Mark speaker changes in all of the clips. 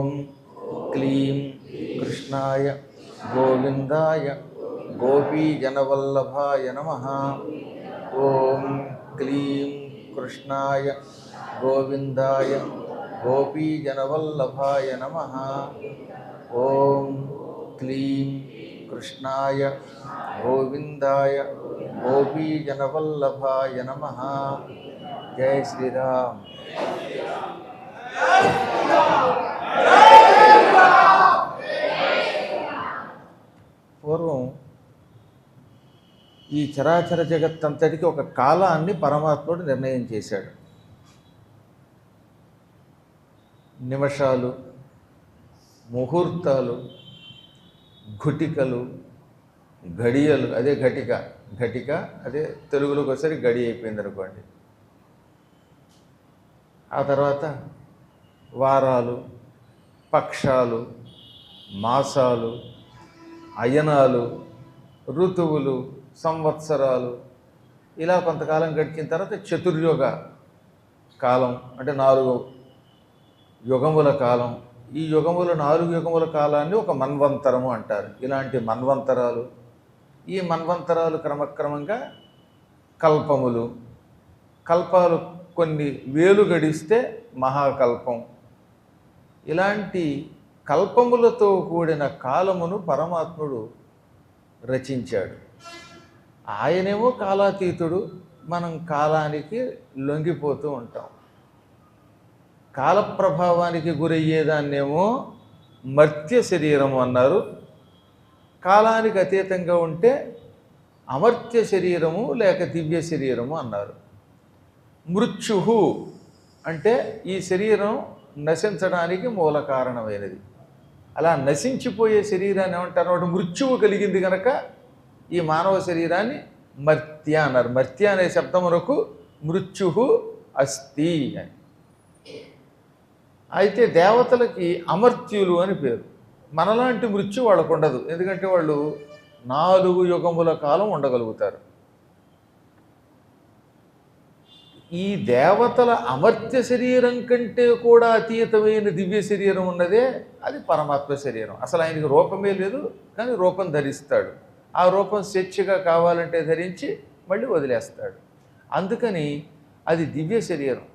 Speaker 1: ఓం క్లీం కృష్ణాయ గోవిందాయ గోపీజనవల్లభాయ నమః. ఓం క్లీం కృష్ణాయ గోవిందాయ గోపీజనవల్లభాయ నమః. ఓం క్లీం కృష్ణాయ గోవిందాయ గోపీజనవల్లభాయ నమః. జై శ్రీరామ్. పూర్వం ఈ చరాచర జగత్తంతటికి ఒక కాలాన్ని పరమాత్ముడు నిర్ణయం చేశాడు. నిమిషాలు, ముహూర్తాలు, ఘటికలు, ఘడియలు, అదే ఘటిక, ఘటిక అదే తెలుగులోకి ఒకసారి గడి అయిపోయింది అనుకోండి. ఆ తర్వాత వారాలు, పక్షాలు, మాసాలు, అయనాలు, ఋతువులు, సంవత్సరాలు, ఇలా కొంతకాలం గడిచిన తర్వాత చతుర్యుగ కాలం అంటే 4 యుగముల కాలం. ఈ యుగముల 4 యుగముల కాలాన్ని ఒక మన్వంతరము అంటారు. ఇలాంటి మన్వంతరాలు, ఈ మన్వంతరాలు క్రమక్రమంగా కల్పములు, కల్పాలు కొన్ని వేలు గడిస్తే మహాకల్పం. ఇలాంటి కల్పములతో కూడిన కాలమును పరమాత్ముడు రచించాడు. ఆయనేమో కాలాతీతుడు, మనం కాలానికి లొంగిపోతూ ఉంటాం. కాలప్రభావానికి గురయ్యేదాన్నేమో మర్త్య శరీరము అన్నారు. కాలానికి అతీతంగా ఉంటే అమర్త్య శరీరము లేక దివ్య శరీరము అన్నారు. మృత్యు అంటే ఈ శరీరం నశించడానికి మూల కారణమైనది. అలా నశించిపోయే శరీరాన్ని ఏమంటారు? ఒకటి మృత్యువు కలిగింది కనుక ఈ మానవ శరీరాన్ని మర్త్య అన్నారు. మర్త్య అనే శబ్దమునకు మృత్యు అస్తి అని. అయితే దేవతలకి అమర్త్యులు అని పేరు. మనలాంటి మృత్యు వాళ్ళకు ఉండదు, ఎందుకంటే వాళ్ళు 4 యుగముల కాలం ఉండగలుగుతారు. ఈ దేవతల అమర్త్య శరీరం కంటే కూడా అతీతమైన దివ్య శరీరం ఉన్నదే, అది పరమాత్మ శరీరం. అసలు ఆయనకి రూపమే లేదు, కానీ రూపం ధరిస్తాడు. ఆ రూపం స్వేచ్ఛగా కావాలంటే ధరించి మళ్ళీ వదిలేస్తాడు. అందుకని అది దివ్య శరీరం,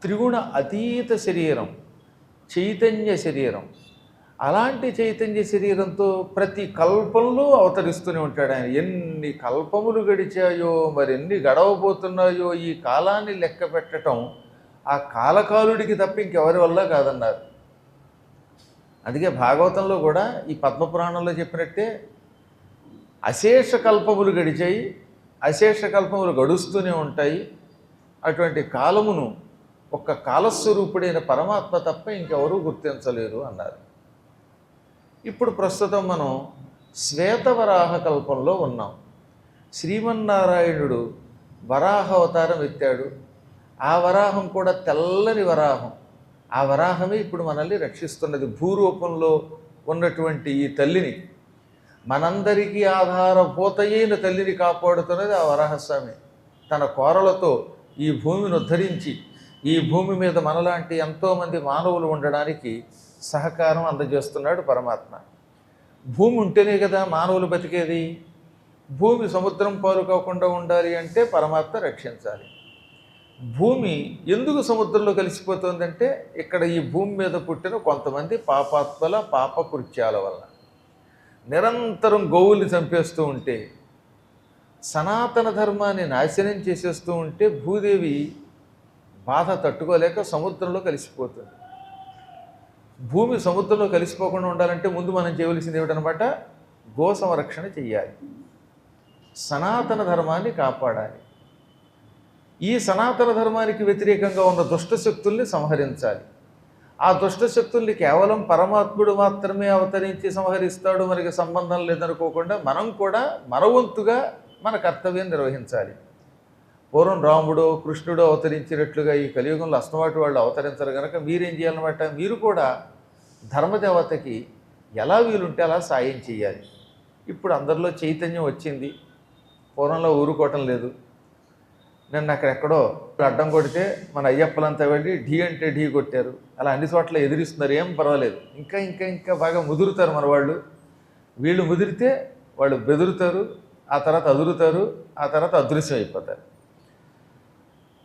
Speaker 1: త్రిగుణ అతీత శరీరం, చైతన్య శరీరం. అలాంటి చైతన్య శరీరంతో ప్రతి కల్పంలో అవతరిస్తూనే ఉంటాడు ఆయన. ఎన్ని కల్పములు గడిచాయో, మరెన్ని గడవబోతున్నాయో, ఈ కాలాన్ని లెక్క పెట్టడం ఆ కాలకాలుడికి తప్ప ఇంకెవరి వల్ల కాదన్నారు. అందుకే భాగవతంలో కూడా ఈ పద్మపురాణంలో చెప్పినట్టే అశేష కల్పములు గడిచాయి, అశేష కల్పములు గడుస్తూనే ఉంటాయి. అటువంటి కాలమును ఒక్క కాలస్వరూపుడైన పరమాత్మ తప్ప ఇంకెవరూ గుర్తించలేరు అన్నారు. ఇప్పుడు ప్రస్తుతం మనం శ్వేతవరాహ కల్పంలో ఉన్నాం. శ్రీమన్నారాయణుడు వరాహ అవతారం ఎత్తాడు. ఆ వరాహం కూడా తెల్లని వరాహం. ఆ వరాహమే ఇప్పుడు మనల్ని రక్షిస్తున్నది. భూరూపంలో ఉన్నటువంటి ఈ తల్లిని, మనందరికీ ఆధారభూతయైన తల్లిని కాపాడుతున్నది ఆ వరాహస్వామి. తన కోరలతో ఈ భూమిని ఉద్ధరించి ఈ భూమి మీద మనలాంటి ఎంతోమంది మానవులు ఉండడానికి సహకారం అందజేస్తున్నాడు పరమాత్మ. భూమి ఉంటేనే కదా మానవులు బతికేది. భూమి సముద్రం పాలు కాకుండా ఉండాలి అంటే పరమాత్మ రక్షించాలి. భూమి ఎందుకు సముద్రంలో కలిసిపోతుందంటే ఇక్కడ ఈ భూమి మీద పుట్టిన కొంతమంది పాపాత్మల పాపకృత్యాల వల్ల. నిరంతరం గోవుల్ని చంపేస్తూ ఉంటే, సనాతన ధర్మాన్ని నాశనం చేసేస్తూ ఉంటే భూదేవి బాధ తట్టుకోలేక సముద్రంలో కలిసిపోతుంది. భూమి సముద్రంలో కలిసిపోకుండా ఉండాలంటే ముందు మనం చేయవలసింది ఏమిటనమాట? గో సంరక్షణ చెయ్యాలి, సనాతన ధర్మాన్ని కాపాడాలి. ఈ సనాతన ధర్మానికి వ్యతిరేకంగా ఉన్న దుష్టశక్తుల్ని సంహరించాలి. ఆ దుష్టశక్తుల్ని కేవలం పరమాత్ముడు మాత్రమే అవతరించి సంహరిస్తాడు, మనకి సంబంధం లేదనుకోకుండా మనం కూడా మనవంతుగా మన కర్తవ్యం నిర్వహించాలి. పూర్వం రాముడో కృష్ణుడో అవతరించినట్లుగా ఈ కలియుగంలో అస్తమాటు వాళ్ళు అవతరించరు కనుక మీరేం చేయాలన్నమాట? మీరు కూడా ధర్మదేవతకి ఎలా వీలుంటే అలా సాయం చేయాలి. ఇప్పుడు అందరిలో చైతన్యం వచ్చింది, పూర్వంలో ఊరుకోవటం లేదు. నిన్న అక్కడెక్కడో అడ్డం కొడితే మన అయ్యప్పలంతా వెళ్ళి ఢీ అంటే ఢీ కొట్టారు. అలా అన్ని చోట్ల ఎదిరిస్తున్నారు, ఏం పర్వాలేదు. ఇంకా ఇంకా ఇంకా బాగా ముదురుతారు మన వాళ్ళు. వీళ్ళు ముదిరితే వాళ్ళు బెదురుతారు, ఆ తర్వాత అదురుతారు, ఆ తర్వాత అదృశ్యం అయిపోతారు.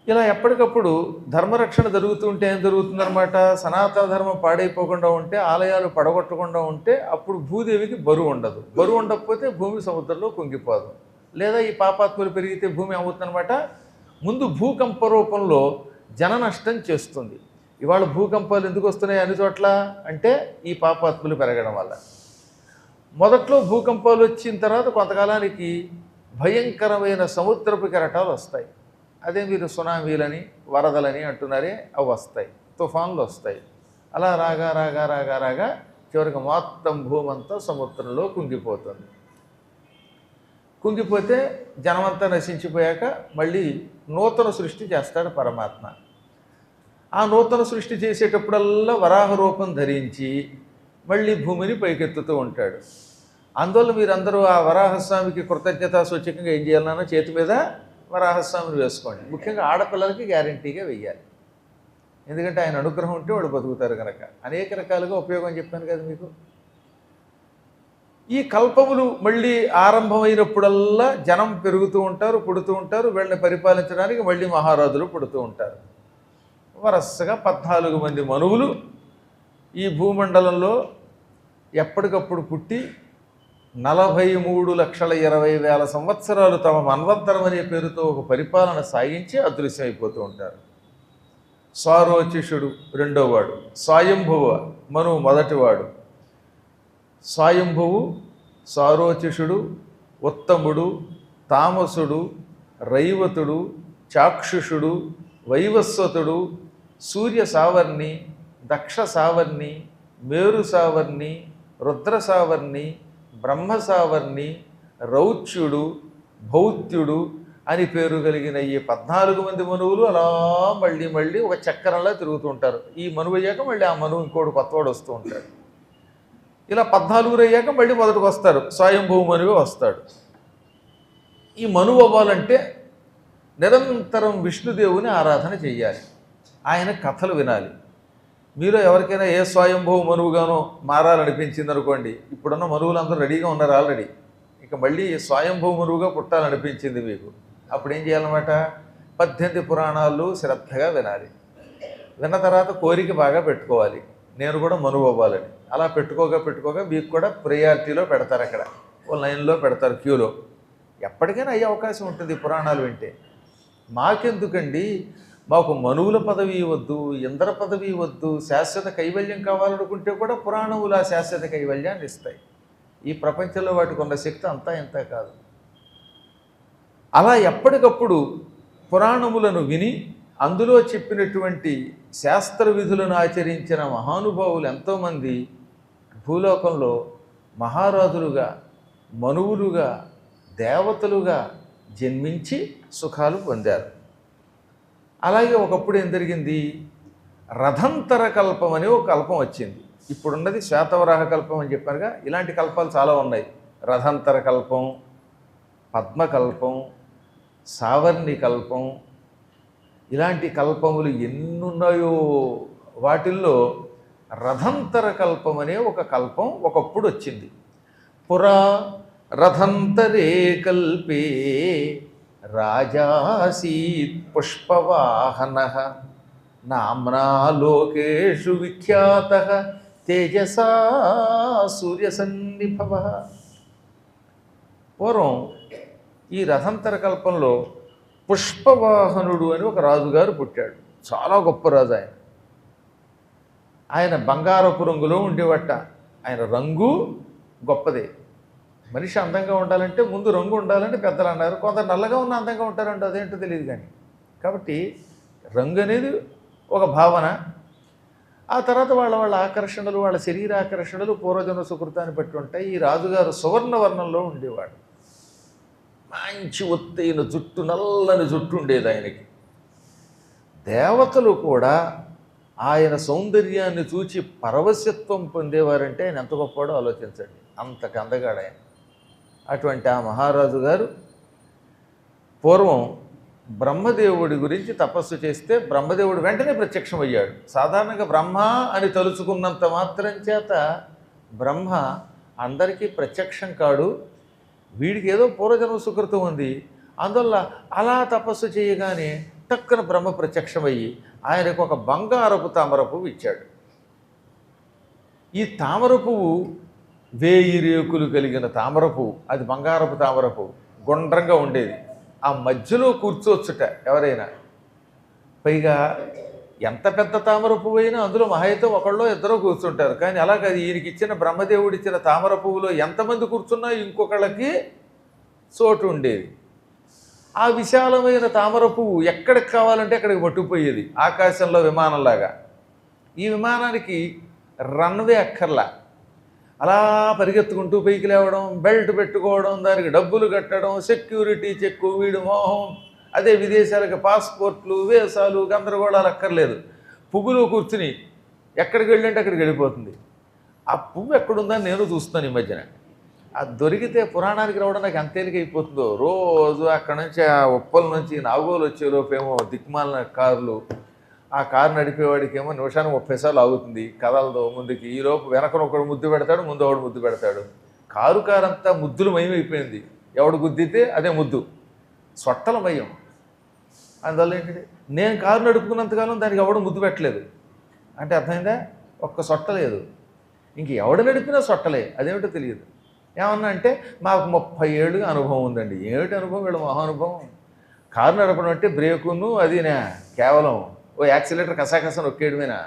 Speaker 1: ఇలా ఎప్పటికప్పుడు ధర్మరక్షణ జరుగుతూ ఉంటే ఏం జరుగుతుందన్నమాట, సనాతన ధర్మం పాడైపోకుండా ఉంటే, ఆలయాలు పడగొట్టకుండా ఉంటే అప్పుడు భూదేవికి బరువు ఉండదు. బరువు ఉండకపోతే భూమి సముద్రంలో కుంగిపోదు. లేదా ఈ పాపాత్ములు పెరిగితే భూమి అవుతుందన్నమాట. ముందు భూకంప రూపంలో జన నష్టం చేస్తుంది. ఇవాళ భూకంపాలు ఎందుకు వస్తున్నాయి అన్ని చోట్ల అంటే ఈ పాపాత్ములు పెరగడం వల్ల. మొదట్లో భూకంపాలు వచ్చిన తర్వాత కొంతకాలానికి భయంకరమైన సముద్రపు కెరటాలు వస్తాయి. అదే మీరు సునామీలని వరదలని అంటున్నారే, అవి వస్తాయి. తుఫాన్లు వస్తాయి. అలా రాగా రాగా రాగా రాగా చివరికి మొత్తం భూమి అంతా సముద్రంలో కుంగిపోతుంది. కుంగిపోతే జనమంతా నశించిపోయాక మళ్ళీ నూతన సృష్టి చేస్తాడు పరమాత్మ. ఆ నూతన సృష్టి చేసేటప్పుడల్లా వరాహ రూపం ధరించి మళ్ళీ భూమిని పైకెత్తుతూ ఉంటాడు. అందువల్ల మీరందరూ ఆ వరాహస్వామికి కృతజ్ఞతా సూచకంగా ఏం చేయాలన్నా చేతి మీద వరాహస్వామిని వేసుకోండి. ముఖ్యంగా ఆడపిల్లలకి గ్యారంటీగా వెయ్యాలి. ఎందుకంటే ఆయన అనుగ్రహం ఉంటే వాళ్ళు బతుకుతారు కనుక. అనేక రకాలుగా ఉపయోగం చెప్పాను కదా మీకు. ఈ కల్పములు మళ్ళీ ఆరంభమైనప్పుడల్లా జనం పెరుగుతూ ఉంటారు, పుడుతూ ఉంటారు. వీళ్ళని పరిపాలించడానికి మళ్ళీ మహారాజులు పుడుతూ ఉంటారు. వరుసగా 14 మంది మనువులు ఈ భూమండలంలో ఎప్పటికప్పుడు పుట్టి 43,20,000 సంవత్సరాలు తమ మన్వంతరం అనే పేరుతో ఒక పరిపాలన సాగించి అదృశ్యమైపోతూ ఉంటారు. సారోచిషుడు రెండోవాడు, స్వయంభువ మనువు మొదటివాడు. స్వయంభువు, సారోచిషుడు, ఉత్తముడు, తామసుడు, రైవతుడు, చాక్షుషుడు, వైవస్వతుడు, సూర్య సావర్ణి, దక్ష సావర్ణి, మేరు సావర్ణి, రుద్ర సావర్ణి, బ్రహ్మ సావర్ణి, రౌచ్యుడు, భౌత్యుడు అని పేరు కలిగిన ఈ 14 మంది మనువులు అలా మళ్ళీ మళ్ళీ ఒక చక్రంలా తిరుగుతూ ఉంటారు. ఈ మనువు అయ్యాక మళ్ళీ ఆ మనువు ఇంకోటి కొత్తవాడు వస్తూ ఉంటాడు. ఇలా 14 అయ్యాక మళ్ళీ మొదటికి వస్తారు, స్వయంభూ మనువే వస్తాడు. ఈ మనువు అవ్వాలంటే నిరంతరం విష్ణుదేవుని ఆరాధన చెయ్యాలి, ఆయన కథలు వినాలి. మీలో ఎవరికైనా ఏ స్వయంభూ మనువుగానో మారాలనిపించింది అనుకోండి, ఇప్పుడున్న మనువులందరూ రెడీగా ఉన్నారు ఆల్రెడీ. ఇక మళ్ళీ స్వయంభూ మనువుగా పుట్టాలనిపించింది మీకు. అప్పుడు ఏం చేయాలన్నమాట, 18 పురాణాలు శ్రద్ధగా వినాలి. విన్న తర్వాత కోరిక బాగా పెట్టుకోవాలి, నేను కూడా మనువు అవ్వాలని. అలా పెట్టుకోగా మీకు కూడా ప్రియారిటీలో పెడతారు, అక్కడ ఓ లైన్లో పెడతారు, క్యూలో. ఎప్పటికైనా అయ్యే అవకాశం ఉంటుంది పురాణాలు వింటే. మాకెందుకండి, మాకు మనువుల పదవి వద్దు, ఇంద్ర పదవి వద్దు, శాశ్వత కైవల్యం కావాలనుకుంటే కూడా పురాణములు ఆ శాశ్వత కైవల్యాన్ని ఇస్తాయి. ఈ ప్రపంచంలో వాటికి ఉన్న శక్తి అంతా ఇంత కాదు. అలా ఎప్పటికప్పుడు పురాణములను విని అందులో చెప్పినటువంటి శాస్త్ర విధులను ఆచరించిన మహానుభావులు ఎంతోమంది భూలోకంలో మహారాజులుగా, మనువులుగా, దేవతలుగా జన్మించి సుఖాలు పొందారు. అలాగే ఒకప్పుడు ఏం జరిగింది, రథంతర కల్పం అనే ఒక కల్పం వచ్చింది. ఇప్పుడున్నది శ్వేతవరాహ కల్పం అని చెప్పారుగా, ఇలాంటి కల్పాలు చాలా ఉన్నాయి. రథంతర కల్పం, పద్మకల్పం, సావర్ణి కల్పం, ఇలాంటి కల్పములు ఎన్నున్నాయో. వాటిల్లో రథంతర కల్పం అనే ఒక కల్పం ఒకప్పుడు వచ్చింది. పురా రథంతరే కల్పే రాజాసీత్ పుష్పవాహన నామ్నా లోకేషు విఖ్యాత తేజసా సూర్యసన్నిభవ. పూర్వం ఈ రథంతర కల్పంలో పుష్పవాహనుడు అని ఒక రాజుగారు పుట్టాడు. చాలా గొప్ప రాజు ఆయన. ఆయన బంగారపు రంగులో ఉండేవట. ఆయన రంగు గొప్పదే. మనిషి అందంగా ఉండాలంటే ముందు రంగు ఉండాలని పెద్దలు అన్నారు. కొందరు నల్లగా ఉన్న అందంగా ఉంటారంటే అదేంటో తెలియదు కానీ. కాబట్టి రంగు అనేది ఒక భావన. ఆ తర్వాత వాళ్ళ ఆకర్షణలు, వాళ్ళ శరీర ఆకర్షణలు పూర్వజన్మ సుకృతాన్ని బట్టి ఉంటాయి. ఈ రాజుగారు సువర్ణవర్ణంలో ఉండేవాడు. మంచి ఒత్తైన జుట్టు, నల్లని జుట్టు ఉండేది ఆయనకి. దేవతలు కూడా ఆయన సౌందర్యాన్ని చూచి పరవశత్వం పొందేవారంటే ఆయన ఎంత గొప్పవాడో ఆలోచించండి. అంతకు అందగాడు ఆయన. అటువంటి ఆ మహారాజు గారు పూర్వం బ్రహ్మదేవుడి గురించి తపస్సు చేస్తే బ్రహ్మదేవుడు వెంటనే ప్రత్యక్షమయ్యాడు. సాధారణంగా బ్రహ్మ అని తలుచుకున్నంత మాత్రం చేత బ్రహ్మ అందరికీ ప్రత్యక్షం కాడు. వీడికి ఏదో పూర్వజన్మ సుకృతం ఉంది, అందువల్ల అలా తపస్సు చేయగానే టక్కున బ్రహ్మ ప్రత్యక్షమయ్యి ఆయనకు ఒక బంగారపు తామర పువ్వు ఇచ్చాడు. ఈ తామర పువ్వు 1000 రేకులు కలిగిన తామర పువ్వు, అది బంగారపు తామర పువ్వు, గుండ్రంగా ఉండేది. ఆ మధ్యలో కూర్చోవచ్చుట ఎవరైనా. పైగా ఎంత పెద్ద తామర పువ్వు అయినా అందులో మహాయితో ఒకళ్ళో ఇద్దరో కూర్చుంటారు. కానీ అలా కాదు, ఈయనకి ఇచ్చిన బ్రహ్మదేవుడు ఇచ్చిన తామర పువ్వులో ఎంతమంది కూర్చున్నా ఇంకొకళ్ళకి చోటు ఉండేది. ఆ విశాలమైన తామర పువ్వు ఎక్కడికి కావాలంటే అక్కడికి పట్టుకుపోయేది, ఆకాశంలో విమానంలాగా. ఈ విమానానికి రన్వే అక్కర్లా, అలా పరిగెత్తుకుంటూ పైకి లేవడం, బెల్ట్ పెట్టుకోవడం, దానికి డబ్బులు కట్టడం, సెక్యూరిటీ చెక్కు, వీడు మోహం, అదే విదేశాలకు పాస్పోర్ట్లు, వీసాలు, గందరగోళాలు అక్కర్లేదు. పువ్వులో కూర్చుని ఎక్కడికి వెళ్ళంటే అక్కడికి వెళ్ళిపోతుంది. ఆ పువ్వు ఎక్కడుందని నేను చూస్తున్నాను ఈ మధ్యన. అది దొరికితే పురాణానికి రావడం నాకు ఎంత తేలికైపోతుందో. రోజు అక్కడ నుంచి ఆ ఉప్పల నుంచి నాగోలు వచ్చేలోపేమో దిక్మాలిన కార్లు, ఆ కారు నడిపేవాడికి ఏమో నిమిషానికి 30 సార్లు ఆగుతుంది, కదలదు ముందుకి. ఈలోపు వెనకను ఒకడు ముద్దు పెడతాడు, ముందు ఒకడు ముద్దు పెడతాడు. కారు అంతా ముద్దులు మయమైపోయింది. ఎవడు గుద్దితే అదే ముద్దు, సొట్టల మయం. అందువల్ల ఏంటంటే నేను కారు నడుపుకున్నంతకాలం దానికి ఎవడు ముద్దు పెట్టలేదు అంటే అర్థమైందా, ఒక్క సొట్ట లేదు. ఇంక ఎవడు నడిపినా సొట్టలే, అదేమిటో తెలియదు. ఏమన్నా అంటే మాకు 30 ఏళ్ళుగా అనుభవం ఉందండి. ఏమిటి అనుభవం? వీళ్ళ మహానుభవం. కారు నడపడం అంటే బ్రేకును అదినా కేవలం ఓ యాక్సిలేటర్ కసాకస నొక్కేయడమేనా?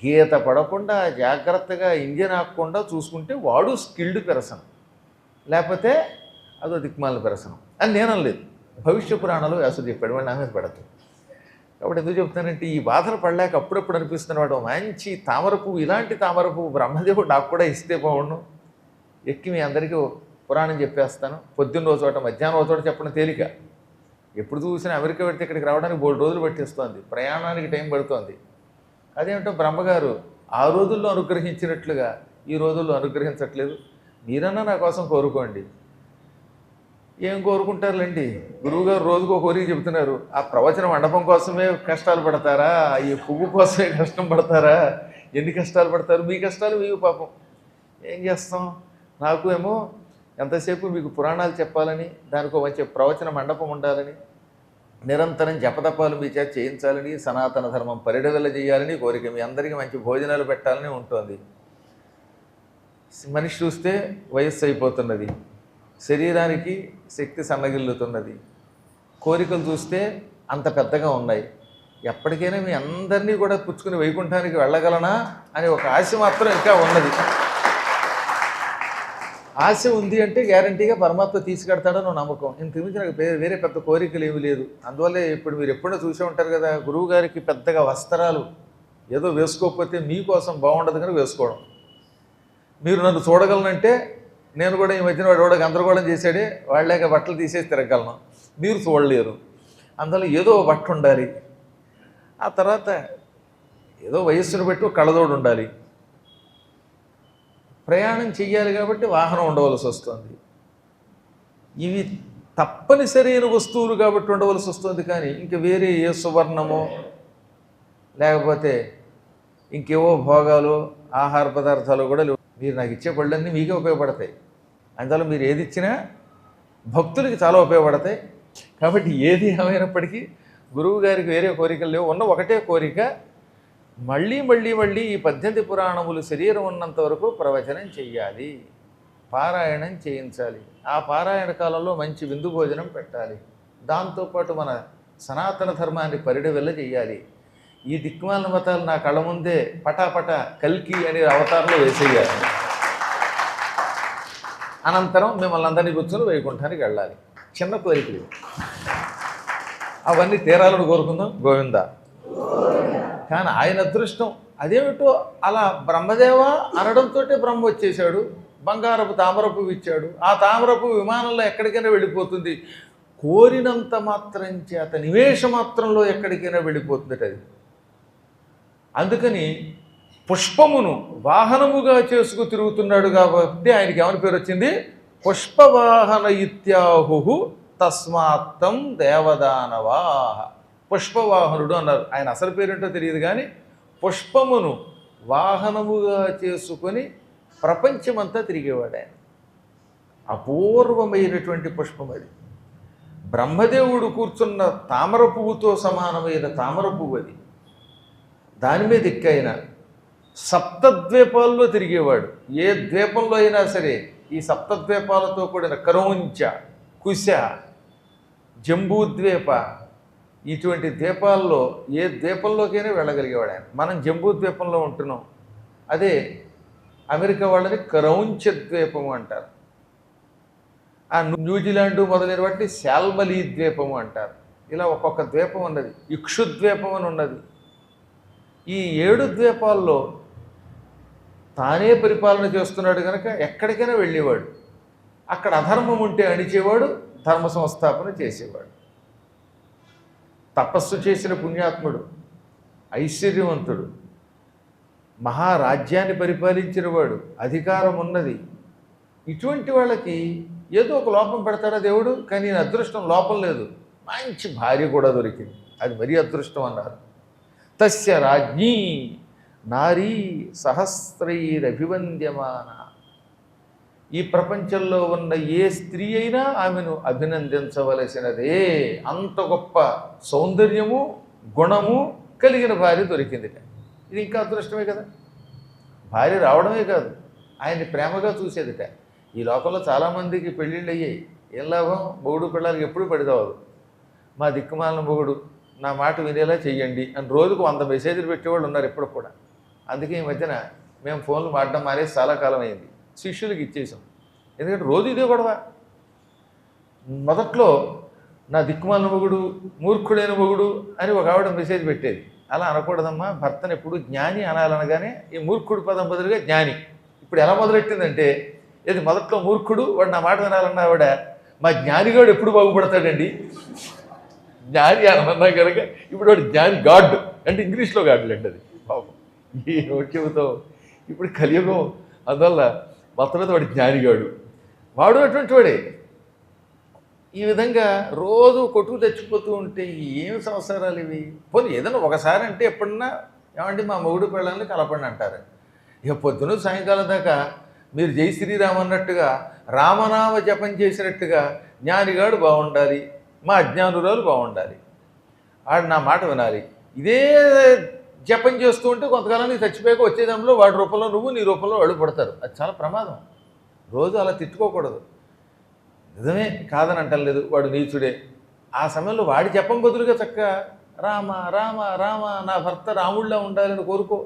Speaker 1: గీత పడకుండా జాగ్రత్తగా ఇంజిన్ ఆకుండా చూసుకుంటే వాడు స్కిల్డ్ పెర్సన్, లేకపోతే అదో దిక్మాలిన పెర్సన్ అని నేను అనలేదు. భవిష్య పురాణాలు వ్యాసుడు చెప్పాడు, వాడు నా మీద పడతాడు. కాబట్టి ఎందుకు చెప్తానంటే ఈ బాధలు పడలేక అప్పుడప్పుడు అనిపిస్తున్నవాడు మంచి తామర పువ్వు, ఇలాంటి తామర పువ్వు బ్రహ్మదేవుడు నాకు కూడా ఇస్తే బాగుండు. ఎక్కి మీ అందరికీ పురాణం చెప్పేస్తాను. పొద్దున్న రోజు చోట మధ్యాహ్నం రోజు చోట చెప్పడం తేలిక. ఎప్పుడు చూసినా అమెరికా పెడితే ఇక్కడికి రావడానికి 3 రోజులు పట్టేస్తోంది, ప్రయాణానికి టైం పడుతోంది. అదేమిటో బ్రహ్మగారు ఆ రోజుల్లో అనుగ్రహించినట్లుగా ఈ రోజుల్లో అనుగ్రహించట్లేదు. మీరన్నా నా కోసం కోరుకోండి. ఏం కోరుకుంటారులేండి, గురువుగారు రోజుకో కోరిక చెబుతున్నారు. ఆ ప్రవచన మండపం కోసమే కష్టాలు పడతారా? ఈ పువ్వు కోసమే కష్టం పడతారా? ఎన్ని కష్టాలు పడతారు? మీ కష్టాలు మీకు పాపం. ఏం చేస్తాం? నాకు ఏమో ఎంతసేపు మీకు పురాణాలు చెప్పాలని, దానికో మంచి ప్రవచన మండపం ఉండాలని, నిరంతరం జపతపాలు మీ చేత చేయించాలని, సనాతన ధర్మం పరిడవెల్ల చేయాలని కోరిక. మీ అందరికీ మంచి భోజనాలు పెట్టాలని ఉంటుంది. మనిషి చూస్తే వయస్సు అయిపోతున్నది, శరీరానికి శక్తి సన్నగిల్లుతున్నది, కోరికలు చూస్తే అంత పెద్దగా ఉన్నాయి. ఎప్పటికైనా మీ అందరినీ కూడా పుచ్చుకుని వైకుంఠానికి వెళ్ళగలనా అని ఒక ఆశ మాత్రం ఇంకా ఉన్నది. ఆశ ఉంది అంటే గ్యారంటీగా పరమాత్మ తీసుకెడతాడని నమ్మకం. ఇంతకు మించి నాకు వేరే పెద్ద కోరికలు ఏమీ లేదు. అందువల్లే ఇప్పుడు మీరు ఎప్పుడో చూసే ఉంటారు కదా, గురువుగారికి పెద్దగా వస్త్రాలు ఏదో వేసుకోకపోతే మీకోసం బాగుండదు కనుక వేసుకోవడం. మీరు నన్ను చూడగలనంటే నేను కూడా ఈ మధ్యన వాడు గందరగోళం చేశాడే, వాళ్ళేక బట్టలు తీసేసి తిరగలను. మీరు చూడలేరు. అందువల్ల ఏదో బట్ట ఉండాలి. ఆ తర్వాత ఏదో వయస్సును బట్టి ఒక కళ్ళజోడు ఉండాలి. ప్రయాణం చెయ్యాలి కాబట్టి వాహనం ఉండవలసి వస్తుంది. ఇవి తప్పనిసరైన వస్తువులు కాబట్టి ఉండవలసి వస్తుంది. కానీ ఇంక వేరే ఏ సువర్ణమో లేకపోతే ఇంకేవో భోగాలు ఆహార పదార్థాలు కూడా లేవు. మీరు నాకు ఇచ్చే పళ్ళన్నీ మీకే ఉపయోగపడతాయి. అందువల్ల మీరు ఏది ఇచ్చినా భక్తులకి చాలా ఉపయోగపడతాయి. కాబట్టి ఏది ఏమైనప్పటికీ గురువు గారికి వేరే కోరికలు లేవు. ఉన్న ఒకటే కోరిక, మళ్ళీ మళ్ళీ మళ్ళీ ఈ 18 పురాణములు శరీరం ఉన్నంత వరకు ప్రవచనం చెయ్యాలి, పారాయణం చేయించాలి. ఆ పారాయణ కాలంలో మంచి విందు భోజనం పెట్టాలి. దాంతోపాటు మన సనాతన ధర్మాన్ని పరిడవెల్ల చేయాలి. ఈ దిక్మాల మతాలు నా కళ్ళ ముందే పటాపట కల్కి అనే అవతారంలో వేసేయాలి. అనంతరం మిమ్మల్ని అందరినీ కూర్చొని వైకుంఠానికి వెళ్ళాలి. చిన్న కోరికలు అవన్నీ తీరాలను కోరుకుందాం. గోవింద. కానీ ఆయన అదృష్టం అదేమిటో అలా బ్రహ్మదేవ అనడంతో బ్రహ్మ వచ్చేసాడు, బంగారపు తామరపు ఇచ్చాడు. ఆ తామరపు విమానంలో ఎక్కడికైనా వెళ్ళిపోతుంది. కోరినంత మాత్రం చేత నిమేష మాత్రంలో ఎక్కడికైనా వెళ్ళిపోతుంది అది. అందుకని పుష్పమును వాహనముగా చేసుకు తిరుగుతున్నాడు కాబట్టి ఆయనకి ఏమని పేరు వచ్చింది? పుష్పవాహన ఇత్యాహు తస్మాత్తం దేవదానవాహ. పుష్పవాహనుడు అన్నారు. ఆయన అసలు పేరేంటో తెలియదు కానీ పుష్పమును వాహనముగా చేసుకొని ప్రపంచమంతా తిరిగేవాడు ఆయన. అపూర్వమైనటువంటి పుష్పం అది. బ్రహ్మదేవుడు కూర్చున్న తామర పువ్వుతో సమానమైన తామర పువ్వు అది. దాని మీద ఎక్కైన సప్తద్వీపాల్లో తిరిగేవాడు. ఏ ద్వీపంలో అయినా సరే ఈ సప్తద్వీపాలతో కూడిన కరౌంచ, కుశ, జంబూద్వీప, ఇటువంటి ద్వీపాల్లో ఏ ద్వీపంలోకైనా వెళ్ళగలిగేవాడు ఆయన. మనం జంబూద్వీపంలో ఉంటున్నాం, అదే అమెరికా వాళ్ళని కరౌంచ ద్వీపము అంటారు. ఆ న్యూజిలాండ్ మొదలైన వాటిని శాల్మలీ ద్వీపము అంటారు. ఇలా ఒక్కొక్క ద్వీపం ఉన్నది. ఇక్షుద్వీపం అని ఉన్నది. ఈ 7 ద్వీపాల్లో తానే పరిపాలన చేస్తున్నాడు కనుక ఎక్కడికైనా వెళ్ళేవాడు. అక్కడ అధర్మం ఉంటే అణిచేవాడు, ధర్మ సంస్థాపన చేసేవాడు. తపస్సు చేసిన పుణ్యాత్ముడు, ఐశ్వర్యవంతుడు, మహారాజ్యాన్ని పరిపాలించిన వాడు, అధికారం ఉన్నది. ఇటువంటి వాళ్ళకి ఏదో ఒక లోపం పెడతాడా దేవుడు, కానీ ఈయన అదృష్టం లోపం లేదు. మంచి భార్య కూడా దొరికింది. అది మరీ అదృష్టం అన్నారు. తస్య రాజ్ఞీ నారీ సహస్రైరభివంద్యమాన. ఈ ప్రపంచంలో ఉన్న ఏ స్త్రీ అయినా ఆమెను అభినందించవలసినదే. అంత గొప్ప సౌందర్యము గుణము కలిగిన భార్య దొరికింది. ఇది ఇంకా అదృష్టమే కదా. భార్య రావడమే కాదు, ఆయన్ని ప్రేమగా చూసేదిట. ఈ లోకంలో చాలామందికి పెళ్ళిళ్ళు అయ్యాయి. ఏం లాభం, మొగుడు పిల్లలకి ఎప్పుడు పెడతావు. మా దిక్కుమాలిన మొగుడు నా మాట వినేలా చెయ్యండి అని రోజుకు 100 మెసేజ్లు పెట్టేవాళ్ళు ఉన్నారు ఇప్పుడు కూడా. అందుకే ఈ మధ్యన మేము ఫోన్లు వాడడం మానేసి చాలా కాలం అయింది. శిష్యులకి ఇచ్చేసాం. ఎందుకంటే రోజు ఇదే గొడవ. మొదట్లో నా దిక్కుమాలిన మొగుడు, మూర్ఖుడైన మొగుడు అని ఒక ఆవిడ మెసేజ్ పెట్టేది. అలా అనకూడదమ్మా, భర్తను ఎప్పుడు జ్ఞాని అనాలనగానే ఈ మూర్ఖుడు పదం బదులుగా జ్ఞాని. ఇప్పుడు ఎలా మొదలెట్టిందంటే, ఇది మొదట్లో మూర్ఖుడు, వాడు నా మాట వినాలన్న ఆవిడ మా జ్ఞానిగాడు ఎప్పుడు బాగుపడతాడండి, జ్ఞాని అనన్నా కనుక ఇప్పుడు వాడు జ్ఞాని గాడ్ అంటే ఇంగ్లీష్లో గాడ్లండి. అది పాపం ఈ చెబుతావు. ఇప్పుడు కలియుగం, అందువల్ల మొత్తం వాడు జ్ఞానిగాడు, వాడు అటువంటి వాడే. ఈ విధంగా రోజు కొట్టుకు తెచ్చిపోతూ ఉంటే ఏమి సంవత్సరాలు ఇవి. పోనీ ఏదైనా ఒకసారి అంటే ఎప్పుడన్నా ఏమంటే మా మొగుడు పిల్లల్ని కలపండి అంటారు. ఇక పొద్దున సాయంకాలం దాకా మీరు జై శ్రీరామ్ అన్నట్టుగా రామనామ జపం చేసినట్టుగా జ్ఞానిగాడు బాగుండాలి, మా అజ్ఞానురాలు బాగుండాలి, వాడు నా మాట వినాలి. ఇదే జపం చేస్తూ ఉంటే కొంతకాలానికి చచ్చిపోయాక వచ్చే దానిలో వాడి రూపంలో నువ్వు, నీ రూపంలో వాళ్ళు పడతారు. అది చాలా ప్రమాదం. రోజు అలా తిట్టుకోకూడదు. నిజమే, కాదని అంటలేదు, వాడు నీచుడే. ఆ సమయంలో వాడి జపం బదులుగా చక్కగా రామ రామ రామ నా భర్త రాముళ్ళ ఉండాలని కోరుకో.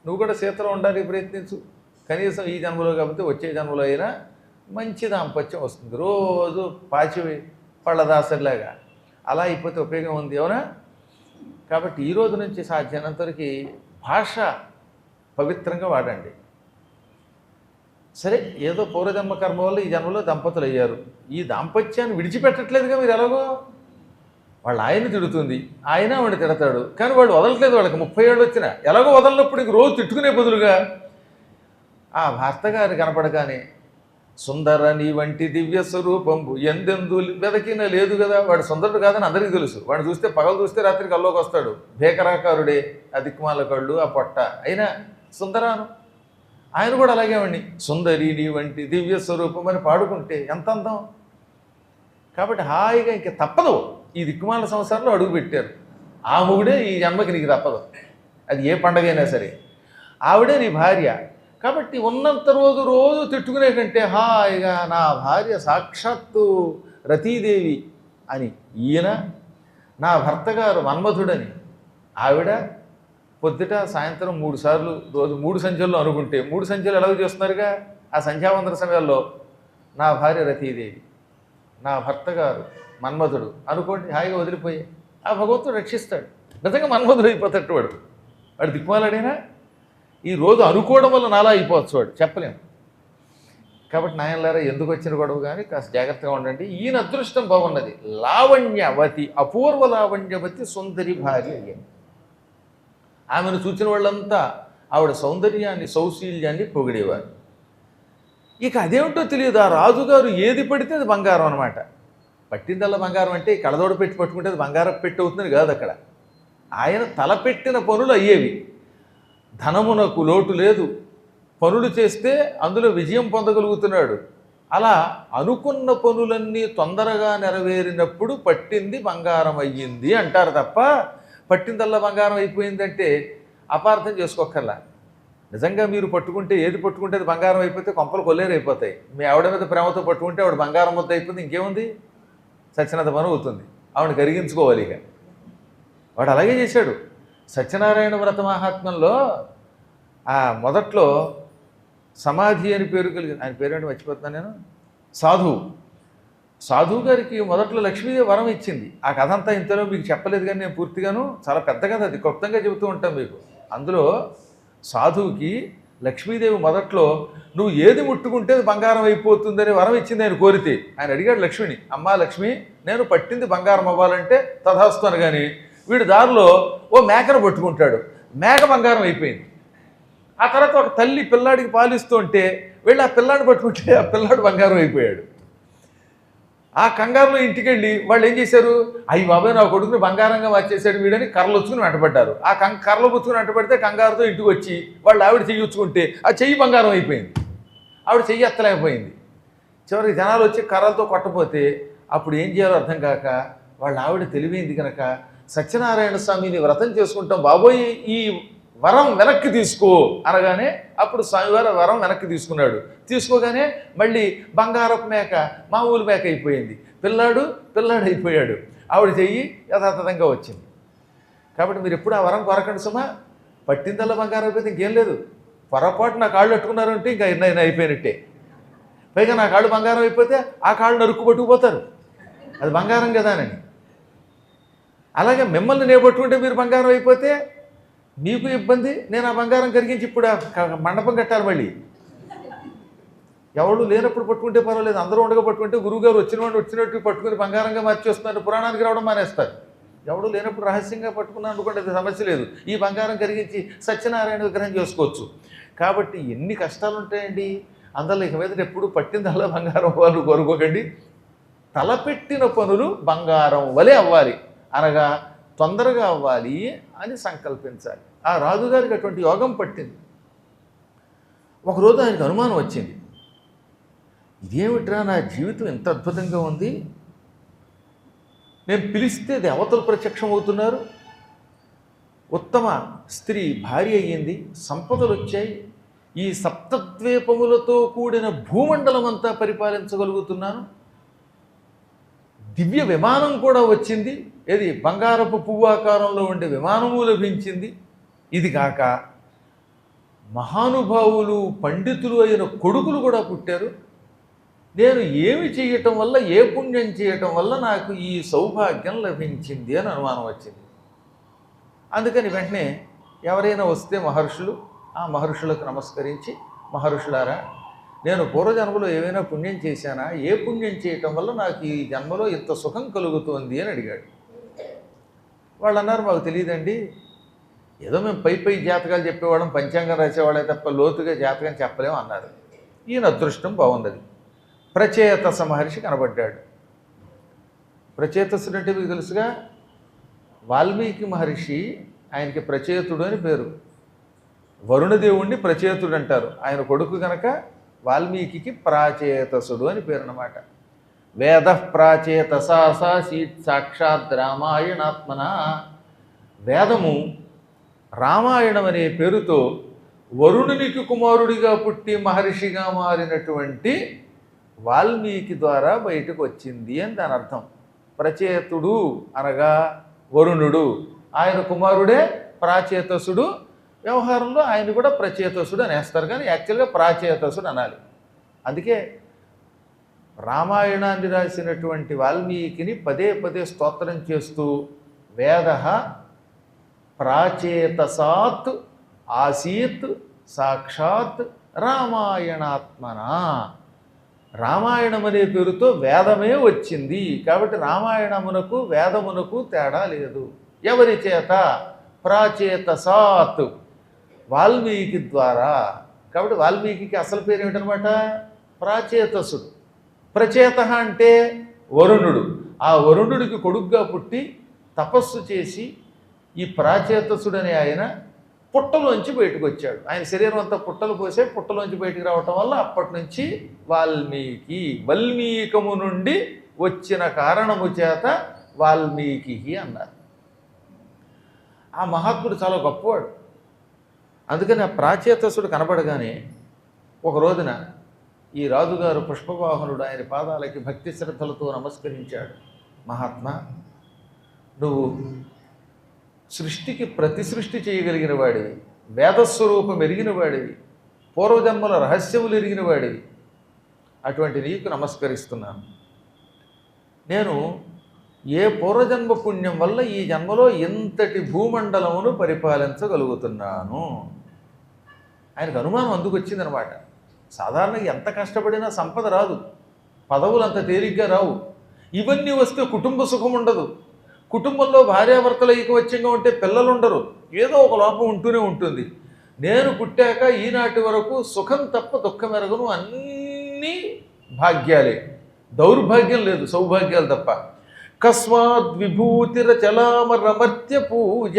Speaker 1: నువ్వు కూడా సీతలో ఉండాలని ప్రయత్నించు. కనీసం ఈ జన్మలో కాకపోతే వచ్చే జన్మలో అయినా మంచి దాంపత్యం వస్తుంది. రోజు పాచి పళ్ళదాసరిలాగా అలా అయిపోతే ఉపయోగం ఉంది, అవునా? కాబట్టి ఈ రోజు నుంచి సాధ్యమైనంతవరకు భాష పవిత్రంగా వాడండి. సరే, ఏదో పూర్వజన్మ కర్మ వల్ల ఈ జన్మలో దంపతులు అయ్యారు. ఈ దాంపత్యాన్ని విడిచిపెట్టట్లేదుగా మీరు. ఎలాగో వాళ్ళ ఆయన తిడుతుంది, ఆయన వాడిని తిడతాడు, కానీ వాడు వదలట్లేదు. వాళ్ళకి 30 ఏళ్ళు వచ్చినా ఎలాగో వదలనప్పుడు ఇంక రోజు తిట్టుకునే బదులుగా ఆ భర్త గారు కనపడగానే సుందర నీ వంటి దివ్య స్వరూపంబు ఎందెందు వెదకిన లేదు కదా. వాడు సుందరుడు కాదని అందరికీ తెలుసు. వాడిని చూస్తే పగలు చూస్తే రాత్రికి కల్లోకి వస్తాడు. భేకరాకారుడే, ఆ దిక్కుమాల కళ్ళు, ఆ పొట్ట, అయినా సుందరాను. ఆయన కూడా అలాగే వాడిని సుందరి నీ వంటి దివ్య స్వరూపం అని పాడుకుంటే ఎంత అందం. కాబట్టి హాయిగా ఇంక తప్పదు. ఈ దిక్కుమాల సంవత్సరంలో అడుగు పెట్టారు. ఆ మొగుడే ఈ జన్మకి నీకు తప్పదు. అది ఏ పండగైనా సరే ఆవిడే నీ భార్య. కాబట్టి ఉన్నంత రోజు రోజు తిట్టుకునే కంటే హాయిగా నా భార్య సాక్షాత్తు రతీదేవి అని ఈయన, నా భర్త గారు మన్మధుడని ఆవిడ, పొద్దుట సాయంత్రం 3 సార్లు రోజు 3 సంధ్యల్లో అనుకుంటే 3 సంధ్యలు ఎలాగో చేస్తున్నారుగా. ఆ సంధ్యావందన సమయాల్లో నా భార్య రతీదేవి, నా భర్త గారు మన్మధుడు అనుకోండి, హాయిగా వదిలిపోయి ఆ భగవంతుడు రక్షిస్తాడు. నిజంగా మన్మధుడు అయిపోతాడు వాడు. వాడు దిక్కుమాలాడైనా ఈ రోజు అనుకోవడం వల్ల నాలా అయిపోవచ్చు వాడు, చెప్పలేము. కాబట్టి నాయనలారా, ఎందుకు వచ్చిన గొడవ కానీ కాస్త జాగ్రత్తగా ఉండండి. ఈయన అదృష్టం బాగున్నది. లావణ్యవతి, అపూర్వ లావణ్యవతి సుందరి భార్య అయ్యింది. ఆమెను చూసిన వాళ్ళంతా ఆవిడ సౌందర్యాన్ని, సౌశీల్యాన్ని పొగిడేవారు. ఇక అదేమిటో తెలియదు, ఆ రాజుగారు ఏది పడితే అది బంగారం అనమాట. పట్టిందల్లా బంగారం అంటే కడదోడ పెట్టి పట్టుకుంటే అది బంగారం పెట్టి అవుతుంది కాదు. అక్కడ ఆయన తలపెట్టిన పనులు అయ్యేవి. ధనమునకు లోటు లేదు, పనులు చేస్తే అందులో విజయం పొందగలుగుతున్నాడు. అలా అనుకున్న పనులన్నీ తొందరగా నెరవేరినప్పుడు పట్టింది బంగారం అయ్యింది అంటారు తప్ప పట్టిందల్లా బంగారం అయిపోయిందంటే అపార్థం చేసుకోక్కర్లా. నిజంగా మీరు పట్టుకుంటే ఏది పట్టుకుంటే అది బంగారం అయిపోతే కొంపలు కొల్లేరైపోతాయి. మీ ఆవిడ మీద ప్రేమతో పట్టుకుంటే ఆవిడ బంగారం మొత్తం అయిపోతుంది, ఇంకేముంది, సత్యనాథ పని అవుతుంది. ఆవిడ కరిగించుకోవాలి. ఇక వాడు అలాగే చేశాడు. సత్యనారాయణ వ్రత మహాత్మ్యంలో మొదట్లో సమాధి అని పేరు కలిగింది. ఆయన పేరేంటి మర్చిపోతున్నాను నేను. సాధువు గారికి మొదట్లో లక్ష్మీదేవి వరం ఇచ్చింది. ఆ కథ అంతా ఇంతలో మీకు చెప్పలేదు, కానీ నేను పూర్తిగాను చాలా పెద్ద కథ, అది క్లుప్తంగా చెబుతూ ఉంటాను మీకు. అందులో సాధువుకి లక్ష్మీదేవి మొదట్లో నువ్వు ఏది ముట్టుకుంటే అది బంగారం అయిపోతుందని వరం ఇచ్చింది. ఆయన కోరితే ఆయన అడిగాడు లక్ష్మిని, అమ్మా లక్ష్మి, నేను పట్టింది బంగారం అవ్వాలంటే తథాస్తాను. కానీ వీడు దారిలో ఓ మేకను పట్టుకుంటాడు, మేక బంగారం అయిపోయింది. ఆ తర్వాత ఒక తల్లి పిల్లాడికి పాలిస్తుంటే వీళ్ళు ఆ పిల్లాడిని పట్టుకుంటే ఆ పిల్లాడు బంగారం అయిపోయాడు. ఆ కంగారులో ఇంటికి వెళ్ళి వాళ్ళు ఏం చేశారు, అయ్యి బాబాయ్ నా కొడుకుని బంగారంగా మార్చేశాడు వీడని కర్రలు వచ్చుకుని వెంటబడ్డారు. ఆ కర్రలు పుచ్చుకుని వెంటబడితే కంగారుతో ఇంటికి వచ్చి వాళ్ళు ఆవిడ చెయ్యి వచ్చుకుంటే ఆ చెయ్యి బంగారం అయిపోయింది. ఆవిడ చెయ్యి ఎత్తలేకపోయింది. చివరికి జనాలు వచ్చి కర్రలతో కొట్టపోతే అప్పుడు ఏం చేయాలో అర్థం కాక వాళ్ళ ఆవిడ తెలివైంది కనుక సత్యనారాయణ స్వామిని వ్రతం చేసుకుంటాం బాబోయ్, ఈ వరం వెనక్కి తీసుకో అనగానే అప్పుడు స్వామివారు వరం వెనక్కి తీసుకున్నాడు. తీసుకోగానే మళ్ళీ బంగారపు మేక మామూలు మేక అయిపోయింది, పిల్లాడు అయిపోయాడు. ఆవిడ చెయ్యి యథాతథంగా వచ్చింది. కాబట్టి మీరు ఎప్పుడు ఆ వరం కొరకండి సుమా. పట్టిందల్లా బంగారం అయిపోతే ఇంకేం లేదు. పొరపాటు నా కాళ్ళు అట్టుకున్నారంటే ఇంకా ఎన్నైనా అయిపోయినట్టే. పైగా నా కాళ్ళు బంగారం అయిపోతే ఆ కాళ్ళు నరుక్కు పట్టుకుపోతారు, అది బంగారం కదా అని. అలాగే మిమ్మల్ని నేను పట్టుకుంటే మీరు బంగారం అయిపోతే మీకు ఇబ్బంది, నేను ఆ బంగారం కరిగించి ఇప్పుడు మండపం కట్టాలి. మళ్ళీ ఎవరు లేనప్పుడు పట్టుకుంటే పర్వాలేదు, అందరూ ఉండగా పట్టుకుంటే గురువుగారు వచ్చినట్టు పట్టుకుని బంగారంగా మార్చేస్తున్నారు, పురాణానికి రావడం మానేస్తారు. ఎవడు లేనప్పుడు రహస్యంగా పట్టుకున్నాను అనుకోండి, అది సమస్య లేదు. ఈ బంగారం కరిగించి సత్యనారాయణ విగ్రహం చేసుకోవచ్చు. కాబట్టి ఎన్ని కష్టాలు ఉంటాయండి. అందులో ఇక మీద ఎప్పుడు పట్టిందల్లా బంగారం వాళ్ళు కోరుకోకండి. తలపెట్టిన పనులు బంగారం వలె అవ్వాలి, అనగా తొందరగా అవ్వాలి అని సంకల్పించాలి. ఆ రాజుగారికి అటువంటి యోగం పట్టింది. ఒకరోజు ఆయనకు అనుమానం వచ్చింది, ఇదేమిట్రా నా జీవితం ఎంత అద్భుతంగా ఉంది, నేను పిలిస్తే దేవతలు ప్రత్యక్షం అవుతున్నారు, ఉత్తమ స్త్రీ భార్య అయ్యింది, సంపదలు వచ్చాయి, ఈ సప్తద్వీపములతో కూడిన భూమండలం అంతా పరిపాలించగలుగుతున్నాను, దివ్య విమానం కూడా వచ్చింది, ఏది బంగారపు పువ్వు ఆకారంలో ఉండే విమానము లభించింది. ఇది కాక మహానుభావులు పండితులు అయిన కొడుకులు కూడా పుట్టారు. నేను ఏమి చేయటం వల్ల, ఏ పుణ్యం చేయటం వల్ల నాకు ఈ సౌభాగ్యం లభించింది అని అనుమానం వచ్చింది. అందుకని వెంటనే ఎవరైనా వస్తే మహర్షులు, ఆ మహర్షులకు నమస్కరించి, మహర్షులారా నేను పూర్వజన్మలో ఏమైనా పుణ్యం చేశానా, ఏ పుణ్యం చేయటం వల్ల నాకు ఈ జన్మలో ఇంత సుఖం కలుగుతోంది అని అడిగాడు. వాళ్ళు అన్నారు, మాకు తెలియదండి, ఏదో మేము పై జాతకాలు చెప్పేవాళ్ళం, పంచాంగం రాసేవాళ్ళే తప్ప లోతుగా జాతకం చెప్పలేము అన్నారు. ఈయన అదృష్టం బాగున్నది. ప్రచేతస మహర్షి కనబడ్డాడు. ప్రచేతసుడు అంటే మీకు తెలుసుగా, వాల్మీకి మహర్షి ఆయనకి ప్రచేతుడు అని పేరు. వరుణదేవుణ్ణి ప్రచేతుడు అంటారు. ఆయన కొడుకు కనుక వాల్మీకి ప్రాచేతసుడు అని పేరు అన్నమాట. వేద ప్రాచేతసాసీత్ సాక్షాత్ రామాయణాత్మన. వేదము రామాయణం అనే పేరుతో వరుణునికి కుమారుడిగా పుట్టి మహర్షిగా మారినటువంటి వాల్మీకి ద్వారా బయటకు వచ్చింది అని దాని అర్థం. ప్రచేతుడు అనగా వరుణుడు, ఆయన కుమారుడే ప్రాచేతసుడు. వ్యవహారంలో ఆయన కూడా ప్రచేతసుడు అనేస్తారు, కానీ యాక్చువల్గా ప్రాచేతసుడు అనాలి. అందుకే రామాయణాన్ని రాసినటువంటి వాల్మీకిని పదే పదే స్తోత్రం చేస్తూ వేద ప్రాచేతసాత్ ఆసీత్ సాక్షాత్ రామాయణాత్మన. రామాయణం అనే పేరుతో వేదమే వచ్చింది. కాబట్టి రామాయణమునకు వేదమునకు తేడా లేదు. ఎవరి చేత? ప్రాచేతసాత్, వాల్మీకి ద్వారా. కాబట్టి వాల్మీకి అసలు పేరు ఏమిటనమాట? ప్రాచేతసుడు. ప్రచేత అంటే వరుణుడు. ఆ వరుణుడికి కొడుగ్గా పుట్టి తపస్సు చేసి ఈ ప్రాచేతసుడనే ఆయన పుట్టలోంచి బయటకు వచ్చాడు. ఆయన శరీరం అంతా పుట్టలు పోసే పుట్టలోంచి బయటకు రావటం వల్ల అప్పటి నుంచి వల్మీకము నుండి వచ్చిన కారణము చేత వాల్మీకి అన్నారు. ఆ మహాత్ముడు చాలా గొప్పవాడు. అందుకని ఆ ప్రాచేతసుడు కనబడగానే ఒక రోజున ఈ రాజుగారు పుష్పవాహనుడు ఆయన పాదాలకి భక్తి శ్రద్ధలతో నమస్కరించాడు. మహాత్మా, నువ్వు సృష్టికి ప్రతి సృష్టి చేయగలిగిన వాడివి, వేదస్వరూపం ఎరిగిన వాడివి, పూర్వజన్మల రహస్యములు ఎరిగిన వాడివి. అటువంటి నీకు నమస్కరిస్తున్నాను. నేను ఏ పూర్వజన్మ పుణ్యం వల్ల ఈ జన్మలో ఇంతటి భూమండలమును పరిపాలించగలుగుతున్నాను. ఆయనకు అనుమానం అందుకు వచ్చిందనమాట. సాధారణంగా ఎంత కష్టపడినా సంపద రాదు, పదవులు అంత తేలిగ్గా రావు. ఇవన్నీ వస్తే కుటుంబ సుఖం ఉండదు. కుటుంబంలో భార్యాభర్తలు ఐకమత్యంగా ఉంటే పిల్లలు ఉండరు, ఏదో ఒక లోపం ఉంటూనే ఉంటుంది. నేను పుట్టాక ఈనాటి వరకు సుఖం తప్ప దుఃఖం ఎరగను, అన్నీ భాగ్యాలే, దౌర్భాగ్యం లేదు, సౌభాగ్యాలు తప్ప. కస్మాద్ విభూతిరచలామరమర్త్య పూజ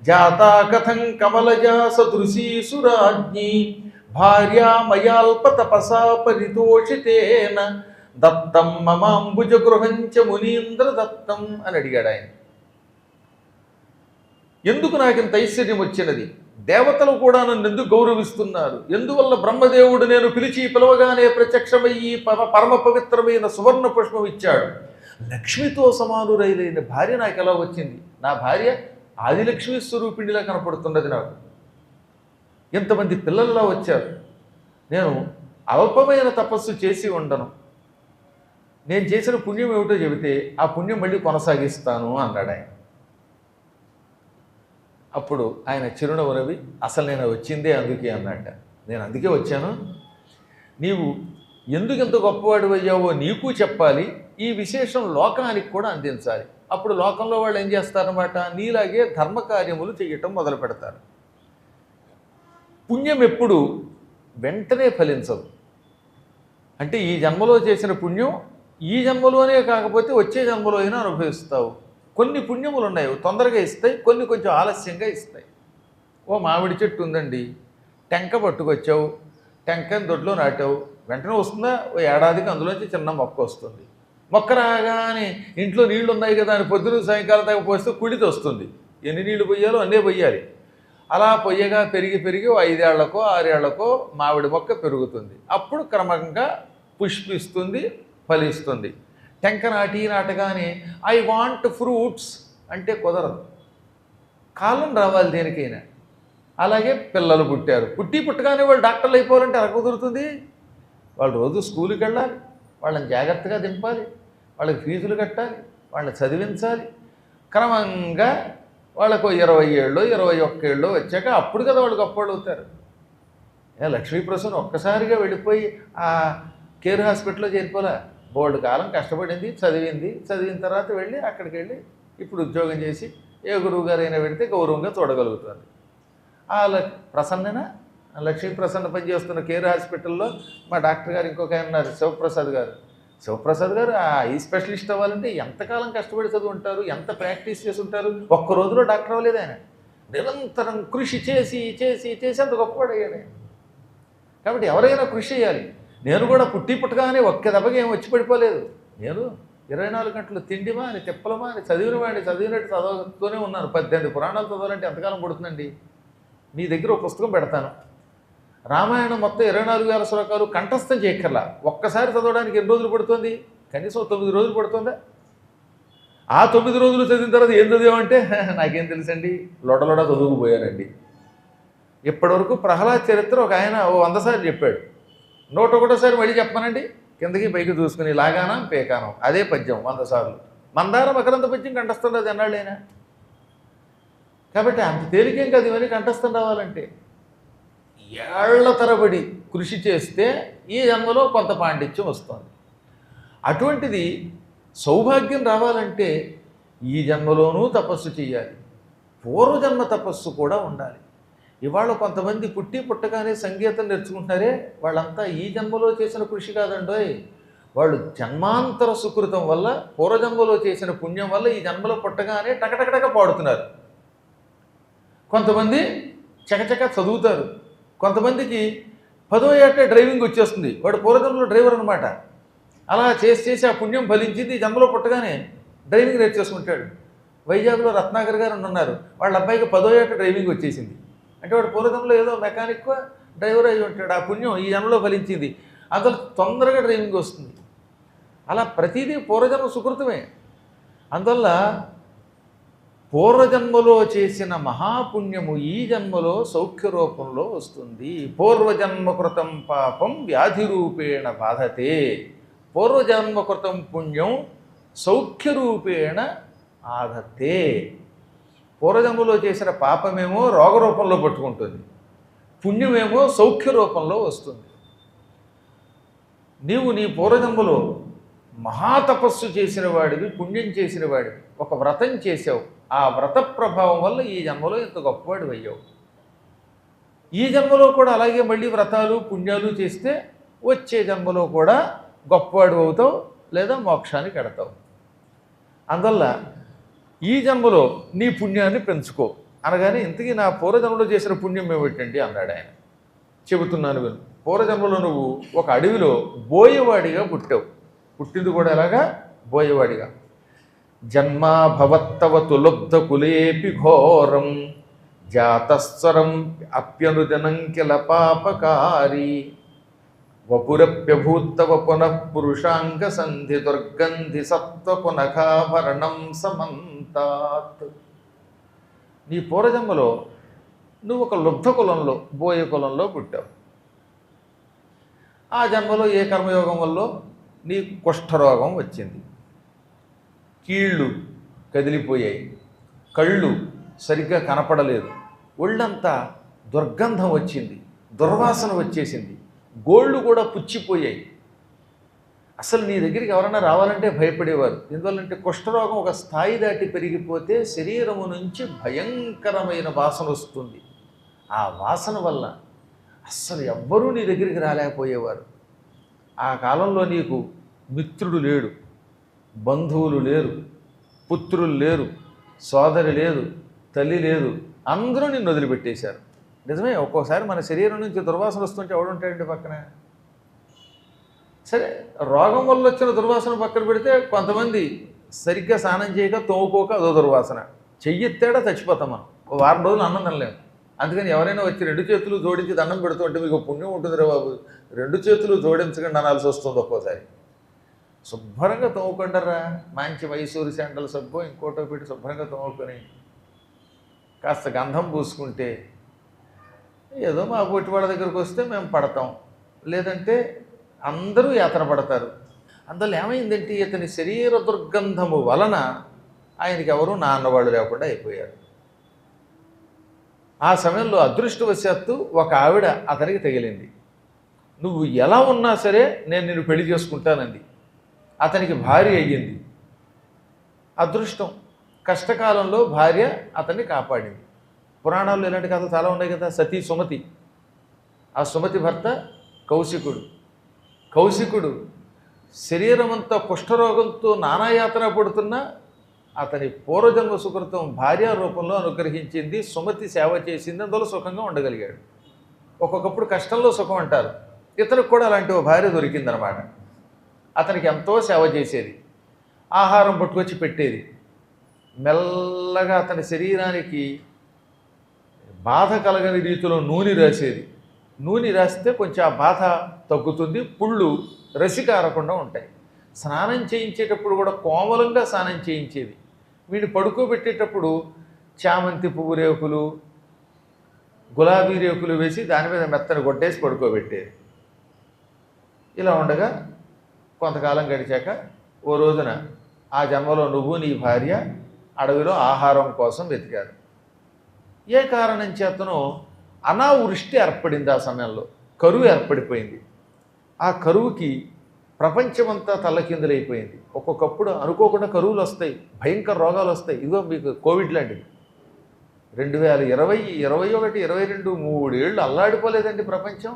Speaker 1: జాతా కథం కమలజా సదృశీ సురాజ్ఞి భార్యా మయాల్ప తపసా పరితోషితేన దత్తం మమాంబుజ గృహంచ మునీంద్ర దత్తం అని అడిగాడు ఆయన. ఎందుకు నాకింత ఐశ్వర్యం వచ్చినది? దేవతలు కూడా నన్ను ఎందుకు గౌరవిస్తున్నారు? ఎందువల్ల బ్రహ్మదేవుడు నేను పిలవగానే ప్రత్యక్షమయ్యి పరమ పవిత్రమైన సువర్ణ పుష్పం ఇచ్చాడు? లక్ష్మితో సమానురైన భార్య నాకు ఎలా వచ్చింది? నా భార్య ఆదిలక్ష్మి స్వరూపిణిలా కనపడుతున్నది నాకు. ఎంతమంది పిల్లల్లా వచ్చారు. నేను అల్పమైన తపస్సు చేసి ఉండను. నేను చేసిన పుణ్యం ఏమిటో చెబితే ఆ పుణ్యం మళ్ళీ కొనసాగిస్తాను అన్నాడు ఆయన. అప్పుడు ఆయన చిరునవ్వు నవ్వి, అసలు నేను వచ్చిందే అందుకే అన్నట్ట. నేను అందుకే వచ్చాను. నీవు ఎందుకు ఎంత గొప్పవాడు అయ్యావో నీకు చెప్పాలి, ఈ విశేషం లోకానికి కూడా అందించాలి. అప్పుడు లోకంలో వాళ్ళు ఏం చేస్తారన్నమాట, నీలాగే ధర్మకార్యములు చేయటం మొదలు పెడతారు. పుణ్యం ఎప్పుడు వెంటనే ఫలించదు. అంటే ఈ జన్మలో చేసిన పుణ్యం ఈ జన్మలోనే కాకపోతే వచ్చే జన్మలో అయినా అనుభవిస్తావు. కొన్ని పుణ్యములు ఉన్నాయి, తొందరగా ఇస్తాయి, కొన్ని కొంచెం ఆలస్యంగా ఇస్తాయి. ఓ మామిడి చెట్టు ఉందండి, టెంక పట్టుకొచ్చావు, టెంకని దొడ్లో నాటావు, వెంటనే వస్తుందా? ఓ ఏడాదికి అందులోంచి చిన్న మొక్క వస్తుంది. మొక్క రాగానే ఇంట్లో నీళ్లు ఉన్నాయి కదా అని పొద్దున సాయంకాలం దాకా పోస్తే కుడితి వస్తుంది. ఎన్ని నీళ్లు పొయ్యాలో అన్నీ పొయ్యాలి. అలా పొయ్యగా పెరిగి 5 ఏళ్లకో 6 ఏళ్లకో మామిడి మొక్క పెరుగుతుంది. అప్పుడు క్రమంగా పుష్పిస్తుంది, ఫలిస్తుంది. టెంక నాటగానే ఐ వాంట్ ఫ్రూట్స్ అంటే కుదరదు, కాలం రావాలి దేనికైనా. అలాగే పిల్లలు పుట్టారు, పుట్టగానే వాళ్ళు డాక్టర్లు అయిపోవాలంటే ఎలా కుదురుతుంది? వాళ్ళు రోజు స్కూల్కి వెళ్ళాలి, వాళ్ళని జాగ్రత్తగా దింపాలి, వాళ్ళకి ఫీజులు కట్టాలి, వాళ్ళని చదివించాలి. క్రమంగా వాళ్ళకు 20 ఏళ్ళు 21 ఏళ్ళు వచ్చాక అప్పుడు కదా వాళ్ళు గొప్పవాళ్ళు అవుతారు. లక్ష్మీప్రసన్న ఒక్కసారిగా వెళ్ళిపోయి ఆ కేర్ హాస్పిటల్లో చేరిపోలే. బోర్డు కాలం కష్టపడింది, చదివిన తర్వాత వెళ్ళి అక్కడికి వెళ్ళి ఇప్పుడు ఉద్యోగం చేసి ఏ గురువు గారైనా పెడితే గౌరవంగా చూడగలుగుతుంది. ఆ ప్రసన్ననా, లక్ష్మీ ప్రసన్న పనిచేస్తున్న కేర్ హాస్పిటల్లో మా డాక్టర్ గారు ఇంకొక ఆయన ఉన్నారు, శివప్రసాద్ గారు ఈ స్పెషలిస్ట్ అవ్వాలంటే ఎంతకాలం కష్టపడి చదువుంటారు, ఎంత ప్రాక్టీస్ చేసి ఉంటారు. ఒక్క రోజులో డాక్టర్ అవ్వలేదు ఆయన, నిరంతరం కృషి చేసి అంత గొప్పవాడు అయ్యాడు ఆయన. కాబట్టి ఎవరైనా కృషి చేయాలి. నేను కూడా పుట్టగానే ఒక్క దెబ్బగా ఏం వచ్చి పడిపోలేదు. నేను 24 గంటలు తిండిమా అని తిప్పలమా అని చదివినట్టు చదువుతూనే ఉన్నాను. 18 పురాణాలు చదవాలంటే ఎంతకాలం పడుతుందండి? మీ దగ్గర ఒక పుస్తకం పెడతాను, రామాయణం మొత్తం 24,000 శ్లోకాలు కంఠస్థం చేయక్కర్లా, ఒక్కసారి చదవడానికి ఎన్ని రోజులు పడుతుంది? కనీసం 9 రోజులు పడుతుందా? ఆ 9 రోజులు చదివిన తర్వాత ఏం చదివామంటే నాకేం తెలుసండి, లొడలొడ చదువుకుపోయానండి. ఇప్పటివరకు ప్రహ్లాద్ చరిత్ర ఒక ఆయన 100 సార్లు చెప్పాడు, 101సారి మళ్ళీ చెప్పానండి, కిందకి పైకి చూసుకుని లాగానం పేకానం అదే పద్యం 100 సార్లు. మందార మకరంద పద్యం కంఠస్థం రాదు ఎన్నాళ్ళైనా. కాబట్టి అంత తేలికేం కాదు ఇవన్నీ కంఠస్థం రావాలంటే. ఏళ్ల తరబడి కృషి చేస్తే ఈ జన్మలో కొంత పాండిత్యం వస్తుంది. అటువంటిది సౌభాగ్యం రావాలంటే ఈ జన్మలోనూ తపస్సు చేయాలి, పూర్వజన్మ తపస్సు కూడా ఉండాలి. ఇవాళ కొంతమంది పుట్టగానే సంగీతం నేర్చుకుంటున్నారే, వాళ్ళంతా ఈ జన్మలో చేసిన కృషి కాదండోయ్, వాళ్ళు జన్మాంతర సుకృతం వల్ల, పూర్వజన్మలో చేసిన పుణ్యం వల్ల ఈ జన్మలో పుట్టగానే టకటకటక పాడుతున్నారు. కొంతమంది చకచక చదువుతారు, కొంతమందికి 10వ ఏటే డ్రైవింగ్ వచ్చేస్తుంది, వాడు పూర్వజన్మలో డ్రైవర్ అనమాట. అలా చేసి ఆ పుణ్యం ఫలించింది, ఈ జన్మలో పుట్టగానే డ్రైవింగ్ నేర్చేసుకుంటాడు. వైజాగ్లో రత్నాకర్ గారు ఉన్నారు, వాళ్ళ అబ్బాయికి 10వ ఏట డ్రైవింగ్ వచ్చేసింది. అంటే వాడు పూర్వజన్మలో ఏదో మెకానిక్ డ్రైవర్ అయి ఉంటాడు, ఆ పుణ్యం ఈ జన్మలో ఫలించింది, అందులో తొందరగా డ్రైవింగ్ వస్తుంది. అలా ప్రతిదీ పూర్వజన్మ సుకృతమే. అందువల్ల పూర్వజన్మలో చేసిన మహాపుణ్యము ఈ జన్మలో సౌఖ్య రూపంలో వస్తుంది. పూర్వజన్మకృతం పాపం వ్యాధి రూపేణ బాధతే. పూర్వజన్మకృతం పుణ్యం సౌఖ్య రూపేణ ఆధతే. పూర్వజన్మలో చేసిన పాపమేమో రోగ రూపంలో పట్టుకుంటుంది, పుణ్యమేమో సౌఖ్య రూపంలో వస్తుంది. నీవు నీ పూర్వజన్మలో మహాతపస్సు చేసిన వాడివి, పుణ్యం చేసిన వాడివి, ఒక వ్రతం చేసావు, ఆ వ్రత ప్రభావం వల్ల ఈ జన్మలో ఇంత గొప్పవాడు అయ్యావు. ఈ జన్మలో కూడా అలాగే మళ్ళీ వ్రతాలు పుణ్యాలు చేస్తే వచ్చే జన్మలో కూడా గొప్పవాడు అవుతావు, లేదా మోక్షానికి ఎడతావు. అందువల్ల ఈ జన్మలో నీ పుణ్యాన్ని పెంచుకో అనగానే, ఇంతకీ నా పూర్వజన్మలో చేసిన పుణ్యం ఏమిటండి అన్నాడు ఆయన. చెబుతున్నాను విను. పూర్వజన్మలో నువ్వు ఒక అడవిలో బోయవాడిగా పుట్టావు. పుట్టింది కూడా ఎలాగా? బోయవాడిగా. జన్మా భవత్తవ తులబ్ధ కులేపి ఘోరం జాతస్వరం అప్యనుజనం కిల పాపకారి వపురప్యభూత్తవ పునః పురుషాంగ సంధి దుర్గంధి సత్వ పునఖాభరణం సమంతాత్. నీ పూర్వజన్మలో నువ్వు ఒక లుబ్ధ కులంలో, బోయ కులంలో పుట్టావు. ఆ జన్మలో ఏ కర్మయోగం వల్ల నీకు కుష్ఠరోగం వచ్చింది, కీళ్ళు కదిలిపోయాయి, కళ్ళు సరిగ్గా కనపడలేదు, ఒళ్ళంతా దుర్గంధం వచ్చింది, దుర్వాసన వచ్చేసింది, గోళ్ళు కూడా పుచ్చిపోయాయి. అసలు నీ దగ్గరికి ఎవరైనా రావాలంటే భయపడేవారు. ఎందువల్లంటే కుష్ఠరోగం ఒక స్థాయి దాటి పెరిగిపోతే శరీరము నుంచి భయంకరమైన వాసన వస్తుంది. ఆ వాసన వల్ల అస్సలు ఎవ్వరూ నీ దగ్గరికి రాలేకపోయేవారు. ఆ కాలంలో నీకు మిత్రుడు లేడు, బంధువులు లేరు, పుత్రులు లేరు, సోదరి లేదు, తల్లి లేదు, అందరూ నిన్ను వదిలిపెట్టేశారు. నిజమే, ఒక్కోసారి మన శరీరం నుంచి దుర్వాసన వస్తుంటే ఎవడుంటాడండి పక్కన? సరే, రోగం వల్ల వచ్చిన దుర్వాసన పక్కన పెడితే కొంతమంది సరిగ్గా స్నానం చేయక తోముకోక అదో దుర్వాసన, చెయ్యెత్తాడా చచ్చిపోతాం మనం, ఓ వారం రోజులు అన్నం తినలేము. అందుకని ఎవరైనా వచ్చి 2 చేతులు జోడించి దండం పెడుతూ ఉంటే మీకు పుణ్యం ఉంటుందిరా బాబు, 2 చేతులు జోడించకుండా అనాల్సి వస్తుంది ఒక్కోసారి. శుభ్రంగా తోముకుంటారా, మంచి మైసూరు శాండల్ సబ్బు ఇంకోటో పెట్టి శుభ్రంగా తోముకొని కాస్త గంధం పూసుకుంటే ఏదో మా పొట్టి వాళ్ళ దగ్గరకు వస్తే మేము పడతాం, లేదంటే అందరూ యాతన పడతారు. అందువల్ల ఏమైందంటే ఇతని శరీర దుర్గంధము వలన ఆయనకి ఎవరు నాన్నవాళ్ళు లేకుండా అయిపోయారు. ఆ సమయంలో అదృష్టవశాత్తు ఒక ఆవిడ అతనికి తగిలింది. నువ్వు ఎలా ఉన్నా సరే నేను నిన్ను పెళ్లి చేసుకుంటానంది. అతనికి భార్య అయ్యింది. అదృష్టం, కష్టకాలంలో భార్య అతన్ని కాపాడింది. పురాణాల్లో ఇలాంటి కథలు చాలా ఉన్నాయి కదా. సతీ సుమతి, ఆ సుమతి భర్త కౌశికుడు. కౌశికుడు శరీరమంతా కుష్ఠరోగంతో నానాయాతన పడుతున్నా అతని పూర్వజన్మ సుకృతం భార్య రూపంలో అనుగ్రహించింది, సుమతి సేవ చేసింది, అందులో సుఖంగా ఉండగలిగాడు. ఒక్కొక్కప్పుడు కష్టంలో సుఖం అంటారు, ఇతనికి కూడా అలాంటి ఓ భార్య దొరికిందనమాట. అతనికి ఎంతో సేవ చేసేది, ఆహారం పట్టుకొచ్చి పెట్టేది, మెల్లగా అతని శరీరానికి బాధ కలగని రీతిలో నూనె రాసేది. నూనె రాస్తే కొంచెం ఆ బాధ తగ్గుతుంది, పుళ్ళు రసికారకుండా ఉంటాయి. స్నానం చేయించేటప్పుడు కూడా కోమలంగా స్నానం చేయించేది. వీడిని పడుకోబెట్టేటప్పుడు చామంతి పువ్వు రేకులు, గులాబీ రేకులు వేసి దాని మీద మెత్తని గొడ్డేసి పడుకోబెట్టేది. ఇలా ఉండగా కొంతకాలం గడిచాక ఓ రోజున ఆ జన్మలో నువ్వు నీ భార్య అడవిలో ఆహారం కోసం వెతికారు. ఏ కారణం చేతనో అనావృష్టి ఏర్పడింది. ఆ సమయంలో కరువు ఏర్పడిపోయింది. ఆ కరువుకి ప్రపంచమంతా తల్లకిందులైపోయింది. ఒక్కొక్కప్పుడు అనుకోకుండా కరువులు వస్తాయి, భయంకర రోగాలు వస్తాయి. ఇదిగో మీకు కోవిడ్ లాంటిది 2020, 2021, 2022 3 ఏళ్ళు అల్లాడిపోలేదండి ప్రపంచం.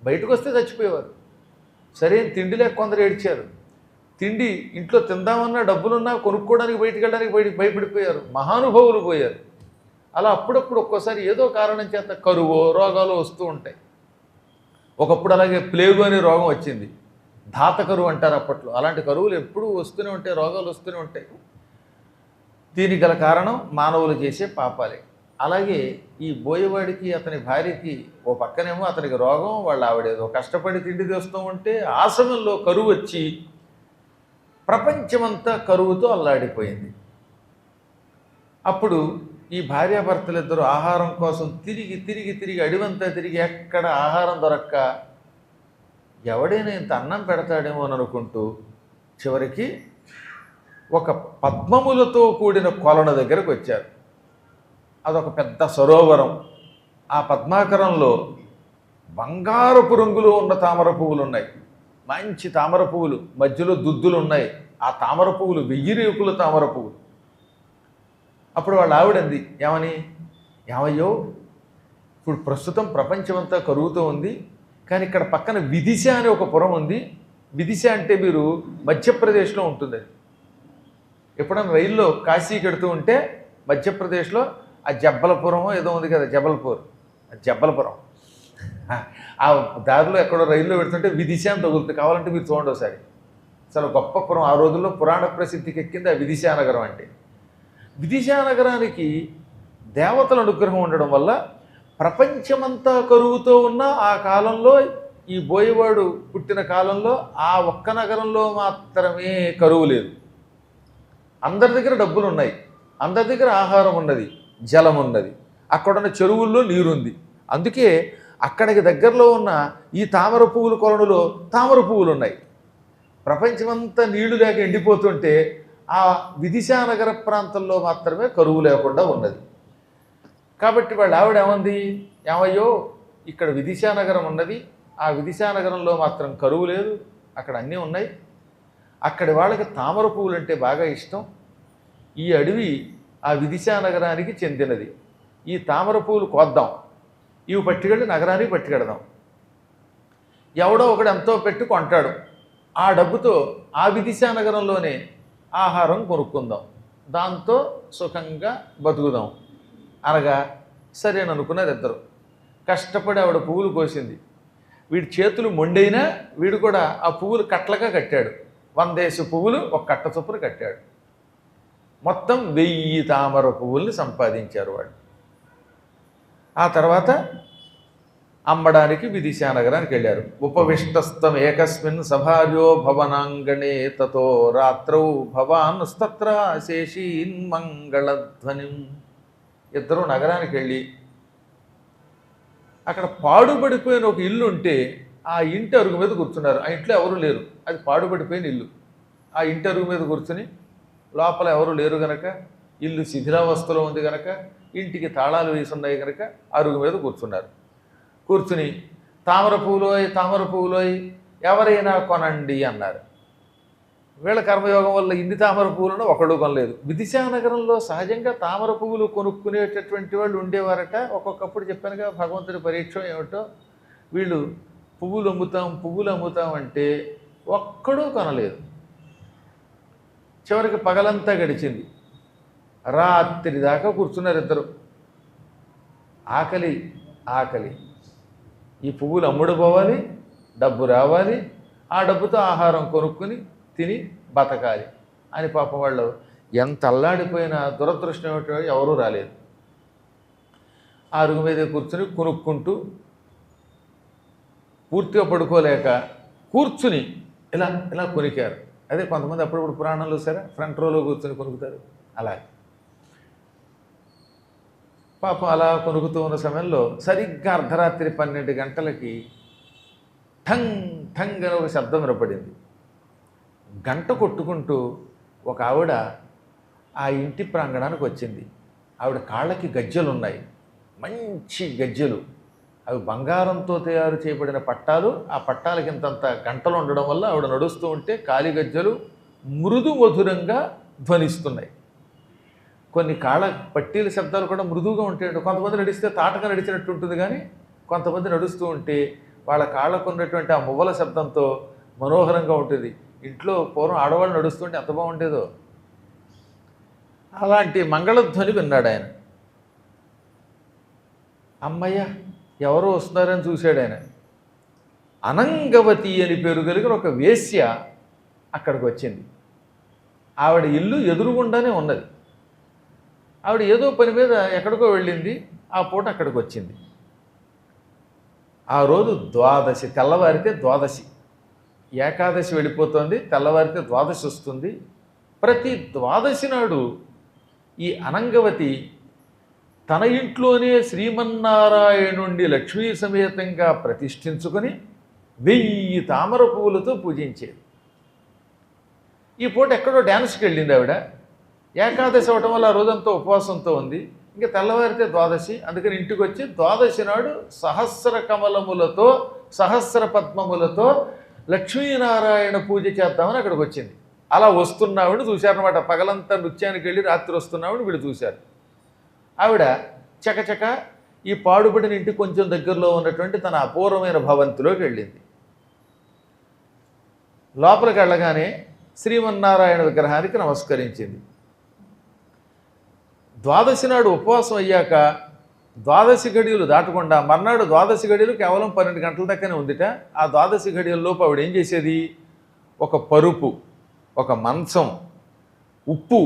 Speaker 1: బయటకు వస్తే చచ్చిపోయేవారు. సరే తిండి లేక కొందరు ఏడ్చారు. తిండి ఇంట్లో తిందామన్నా డబ్బులున్నా కొనుక్కోవడానికి బయటికి వెళ్ళడానికి భయపడిపోయారు. మహానుభావులు పోయారు. అలా అప్పుడప్పుడు ఒక్కోసారి ఏదో కారణం చేత కరువో రోగాలు వస్తూ ఉంటాయి. ఒకప్పుడు అలాగే ప్లేగు అనే రోగం వచ్చింది. ధాత కరువు అంటారు అప్పట్లో. అలాంటి కరువులు ఎప్పుడూ వస్తూనే ఉంటాయి, రోగాలు వస్తూనే ఉంటాయి. దీనికి గల కారణం మానవులు చేసే పాపాలే. అలాగే ఈ బోయవాడికి అతని భార్యకి ఓ పక్కనేమో అతనికి రోగం, వాళ్ళ ఆవిడేదో కష్టపడి తిండి తెస్తూ ఉంటే ఆ సమయంలో కరువు వచ్చి ప్రపంచమంతా కరువుతో అల్లాడిపోయింది. అప్పుడు ఈ భార్యాభర్తలిద్దరూ ఆహారం కోసం తిరిగి తిరిగి తిరిగి అడివంతా తిరిగి ఎక్కడ ఆహారం దొరక్క ఎవడైనా ఇంత అన్నం పెడతాడేమో అని అనుకుంటూ చివరికి ఒక పద్మములతో కూడిన కొలను దగ్గరకు వచ్చారు. అదొక పెద్ద సరోవరం. ఆ పద్మాకరంలో బంగారపు రంగులో ఉన్న తామర పువ్వులు ఉన్నాయి. మంచి తామర పువ్వులు, మధ్యలో దుద్దులు ఉన్నాయి. ఆ తామర పువ్వులు 1000 రేకుల తామర పువ్వులు. అప్పుడు వాళ్ళ ఆవిడంది ఏమని, ఏమయ్యో ఇప్పుడు ప్రస్తుతం ప్రపంచమంతా కరుగుతూ ఉంది, కానీ ఇక్కడ పక్కన విదిశ అనే ఒక పురం ఉంది. విదిశ అంటే మీరు మధ్యప్రదేశ్లో ఉంటుంది. అది ఎప్పుడైనా రైల్లో కాశీకి వెడుతూ ఉంటే మధ్యప్రదేశ్లో ఆ జబ్బలపురం ఏదో ఉంది కదా, జబ్బలపురం ఆ దారిలో ఎక్కడో రైల్లో పెడుతుంటే విదిశ అని తగులుతుంది. కావాలంటే మీరు చూడండి ఒకసారి. చాలా గొప్ప పురం. ఆ రోజుల్లో పురాణ ప్రసిద్ధికి ఎక్కింది ఆ విదిశా నగరం అంటే. విదిశా నగరానికి దేవతల అనుగ్రహం ఉండడం వల్ల ప్రపంచమంతా కరువుతో ఉన్న ఆ కాలంలో, ఈ బోయవాడు పుట్టిన కాలంలో ఆ ఒక్క నగరంలో మాత్రమే కరువు లేదు. అందరి దగ్గర డబ్బులు ఉన్నాయి, అందరి దగ్గర ఆహారం ఉన్నది, జలం ఉన్నది, అక్కడున్న చెరువుల్లో నీరుంది. అందుకే అక్కడికి దగ్గరలో ఉన్న ఈ తామర పువ్వుల కొలనులో తామర పువ్వులు ఉన్నాయి. ప్రపంచమంతా నీళ్లు లేక ఎండిపోతుంటే ఆ విదిశా నగర ప్రాంతంలో మాత్రమే కరువు లేకుండా ఉన్నది. కాబట్టి వాళ్ళ ఆవిడ ఏమంది, ఏమయ్యో ఇక్కడ విదిశా నగరం ఉన్నది, ఆ విదిశా నగరంలో మాత్రం కరువు లేదు, అక్కడ అన్నీ ఉన్నాయి, అక్కడి వాళ్ళకి తామర పువ్వులు అంటే బాగా ఇష్టం, ఈ అడవి ఆ విదిశా నగరానికి చెందినది, ఈ తామర పువ్వులు కోద్దాం, ఇవి పట్టుకెళ్ళి నగరానికి పట్టుకెడదాం. ఎవడో ఒకడు ఎంతో పెట్టి కొంటాడు, ఆ డబ్బుతో ఆ విదిశా నగరంలోనే ఆహారం కొనుక్కుందాం, దాంతో సుఖంగా బతుకుదాం అనగా సరేననుకున్నారు ఇద్దరు. కష్టపడి ఆవిడ పువ్వులు కోసింది. వీడి చేతులు మొండైనా వీడు కూడా ఆ పువ్వులు కట్లగా కట్టాడు. 100 పువ్వులు ఒక కట్ట చొప్పున కట్టాడు. మొత్తం 1000 తామర పువ్వుల్ని సంపాదించారు వాడు. ఆ తర్వాత అమ్మడానికి విదిశా నగరానికి వెళ్ళారు. ఉపవిష్టస్థం ఏకస్మిన్ సభార్యో భవనాంగణే తతో రాత్రౌ భవాన్ స్తత్ర శేషీన్ మంగళధ్వనిం. ఇద్దరు నగరానికి వెళ్ళి అక్కడ పాడుబడిపోయిన ఒక ఇల్లు ఉంటే ఆ ఇంటి అరుగు మీద కూర్చున్నారు. ఆ ఇంట్లో ఎవరు లేరు, అది పాడుబడిపోయిన ఇల్లు. ఆ ఇంటి అరుగు మీద కూర్చుని, లోపల ఎవరు లేరు గనక, ఇల్లు శిథిలావస్థలో ఉంది గనక, ఇంటికి తాళాలు వేసి ఉన్నాయి కనుక అరుగు మీద కూర్చున్నారు. కూర్చుని తామర పువ్వులోయ్ ఎవరైనా కొనండి అన్నారు. వీళ్ళ కర్మయోగం వల్ల ఇన్ని తామర పువ్వులను ఒకడు కొనలేదు. విదిశా నగరంలో సహజంగా తామర పువ్వులు కొనుక్కునేటటువంటి వాళ్ళు ఉండేవారట. ఒక్కొక్కప్పుడు చెప్పానుగా భగవంతుడి పరీక్ష ఏమిటో, వీళ్ళు పువ్వులు అమ్ముతాం అంటే ఒక్కడూ కొనలేదు. చివరికి పగలంతా గడిచింది. రాత్రి దాకా కూర్చున్నారు ఇద్దరు. ఆకలి, ఈ పువ్వులు అమ్ముడు పోవాలి, డబ్బు రావాలి, ఆ డబ్బుతో ఆహారం కొనుక్కుని తిని బతకాలి అని పాపం వాళ్ళు ఎంత అల్లాడిపోయినా దురదృష్టం ఏమిటో ఎవరూ రాలేదు. ఆ అరుగు మీద కూర్చుని కొనుక్కుంటూ పూర్తిగా పడుకోలేక కూర్చుని ఇలా ఇలా కొనికారు. అదే కొంతమంది అప్పుడప్పుడు పురాణంలో సరే ఫ్రంట్ రోలో కూర్చొని కొనుక్కుతారు. అలాగే పాపం అలా కొనుక్కుతూ ఉన్న సమయంలో సరిగ్గా అర్ధరాత్రి 12 గంటలకి ఠంగ్ ఠంగ్ అని ఒక శబ్దం వినపడింది. గంట కొట్టుకుంటూ ఒక ఆవిడ ఆ ఇంటి ప్రాంగణానికి వచ్చింది. ఆవిడ కాళ్ళకి గజ్జెలు ఉన్నాయి, మంచి గజ్జెలు. అవి బంగారంతో తయారు చేయబడిన పట్టాలు. ఆ పట్టాలకి ఇంతంత గంటలు ఉండడం వల్ల ఆవిడ నడుస్తూ ఉంటే కాలి గజ్జెలు మృదు మధురంగా ధ్వనిస్తున్నాయి. కొన్ని కాళ్ళ పట్టీల శబ్దాలు కూడా మృదువుగా ఉంటాయి. కొంతమంది నడిస్తే తాటగా నడిచినట్టు ఉంటుంది, కానీ కొంతమంది నడుస్తూ ఉంటే వాళ్ళ కాళ్ళకు ఉన్నటువంటి ఆ మువ్వల శబ్దంతో మనోహరంగా ఉంటుంది. ఇంట్లో పూర్వం ఆడవాళ్ళు నడుస్తుంటే ఎంత బాగుండేదో. అలాంటి మంగళధ్వని విన్నాడు ఆయన. అమ్మయ్య, ఎవరో వస్తున్నారని చూశాడు ఆయన. అనంగవతి అని పేరు కలిగిన ఒక వేశ్య అక్కడికి వచ్చింది. ఆవిడ ఇల్లు ఎదురుగుండానే ఉన్నది. ఆవిడ ఏదో పని మీద ఎక్కడికో వెళ్ళింది, ఆ పూట అక్కడికి వచ్చింది. ఆ రోజు ద్వాదశి, తెల్లవారితే ద్వాదశి. ఏకాదశి వెళ్ళిపోతుంది, తెల్లవారితే ద్వాదశి వస్తుంది. ప్రతి ద్వాదశి నాడు ఈ అనంగవతి తన ఇంట్లోనే శ్రీమన్నారాయణుణ్ణి లక్ష్మీ సమేతంగా ప్రతిష్ఠించుకొని 1000 తామర పువ్వులతో పూజించేది. ఈ పూట ఎక్కడో డ్యాన్స్కి వెళ్ళింది ఆవిడ. ఏకాదశి అవటం వల్ల ఆ రోజంతా ఉపవాసంతో ఉంది. ఇంకా తెల్లవారితే ద్వాదశి, అందుకని ఇంటికి వచ్చి ద్వాదశి నాడు సహస్ర కమలములతో సహస్ర పద్మములతో లక్ష్మీనారాయణ పూజ చేద్దామని అక్కడికి వచ్చింది. అలా వస్తున్నావిడ చూశారనమాట. పగలంతా నృత్యానికి వెళ్ళి రాత్రి వస్తున్నావిడ వీళ్ళు చూశారు. ఆవిడ చకచక ఈ పాడుబడిన ఇంటికి కొంచెం దగ్గరలో ఉన్నటువంటి తన అపూర్వమైన భవంతిలోకి వెళ్ళింది. లోపలికి వెళ్ళగానే శ్రీమన్నారాయణ విగ్రహానికి నమస్కరించింది. ద్వాదశి నాడు ఉపవాసం అయ్యాక ద్వాదశి ఘడియలు దాటకుండా మర్నాడు ద్వాదశి ఘడియలు కేవలం 12 గంటల దాకానే ఉందిట. ఆ ద్వాదశి ఘడియల్లోపు ఆవిడ ఏం చేసేది, ఒక పరుపు, ఒక మంచం, ఉప్పు,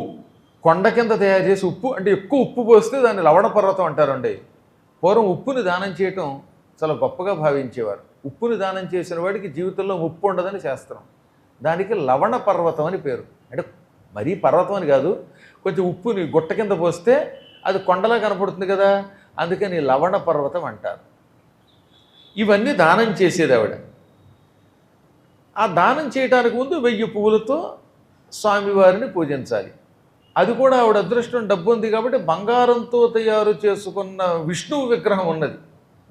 Speaker 1: కొండ కింద తయారు చేసి, ఉప్పు అంటే ఎక్కువ ఉప్పు పోస్తే దాన్ని లవణ పర్వతం అంటారండి. పూర్వం ఉప్పుని దానం చేయటం చాలా గొప్పగా భావించేవారు. ఉప్పుని దానం చేసిన వాడికి జీవితంలో ఉప్పు ఉండదని శాస్త్రం. దానికి లవణ పర్వతం అని పేరు. అంటే మరీ పర్వతం అని కాదు, కొంచెం ఉప్పుని గుట్ట కింద పోస్తే అది కొండలా కనపడుతుంది కదా, అందుకని లవణ పర్వతం అంటారు. ఇవన్నీ దానం చేసేది ఆవిడ. ఆ దానం చేయడానికి ముందు 1000 పువ్వులతో స్వామివారిని పూజించాలి. అది కూడా ఆవిడ అదృష్టం, డబ్బు ఉంది కాబట్టి బంగారంతో తయారు చేసుకున్న విష్ణువు విగ్రహం ఉన్నది.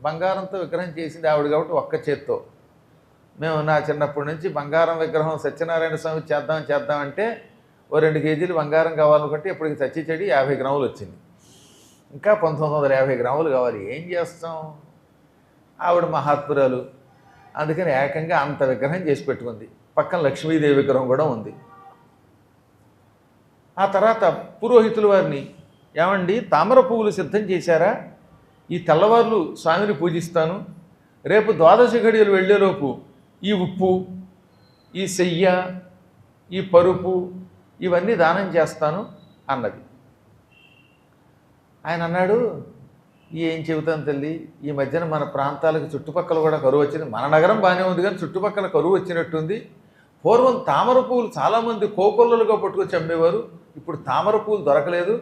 Speaker 1: బంగారంతో విగ్రహం చేసింది ఆవిడ కాబట్టి ఒక్క చేత్తో. మేము నా చిన్నప్పటి నుంచి బంగారం విగ్రహం సత్యనారాయణ స్వామి చేద్దామంటే ఓ 2 కేజీలు బంగారం కావాలనుకుంటే ఇప్పటికి చచ్చి చెడి 50 గ్రాములు వచ్చింది. ఇంకా 1950 గ్రాములు కావాలి. ఏం చేస్తాం, ఆవిడ మహాత్మురాలు, అందుకని ఏకంగా అంత విగ్రహం చేసి పెట్టుకుంది. పక్కన లక్ష్మీదేవి విగ్రహం కూడా ఉంది. ఆ తర్వాత పురోహితుల వారిని, ఏమండి తామర పువ్వులు సిద్ధం చేశారా, ఈ తెల్లవార్లు స్వామిని పూజిస్తాను, రేపు ద్వాదశి ఘడియలు వెళ్ళేలోపు ఈ ఉప్పు, ఈ సెయ్య, ఈ పరుపు ఇవన్నీ దానం చేస్తాను అన్నది. ఆయన అన్నాడు, ఏం చెబుతాను తల్లి, ఈ మధ్యన మన ప్రాంతాలకు చుట్టుపక్కల కూడా కరువు వచ్చింది. మన నగరం బాగానే ఉంది కానీ చుట్టుపక్కల కరువు వచ్చినట్టుంది. పూర్వం తామర పువ్వులు చాలామంది కోకొల్లలుగా పట్టుకొచ్చి అమ్మేవారు, ఇప్పుడు తామర పువ్వులు దొరకలేదు.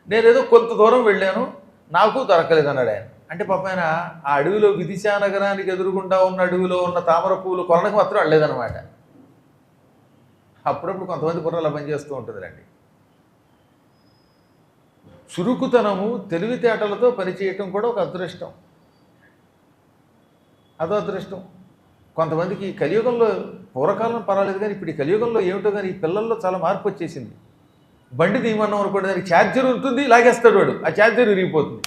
Speaker 1: నేనేదో కొంత దూరం వెళ్ళాను, నాకు దొరకలేదు అన్నాడు ఆయన. అంటే పాప ఆయన ఆ అడవిలో విదిశా నగరానికి ఎదురుగుండా ఉన్న అడవిలో ఉన్న తామర పువ్వులు కొనడానికి మాత్రం వెళ్ళలేదన్నమాట. అప్పుడప్పుడు కొంతమంది బుర్రలా పనిచేస్తూ ఉంటుందిలేండి. చురుకుతనము, తెలివితేటలతో పనిచేయటం కూడా ఒక అదృష్టం. అదో అదృష్టం. కొంతమందికి ఈ కలియుగంలో, పూర్వకాలం పర్వాలేదు కానీ ఇప్పుడు ఈ కలియుగంలో ఏమిటో కానీ ఈ పిల్లల్లో చాలా మార్పు వచ్చేసింది. బండి తీయమన్నాం అనుకోండి, దానికి ఛార్జర్ ఉంటుంది, లాగేస్తాడు వాడు, ఆ ఛార్జర్ విరిగిపోతుంది.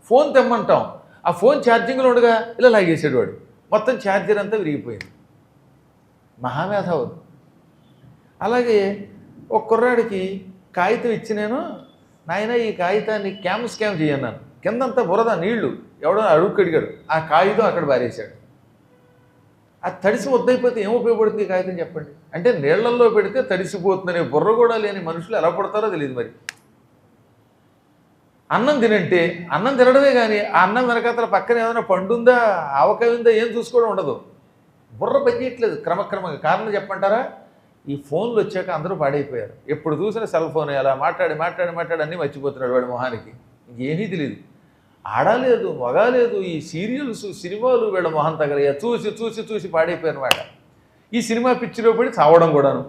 Speaker 1: ఫోన్ తెమ్మంటాం, ఆ ఫోన్ ఛార్జింగ్లో ఉండగా ఇలా లాగేసాడు వాడు, మొత్తం ఛార్జర్ అంతా విరిగిపోయింది. మహామేధావుడు. అలాగే ఒక కుర్రాడికి కాగితం ఇచ్చి నేను, నాయన ఈ కాగితాన్ని స్కామ్ చేయన్నాను, కిందంతా బురద నీళ్లు, ఎవడో అడుగు అడిగాడు, ఆ కాగితం అక్కడ బారేశాడు. అది తడిసి వద్దయిపోతే ఏం ఉపయోగపడుతుంది ఈ కాగితం చెప్పండి. అంటే నీళ్లల్లో పెడితే తడిసిపోతుందనే బుర్ర కూడా లేని మనుషులు ఎలా పడతారో తెలియదు. మరి అన్నం తినంటే అన్నం తినడమే కానీ ఆ అన్నం వెనకాతల పక్కన ఏదైనా పండుందా, ఆవకాయ ఉందా ఏం చూసుకోవడం ఉండదు. బుర్ర పనిచేయట్లేదు క్రమక్రమంగా. కారణం చెప్పంటారా, ఈ ఫోన్లు వచ్చాక అందరూ పాడైపోయారు. ఎప్పుడు చూసినా సెల్ ఫోన్, అలా మాట్లాడి అన్నీ మర్చిపోతున్నాడు వాడి మొహానికి. ఇంకేమీ తెలియదు, ఆడలేదు మగాలేదు. ఈ సీరియల్స్, సినిమాలు వీళ్ళ మొహం తగలయ్యా, చూసి చూసి చూసి పాడైపోయారు అన్నమాట. ఈ సినిమా పిచ్చిలో పడి చావడం కూడాను,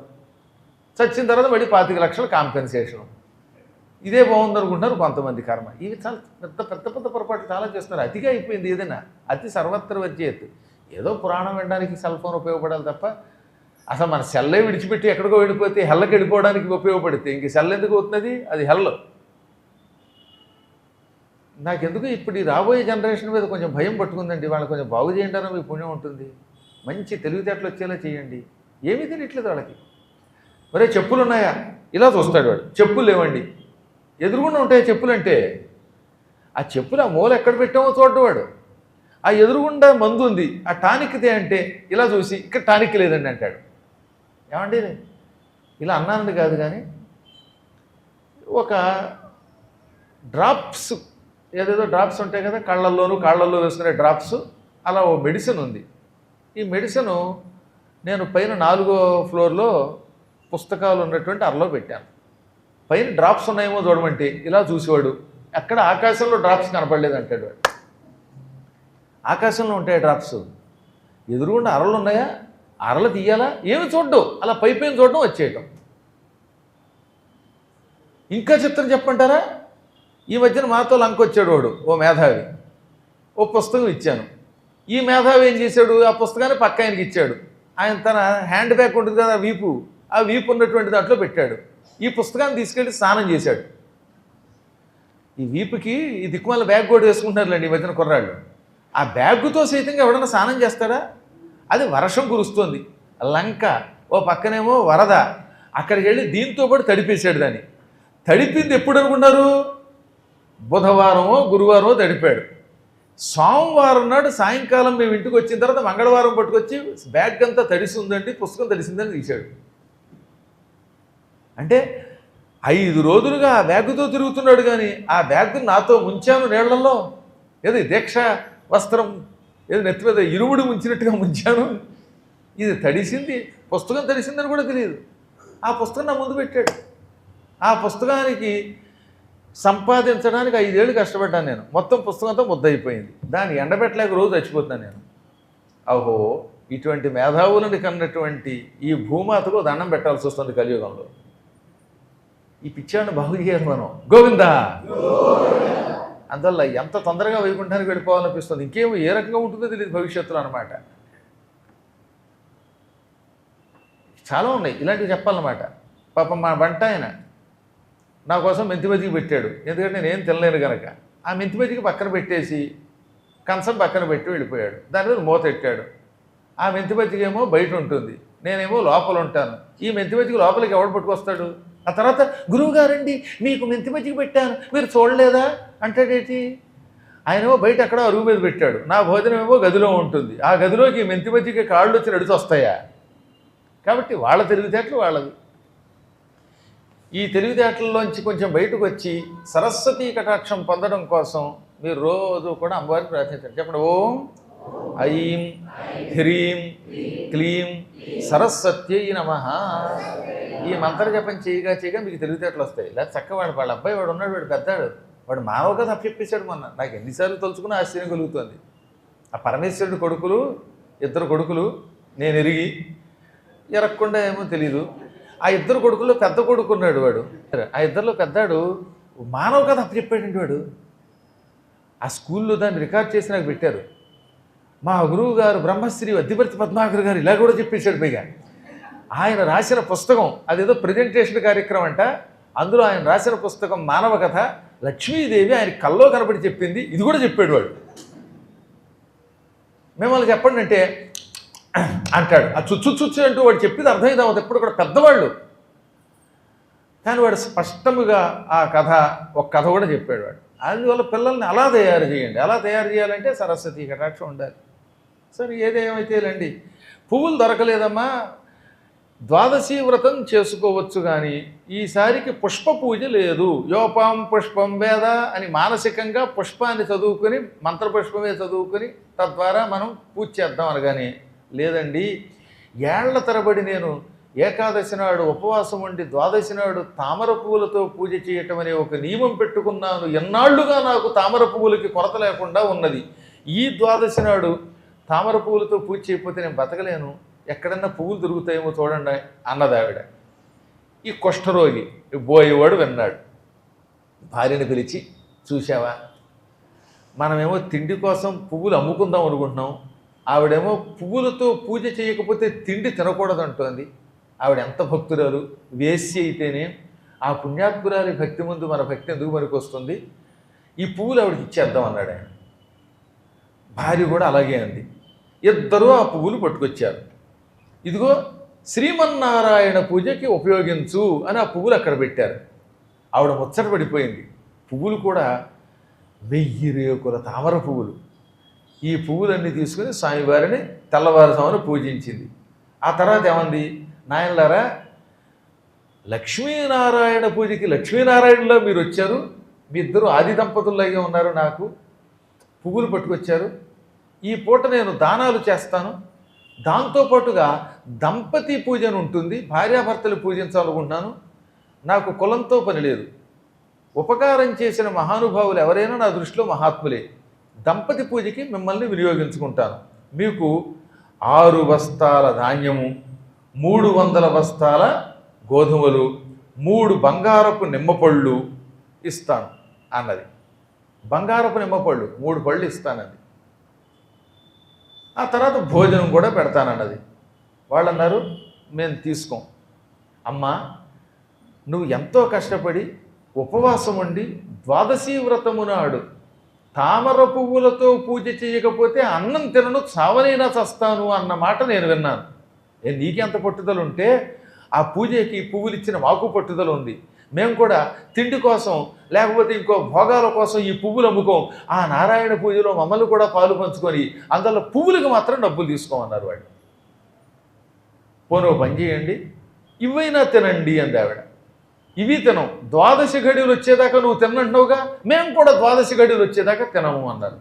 Speaker 1: చచ్చిన తర్వాత మళ్ళీ 25 లక్షల కాంపెన్సేషన్. ఇదే బాగుందనుకుంటున్నారు కొంతమంది కర్మ. ఇవి చాలా పెద్ద పెద్ద పెద్ద పొరపాట్లు చాలా చేస్తున్నారు. అతిగా అయిపోయింది. ఏదైనా అతి సర్వత్ర వర్జేత్. ఏదో పురాణం వినడానికి సెల్ ఫోన్ ఉపయోగపడాలి తప్ప, అసలు మన సెల్లే విడిచిపెట్టి ఎక్కడికో వెళ్ళిపోతే హెల్లకి వెళ్ళిపోవడానికి ఉపయోగపడితే ఇంక సెల్ ఎందుకు అవుతున్నది, అది హెల్లో. నాకెందుకు ఇప్పుడు ఈ రాబోయే జనరేషన్ మీద కొంచెం భయం పట్టుకుందండి. వాళ్ళు కొంచెం బాగు చేయంటారో మీ పుణ్యం ఉంటుంది. మంచి తెలివితేటలు వచ్చేలా చేయండి. ఏమీ తెలియట్లేదు వాళ్ళకి. మరే చెప్పులు ఉన్నాయా, ఇలా చూస్తాడు వాడు. చెప్పులు లేవండి. ఎదురుగుండా ఉంటాయి చెప్పులు అంటే, ఆ చెప్పులు ఆ మూల ఎక్కడ పెట్టామో చూడవాడు. ఆ ఎదురుగుండా మందు ఉంది, ఆ టానిక్దే అంటే ఇలా చూసి ఇక్కడ టానిక్ లేదండి అంటాడు. ఏమండి ఇలా అన్నానండి కాదు, కానీ ఒక డ్రాప్స్, ఏదేదో డ్రాప్స్ ఉంటాయి కదా కాళ్ళల్లో వేసుకునే డ్రాప్స్, అలా ఓ మెడిసిన్ ఉంది. ఈ మెడిసిను నేను పైన 4వ ఫ్లోర్లో పుస్తకాలు ఉన్నటువంటి అరలో పెట్టాను. పైన డ్రాప్స్ ఉన్నాయేమో చూడమంటే ఇలా చూసేవాడు. అక్కడ ఆకాశంలో డ్రాప్స్ కనపడలేదు అంటాడు వాడు. ఆకాశంలో ఉంటాయి డ్రాప్స్, ఎదురుగుండా అరలు ఉన్నాయా, అరలు తీయాలా, ఏమి చూడ్డం, అలా పైపైన చూడడం వచ్చేయటం. ఇంకా చిత్రం చెప్పంటారా, ఈ మధ్యన మాతో లంకొచ్చాడు వాడు, ఓ మేధావి. ఓ పుస్తకం ఇచ్చాను. ఈ మేధావి ఏం చేశాడు, ఆ పుస్తకాన్ని పక్క ఆయనకి ఇచ్చాడు. ఆయన తన హ్యాండ్ బ్యాగ్ ఉంటుంది కదా, ఆ వీపు ఉన్నటువంటి దాంట్లో పెట్టాడు. ఈ పుస్తకాన్ని తీసుకెళ్ళి స్నానం చేశాడు. ఈ వీపుకి ఈ దిక్కుమాల బ్యాగ్ కూడా వేసుకుంటున్నారులేండి ఈ మధ్యన కుర్రాళ్ళు. ఆ బ్యాగుతో సైతంగా ఎవడన్నా స్నానం చేస్తాడా? అది వర్షం కురుస్తోంది, లంక, ఓ పక్కనేమో వరద. అక్కడికి వెళ్ళి దీంతో పాటు తడిపేశాడు. దాన్ని తడిపింది ఎప్పుడు అనుకున్నారు, బుధవారమో గురువారమో తడిపాడు. సోమవారం నాడు సాయంకాలం మేము ఇంటికి వచ్చిన తర్వాత మంగళవారం పట్టుకొచ్చి బ్యాగ్ అంతా తడిసి ఉందండి, పుస్తకం తడిసిందని తీశాడు. అంటే 5 రోజులుగా ఆ బ్యాగుతో తిరుగుతున్నాడు. కానీ ఆ బ్యాగ్ నాతో ముంచాను నీళ్లలో, ఏదో దీక్ష వస్త్రం ఏదో నెత్తి మీద ఇరుముడు ముంచినట్టుగా ముంచాను. ఇది తడిసింది, పుస్తకం తడిసిందని కూడా తెలియదు. ఆ పుస్తకం నా ముందు పెట్టాడు. ఆ పుస్తకానికి సంపాదించడానికి 5 ఏళ్ళు కష్టపడ్డాను నేను. మొత్తం పుస్తకంతో ముద్దయిపోయింది. దాన్ని ఎండబెట్టలేక రోజు చచ్చిపోతున్నాను నేను. అహో, ఇటువంటి మేధావులను కన్నటువంటి ఈ భూమాతకు దండం పెట్టాల్సి వస్తుంది కలియుగంలో. ఈ పిచ్చాన్ని బాగు చేయాలి మనం. గోవిందా. అందువల్ల ఎంత తొందరగా వైకుంఠానికి వెళ్ళిపోవాలనిపిస్తుంది. ఇంకేమో ఏ రకంగా ఉంటుందో తెలియదు భవిష్యత్తులో అనమాట. చాలా ఉన్నాయి ఇలాంటివి చెప్పాలన్నమాట. పాపం మా వంట ఆయన నా కోసం మెంతిమజ్జిగ పెట్టాడు. ఎందుకంటే నేనేం తినలేను కనుక ఆ మెంతిమజ్జిగ పక్కన పెట్టేసి కంచం పక్కన పెట్టి వెళ్ళిపోయాడు. దాని మీద మూత పెట్టాడు. ఆ మెంతిమజ్జిగ ఏమో బయట ఉంటుంది, నేనేమో లోపల ఉంటాను. ఈ మెంతిమజ్జిగ లోపలికి ఎవడు పట్టుకొస్తాడు? ఆ తర్వాత గురువుగారండి మీకు మెంతిమజ్జిగ పెట్టాను మీరు చూడలేదా అంటాడేంటి? ఆయనేమో బయట ఎక్కడో అరుగు మీద పెట్టాడు. నా భోజనం ఏమో గదిలో ఉంటుంది. ఆ గదిలోకి మెంతిమజ్జిగ కాళ్ళు వచ్చి నడిచి వస్తాయా? కాబట్టి వాళ్ళ తెలివితేటలు వాళ్ళవి. ఈ తెలివితేటల్లోంచి కొంచెం బయటకు వచ్చి సరస్వతీ కటాక్షం పొందడం కోసం మీరు రోజు కూడా అమ్మవారిని ప్రార్థించండి. చెప్పండి, ఓం ఐం హ్రీం క్లీం సరస్వత్యై నమః. ఈ మంత్ర జపం చేయగా మీకు తెలివితేటలు వస్తాయి. లేదా చక్క వాళ్ళ అబ్బాయి వాడు ఉన్నాడు, వాడు పెద్దాడు, వాడు మానవ కథ చెప్పేశాడు మొన్న. నాకు ఎన్నిసార్లు తలుచుకుని ఆశ్చర్యం కలుగుతుంది. ఆ పరమేశ్వరుడి కొడుకులు 2 కొడుకులు నేను ఎరిగి ఎరగకుండా ఏమో తెలీదు. ఆ 2 కొడుకుల్లో పెద్ద కొడుకు ఉన్నాడు వాడు. ఆ 2లో పెద్దాడు మానవ కథ చెప్పాడండి వాడు. ఆ స్కూల్లో దాన్ని రికార్డ్ చేసి నాకు పెట్టారు. మా గురువు గారు బ్రహ్మశ్రీ అద్దిపర్తి పద్మాకర్ గారు ఇలా కూడా చెప్పేశాడు. పైగా ఆయన రాసిన పుస్తకం అదేదో ప్రజెంటేషన్ కార్యక్రమం అంట. అందులో ఆయన రాసిన పుస్తకం మానవ కథ. లక్ష్మీదేవి ఆయన కల్లో కనబడి చెప్పింది. ఇది కూడా చెప్పాడు వాడు. మిమ్మల్ని చెప్పండి అంటే అంటాడు. ఆ చుచ్చు అంటూ వాడు చెప్పింది అర్థమైంది అవ్వదు. ఎప్పుడు కూడా పెద్దవాళ్ళు. కానీ వాడు స్పష్టముగా ఆ కథ ఒక కథ కూడా చెప్పాడు వాడు. అందువల్ల పిల్లల్ని అలా తయారు చేయండి. అలా తయారు చేయాలంటే సరస్వతీ కటాక్షం ఉండాలి. సరే ఏదేమైతే లేండి. పువ్వులు దొరకలేదమ్మా, ద్వాదశీ వ్రతం చేసుకోవచ్చు. కానీ ఈసారికి పుష్ప పూజ లేదు. యోపాం పుష్పం వేద అని మానసికంగా పుష్పాన్ని చదువుకొని మంత్రపుష్పమే చదువుకొని తద్వారా మనం పూజ చేద్దాం అనగానే లేదండి, ఏళ్ల తరబడి నేను ఏకాదశి నాడు ఉపవాసం ఉండి ద్వాదశి నాడు తామర పువ్వులతో పూజ చేయటం అనే ఒక నియమం పెట్టుకున్నాను. ఎన్నాళ్లుగా నాకు తామర పువ్వులకి కొరత లేకుండా ఉన్నది. ఈ ద్వాదశి నాడు తామర పువ్వులతో పూజ చేయకపోతే నేను బతకలేను, ఎక్కడన్నా పువ్వులు దొరుకుతాయేమో చూడండి అన్నది ఆవిడ. ఈ కుష్ఠరోగి బోయేవాడు విన్నాడు. భార్యను పిలిచి, చూసావా, మనమేమో తిండి కోసం పువ్వులు అమ్ముకుందాం అనుకుంటున్నాం, ఆవిడేమో పువ్వులతో పూజ చేయకపోతే తిండి తినకూడదు అంటోంది. ఆవిడ ఎంత భక్తురాలు, వేశ్య అయితేనే ఆ పుణ్యాత్మురాలి భక్తి ముందు మన భక్తి ఎందుకు మనకు వస్తుంది, ఈ పువ్వులు ఆవిడకి ఇచ్చేద్దాం అన్నాడు ఆయన. భార్య కూడా అలాగే అంది. ఇద్దరూ ఆ పువ్వులు పట్టుకొచ్చారు. ఇదిగో శ్రీమన్నారాయణ పూజకి ఉపయోగించు అని ఆ పువ్వులు అక్కడ పెట్టారు. ఆవిడ ముచ్చట పడిపోయింది. పువ్వులు కూడా 1000 రేకుల తామర పువ్వులు. ఈ పువ్వులన్నీ తీసుకుని స్వామివారిని తెల్లవారుజామున పూజించింది. ఆ తర్వాత ఏమంది, నాయనలారా, లక్ష్మీనారాయణ పూజకి లక్ష్మీనారాయణలో మీరు వచ్చారు, మీ ఇద్దరు ఆది దంపతుల్లాగే ఉన్నారు, నాకు పువ్వులు పట్టుకొచ్చారు. ఈ పూట నేను దానాలు చేస్తాను, దాంతోపాటుగా దంపతి పూజ అని ఉంటుంది, భార్యాభర్తలు పూజించాలనుకుంటున్నాను. నాకు కులంతో పని లేదు. ఉపకారం చేసిన మహానుభావులు ఎవరైనా నా దృష్టిలో మహాత్ములే. దంపతి పూజకి మిమ్మల్ని వినియోగించుకుంటాను. మీకు 6 బస్తాల ధాన్యము, 300 బస్తాల గోధుమలు, 3 బంగారపు నిమ్మపళ్ళు ఇస్తాను అన్నది. బంగారపు నిమ్మపళ్ళు 3 పళ్ళు ఇస్తానది. ఆ తర్వాత భోజనం కూడా పెడతానన్నది. వాళ్ళు అన్నారు, మేము తీసుకోం. అమ్మా, నువ్వు ఎంతో కష్టపడి ఉపవాసం ఉండి ద్వాదశీ వ్రతము నాడు తామర పువ్వులతో పూజ చేయకపోతే అన్నం తినను, చావనైనా చస్తాను అన్న మాట నేను విన్నాను. నీకెంత పట్టుదల ఉంటే ఆ పూజకి పువ్వులు ఇచ్చిన మాకు పట్టుదల ఉంది. మేము కూడా తిండి కోసం లేకపోతే ఇంకో భోగాల కోసం ఈ పువ్వులు అమ్ముకోం. ఆ నారాయణ పూజలో మమ్మల్ని కూడా పాలు పంచుకొని అందులో పువ్వులకు మాత్రం డబ్బులు తీసుకోమన్నారు వాళ్ళు. పోను పని చేయండి, ఇవైనా తినండి అంది ఆవిడ. ఇవి తినం, ద్వాదశి ఘడియలు వచ్చేదాకా నువ్వు తిన్నంటున్నావుగా, మేము కూడా ద్వాదశి ఘడియలు వచ్చేదాకా తినము అన్నారు.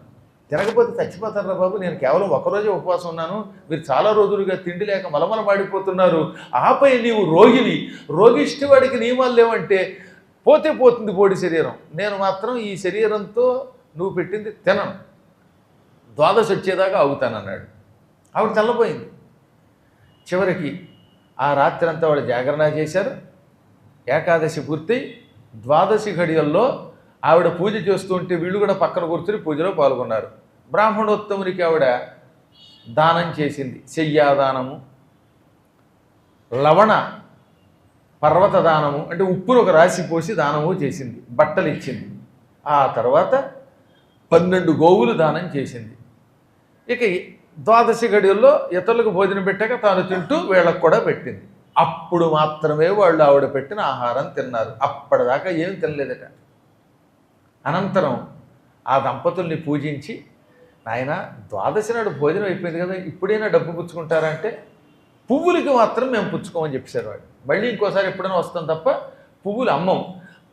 Speaker 1: తినకపోతే చచ్చిపోతారా బాబు, నేను కేవలం ఒకరోజే ఉపవాసం ఉన్నాను, మీరు చాలా రోజులుగా తిండి లేక మలమల మాడిపోతున్నారు, ఆపై నీవు రోగివి, రోగిష్టి వాడికి నియమాలు లేవంటే పోతే పోతుంది బోడి శరీరం, నేను మాత్రం ఈ శరీరంతో నువ్వు పెట్టింది తినను, ద్వాదశి వచ్చేదాకా ఆగుతానన్నాడు. ఆవిడ తెల్లపోయింది. చివరికి ఆ రాత్రి అంతా వాడు జాగరణ చేశారు. ఏకాదశి పూర్తి ద్వాదశి ఘడియల్లో ఆవిడ పూజ చేస్తూ ఉంటే వీళ్ళు కూడా పక్కన కూర్చుని పూజలో పాల్గొన్నారు. బ్రాహ్మణోత్తమునికి ఆవిడ దానం చేసింది. శయ్యాదానము, లవణ పర్వత దానము అంటే ఉప్పును ఒక రాశి పోసి దానము చేసింది, బట్టలు ఇచ్చింది. ఆ తర్వాత 12 గోవులు దానం చేసింది. ఇక ద్వాదశి గడియల్లో ఇతరులకు భోజనం పెట్టాక తాను తింటూ వీళ్ళకు కూడా పెట్టింది. అప్పుడు మాత్రమే వాళ్ళు ఆవిడ పెట్టిన ఆహారం తిన్నారు. అప్పటిదాకా ఏం తినలేదట. అనంతరం ఆ దంపతుల్ని పూజించి, నాయన ద్వాదశి నాడు భోజనం అయిపోయింది కదా, ఇప్పుడైనా డబ్బు పుచ్చుకుంటారంటే పువ్వులకి మాత్రం మేము పుచ్చుకోమని చెప్పేశారు వాడు. మళ్ళీ ఇంకోసారి ఎప్పుడైనా వస్తాం తప్ప పువ్వులు అమ్మం.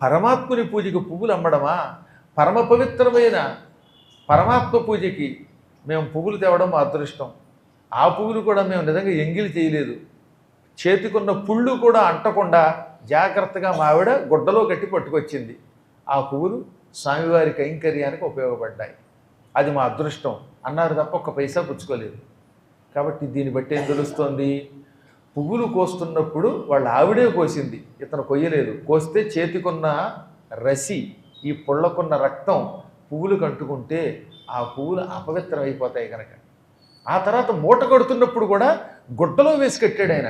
Speaker 1: పరమాత్ముని పూజకి పువ్వులు అమ్మడమా? పరమ పవిత్రమైన పరమాత్మ పూజకి మేము పువ్వులు తేవడం మా అదృష్టం. ఆ పువ్వులు కూడా మేము నిజంగా ఎంగిలి చేయలేదు. చేతికున్న పుళ్ళు కూడా అంటకుండా జాగ్రత్తగా మావిడ గుడ్డలో కట్టి పట్టుకొచ్చింది. ఆ పువ్వులు స్వామివారి కైంకర్యానికి ఉపయోగపడ్డాయి. అది మా అదృష్టం అన్నారు తప్ప ఒక్క పైసా పుచ్చుకోలేదు. కాబట్టి దీన్ని బట్టి ఏం తెలుస్తోంది? పువ్వులు కోస్తున్నప్పుడు వాళ్ళ ఆవిడే కోసింది, ఇతను కొయ్యలేదు. కోస్తే చేతికున్న రసి, ఈ పుళ్ళకున్న రక్తం పువ్వులు కంటుకుంటే ఆ పువ్వులు అపవిత్రం అయిపోతాయి కనుక. ఆ తర్వాత మూట కడుతున్నప్పుడు కూడా గుడ్డలో వేసి కట్టాడు ఆయన.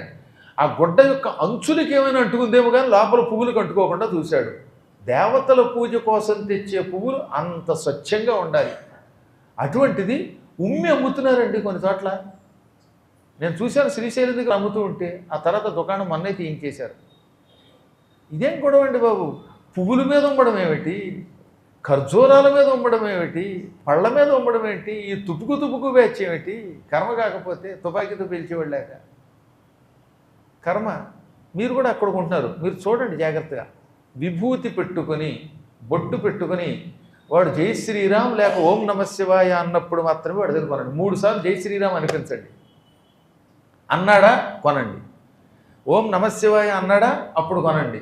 Speaker 1: ఆ గుడ్డ యొక్క అంచులకి ఏమైనా అంటుకుందేమో కానీ లోపల పువ్వులు కంటుకోకుండా చూశాడు. దేవతల పూజ కోసం తెచ్చే పువ్వులు అంత స్వచ్ఛంగా ఉండాలి. అటువంటిది ఉమ్మి అమ్ముతున్నారండి కొన్ని చోట్ల. నేను చూశాను, శ్రీశైలం దగ్గర అమ్ముతూ ఉంటే ఆ తర్వాత దుకాణం మొన్నే తీయించేశారు. ఇదేం గొడవ అండి బాబు? పువ్వుల మీద ఉమ్మడం ఏమిటి, ఖర్జూరాల మీద ఉమ్మడం ఏమిటి, పళ్ళ మీద ఉమ్మడం ఏంటి, ఈ తుపుకు బ్యాచ్ ఏమిటి? కర్మ కాకపోతే తుపాకీతో పిలిచేవాళ్ళాక కర్మ. మీరు కూడా అక్కడ ఉంటున్నారు, మీరు చూడండి జాగ్రత్తగా. విభూతి పెట్టుకొని బొట్టు పెట్టుకొని వాడు జై శ్రీరామ్ లేక ఓం నమ శివాయ అన్నప్పుడు మాత్రమే వాడు దగ్గర కొనండి. 3 సార్లు జై శ్రీరామ్ అనిపించండి. అన్నాడా కొనండి, ఓం నమ శివాయ అన్నాడా అప్పుడు కొనండి,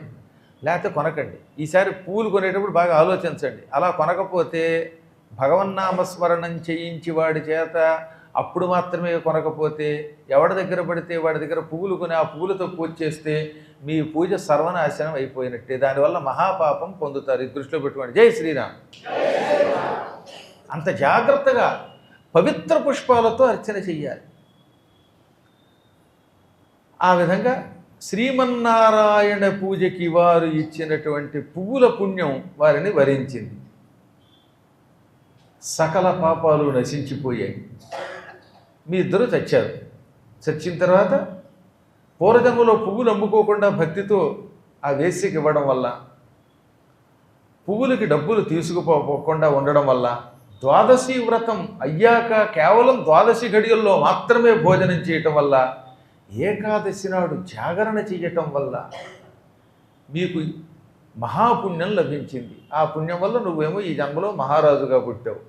Speaker 1: లేకపోతే కొనకండి. ఈసారి పూలు కొనేటప్పుడు బాగా ఆలోచించండి. అలా కొనకపోతే భగవన్నామస్మరణం చేయించి వాడి చేత అప్పుడు మాత్రమే కొనకపోతే ఎవడి దగ్గర పడితే వాడి దగ్గర పువ్వులు కొని ఆ పువ్వులతో పూజ చేస్తే మీ పూజ సర్వనాశనం అయిపోయినట్టే. దానివల్ల మహాపాపం పొందుతారు. ఈ దృష్టిలో పెట్టుకోండి. జై శ్రీరామ్. అంత జాగ్రత్తగా పవిత్ర పుష్పాలతో అర్చన చెయ్యాలి. ఆ విధంగా శ్రీమన్నారాయణ పూజకి వారు ఇచ్చినటువంటి పువ్వుల పుణ్యం వారిని వరించింది. సకల పాపాలు నశించిపోయాయి. మీ ఇద్దరు చచ్చారు. చచ్చిన తర్వాత పూర్వజన్మలో పువ్వులు అమ్ముకోకుండా భక్తితో ఆ వేశ్యకి ఇవ్వడం వల్ల, పువ్వులకి డబ్బులు తీసుకుపోకుండా ఉండడం వల్ల, ద్వాదశి వ్రతం అయ్యాక కేవలం ద్వాదశి ఘడియల్లో మాత్రమే భోజనం చేయటం వల్ల, ఏకాదశి నాడు జాగరణ చేయటం వల్ల మీకు మహాపుణ్యం లభించింది. ఆ పుణ్యం వల్ల నువ్వేమో ఈ జన్మలో మహారాజుగా పుట్టావు.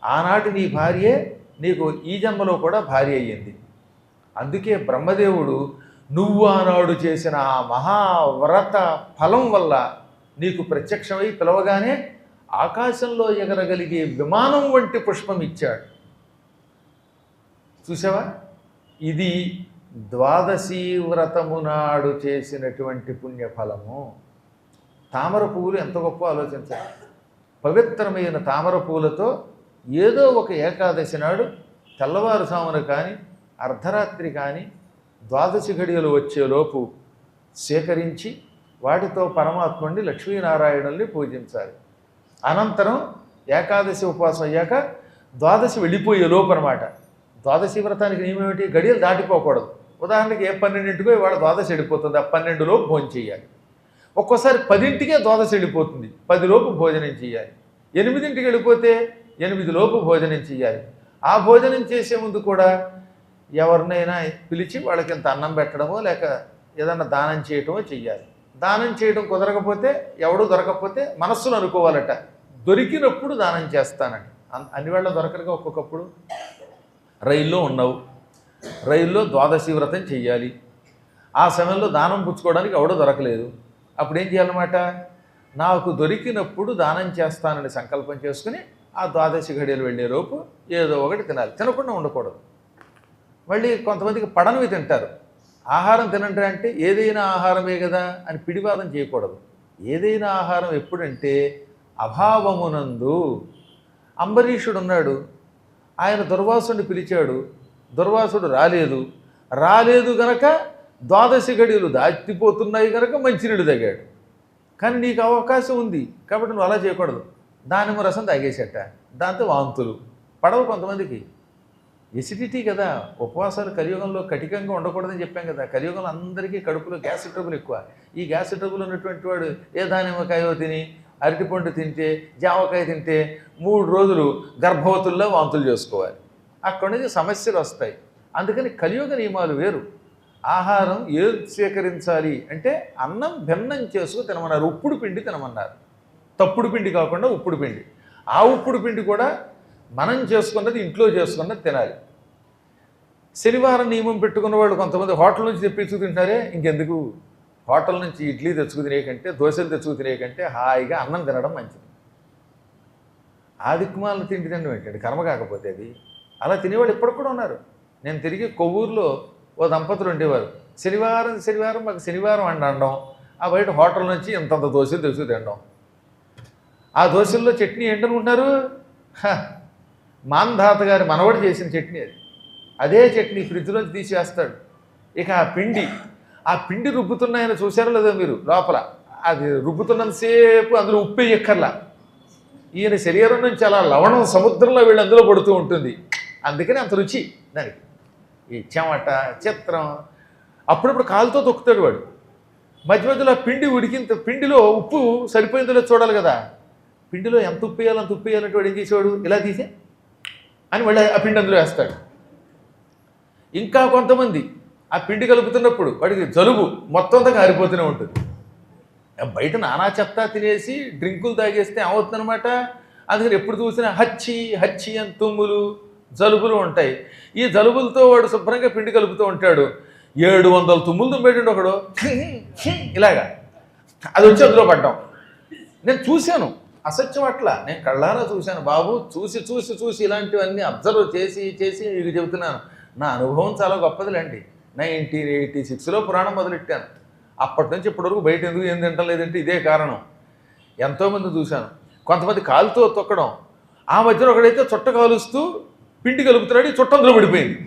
Speaker 1: ఆనాటి నీ భార్యే నీకు ఈ జన్మలో కూడా భార్య అయ్యింది. అందుకే బ్రహ్మదేవుడు నువ్వు ఆనాడు చేసిన ఆ మహావ్రత ఫలం వల్ల నీకు ప్రత్యక్షమై పిలవగానే ఆకాశంలో ఎగరగలిగే విమానం వంటి పుష్పం ఇచ్చాడు. చూసావా? ఇది ద్వాదశి వ్రతము నాడు చేసినటువంటి పుణ్యఫలము. తామర పువ్వులు ఎంత గొప్ప ఆలోచించాలి. పవిత్రమైన తామర పువ్వులతో ఏదో ఒక ఏకాదశి నాడు తెల్లవారుసామున కానీ అర్ధరాత్రి కానీ ద్వాదశి ఘడియలు వచ్చేలోపు సేకరించి వాటితో పరమాత్ముడిని లక్ష్మీనారాయణుల్ని పూజించాలి. అనంతరం ఏకాదశి ఉపవాసం అయ్యాక ద్వాదశి వెళ్ళిపోయే లోపు అనమాట. ద్వాదశి వ్రతానికి నియమం ఏమిటి? గడియలు దాటిపోకూడదు. ఉదాహరణకి 12ంటికో ఇవాళ ద్వాదశి వెళ్ళిపోతుంది, ఆ 12 లోపు భోజనం చేయాలి. ఒక్కోసారి 10ంటికే ద్వాదశి వెళ్ళిపోతుంది, 10 లోపు భోజనం చేయాలి. 8ంటికి వెళ్ళిపోతే 8 లోపు భోజనం చేయాలి. ఆ భోజనం చేసే ముందు కూడా ఎవరినైనా పిలిచి వాళ్ళకి ఇంత అన్నం పెట్టడమో లేక ఏదన్నా దానం చేయటమో చెయ్యాలి. దానం చేయడం కుదరకపోతే, ఎవడు దొరకకపోతే మనస్సును అనుకోవాలట, దొరికినప్పుడు దానం చేస్తానని. అన్ని వేళ దొరకరుగా. ఒక్కొక్కప్పుడు రైల్లో ఉన్నావు, రైల్లో ద్వాదశి వ్రతం చెయ్యాలి. ఆ సమయంలో దానం పుచ్చుకోవడానికి ఎవడో దొరకలేదు. అప్పుడు ఏం చేయాలన్నమాట? నాకు దొరికినప్పుడు దానం చేస్తానని సంకల్పం చేసుకుని ఆ ద్వాదశి ఘడియలు వెళ్ళేలోపు ఏదో ఒకటి తినాలి. తినకుండా ఉండకూడదు. మళ్ళీ కొంతమందికి పడనివి తింటారు. ఆహారం తినండి అంటే ఏదైనా ఆహారమే కదా అని పిడివాదం చేయకూడదు. ఏదైనా ఆహారం ఎప్పుడంటే అభావమునందు. అంబరీషుడు ఉన్నాడు, ఆయన దుర్వాసుడిని పిలిచాడు, దుర్వాసుడు రాలేదు గనక ద్వాదశి ఘడియలు దాటిపోతున్నాయి కనుక మంచినీళ్ళు తాగాడు. కానీ నీకు అవకాశం ఉంది కాబట్టి నువ్వు అలా చేయకూడదు. దానిమ్మ రసం తాగేసేట, దాంతో వాంతులు పడవు కొంతమందికి. ఎసిడిటీ కదా. ఉపవాసాలు కలియుగంలో కఠికంగా ఉండకూడదని చెప్పాం కదా. కలియుగంలో అందరికీ కడుపులో గ్యాస్ ట్రబుల్ ఎక్కువ. ఈ గ్యాస్ ట్రబుల్ ఉన్నటువంటి వాడు ఏ దానిమ్మకాయో తిని, అరటిపండు తింటే, జామకాయ తింటే 3 రోజులు గర్భవతుల్లో వాంతులు చేసుకోవాలి. అక్కడి నుంచి సమస్యలు వస్తాయి. అందుకని కలియుగ నియమాలు వేరు. ఆహారం ఏది స్వీకరించాలి అంటే అన్నం భిన్నం చేసుకు తినమన్నారు. ఉప్పుడు పిండి తినమన్నారు. తప్పుడు పిండి కాకుండా ఉప్పుడు పిండి. ఆ ఉప్పుడు పిండి కూడా మనం చేసుకున్నది, ఇంట్లో చేసుకున్నది తినాలి. శనివారం నియమం పెట్టుకున్న వాళ్ళు కొంతమంది హోటల్ నుంచి తెప్పించుకు తింటారే. ఇంకెందుకు? హోటల్ నుంచి ఇడ్లీ తెచ్చుకు తినే కంటే, దోశలు తెచ్చుకు తినే కంటే హాయిగా అన్నం తినడం మంచిది. ఆ దిక్కుమాలను తిండి తినడం ఏంటండి? కర్మ కాకపోతే అది. అలా తినేవాళ్ళు ఇప్పటికి కూడా ఉన్నారు. నేను తిరిగి కొవ్వూరులో ఓ దంపతులు ఉండేవారు. శనివారం మాకు శనివారం అనడం, ఆ బయట హోటల్ నుంచి ఇంతంత దోశలు తెచ్చుకు తినడం. ఆ దోశల్లో చట్నీ ఏంటనుకుంటున్నారు? మాంధాత గారి మనవడు చేసిన చట్నీ అది. అదే చట్నీ ఫ్రిడ్జ్లోంచి తీసేస్తాడు. ఇక ఆ పిండి రుబ్బుతున్నాయని చూశారో లేదో మీరు? లోపల అది రుబ్బుతున్నంతసేపు అందులో ఉప్పు ఎక్కర్లా. ఈయన శరీరం నుంచి అలా లవణం సముద్రంలో వీళ్ళు అందులో పడుతూ ఉంటుంది. అందుకని అంత రుచి దానికి. ఈ చెమట చిత్రం. అప్పుడప్పుడు కాలుతో తొక్కుతాడు వాడు. మధ్య మధ్యలో పిండిలో ఉప్పు సరిపోయిందో చూడాలి కదా. పిండిలో ఎంత ఉప్పు వేయాలో అంత ఉప్పు వేయాలంటే వాడు ఏం చేసేవాడు? ఇలా తీసే అని మళ్ళీ ఆ పిండి అందులో వేస్తాడు. ఇంకా కొంతమంది ఆ పిండి కలుపుతున్నప్పుడు వాడికి జలుబు మొత్తం అంతా కారిపోతూనే ఉంటుంది. బయట నానా చెత్త తినేసి డ్రింకులు తాగేస్తే ఏమవుతుందనమాట. అందుకని ఎప్పుడు చూసినా హచ్చి అని తుమ్ములు, జలుబులు ఉంటాయి. ఈ జలుబులతో వాడు శుభ్రంగా పిండి కలుపుతూ ఉంటాడు. 700 తుమ్ములు తుమ్మేటండి ఒకడు ఇలాగా. అది వచ్చి అందులో పడ్డాం. నేను చూశాను, అసత్యం అట్లా నేను కళ్ళారా చూశాను బాబు. చూసి ఇలాంటివన్నీ అబ్జర్వ్ చేసి మీకు చెబుతున్నాను. నా అనుభవం చాలా గొప్పదిలేండి. 1986లో పురాణం మొదలెట్టాను. అప్పటి నుంచి ఇప్పటివరకు బయట ఎందుకు ఏం తింటలేదంటే ఇదే కారణం. ఎంతోమంది చూశాను. కొంతమంది కాలుతో తొక్కడం. ఆ మధ్యలో ఒకడైతే చుట్ట కాలుస్తూ పిండి కలుపుతున్నాడు. ఈ చుట్ట అందులో విడిపోయింది.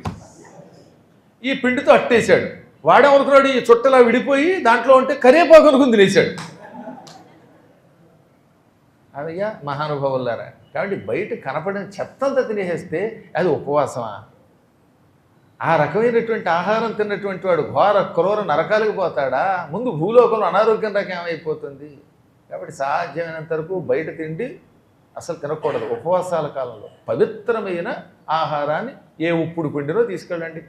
Speaker 1: ఈ పిండితో అట్టేశాడు. వాడేమనుకున్నాడు, ఈ చుట్టలా విడిపోయి దాంట్లో ఉంటే కరేపాకు అనుకుని తినేశాడు. అదయ్యా మహానుభావులారా. కాబట్టి బయట కనపడిన చెత్తంతా తినేసేస్తే అది ఉపవాసమా? ఆ రకమైనటువంటి ఆహారం తిన్నటువంటి వాడు ఘోర క్రూర నరకాలకు పోతాడా? ముందు భూలోకంలో అనారోగ్యం రకం ఏమైపోతుంది? కాబట్టి సాధ్యమైనంత వరకు బయట తిండి అసలు తినకూడదు. ఉపవాసాల కాలంలో పవిత్రమైన ఆహారాన్ని ఏ ఉప్పుడు పిండినో తీసుకెళ్ళండి.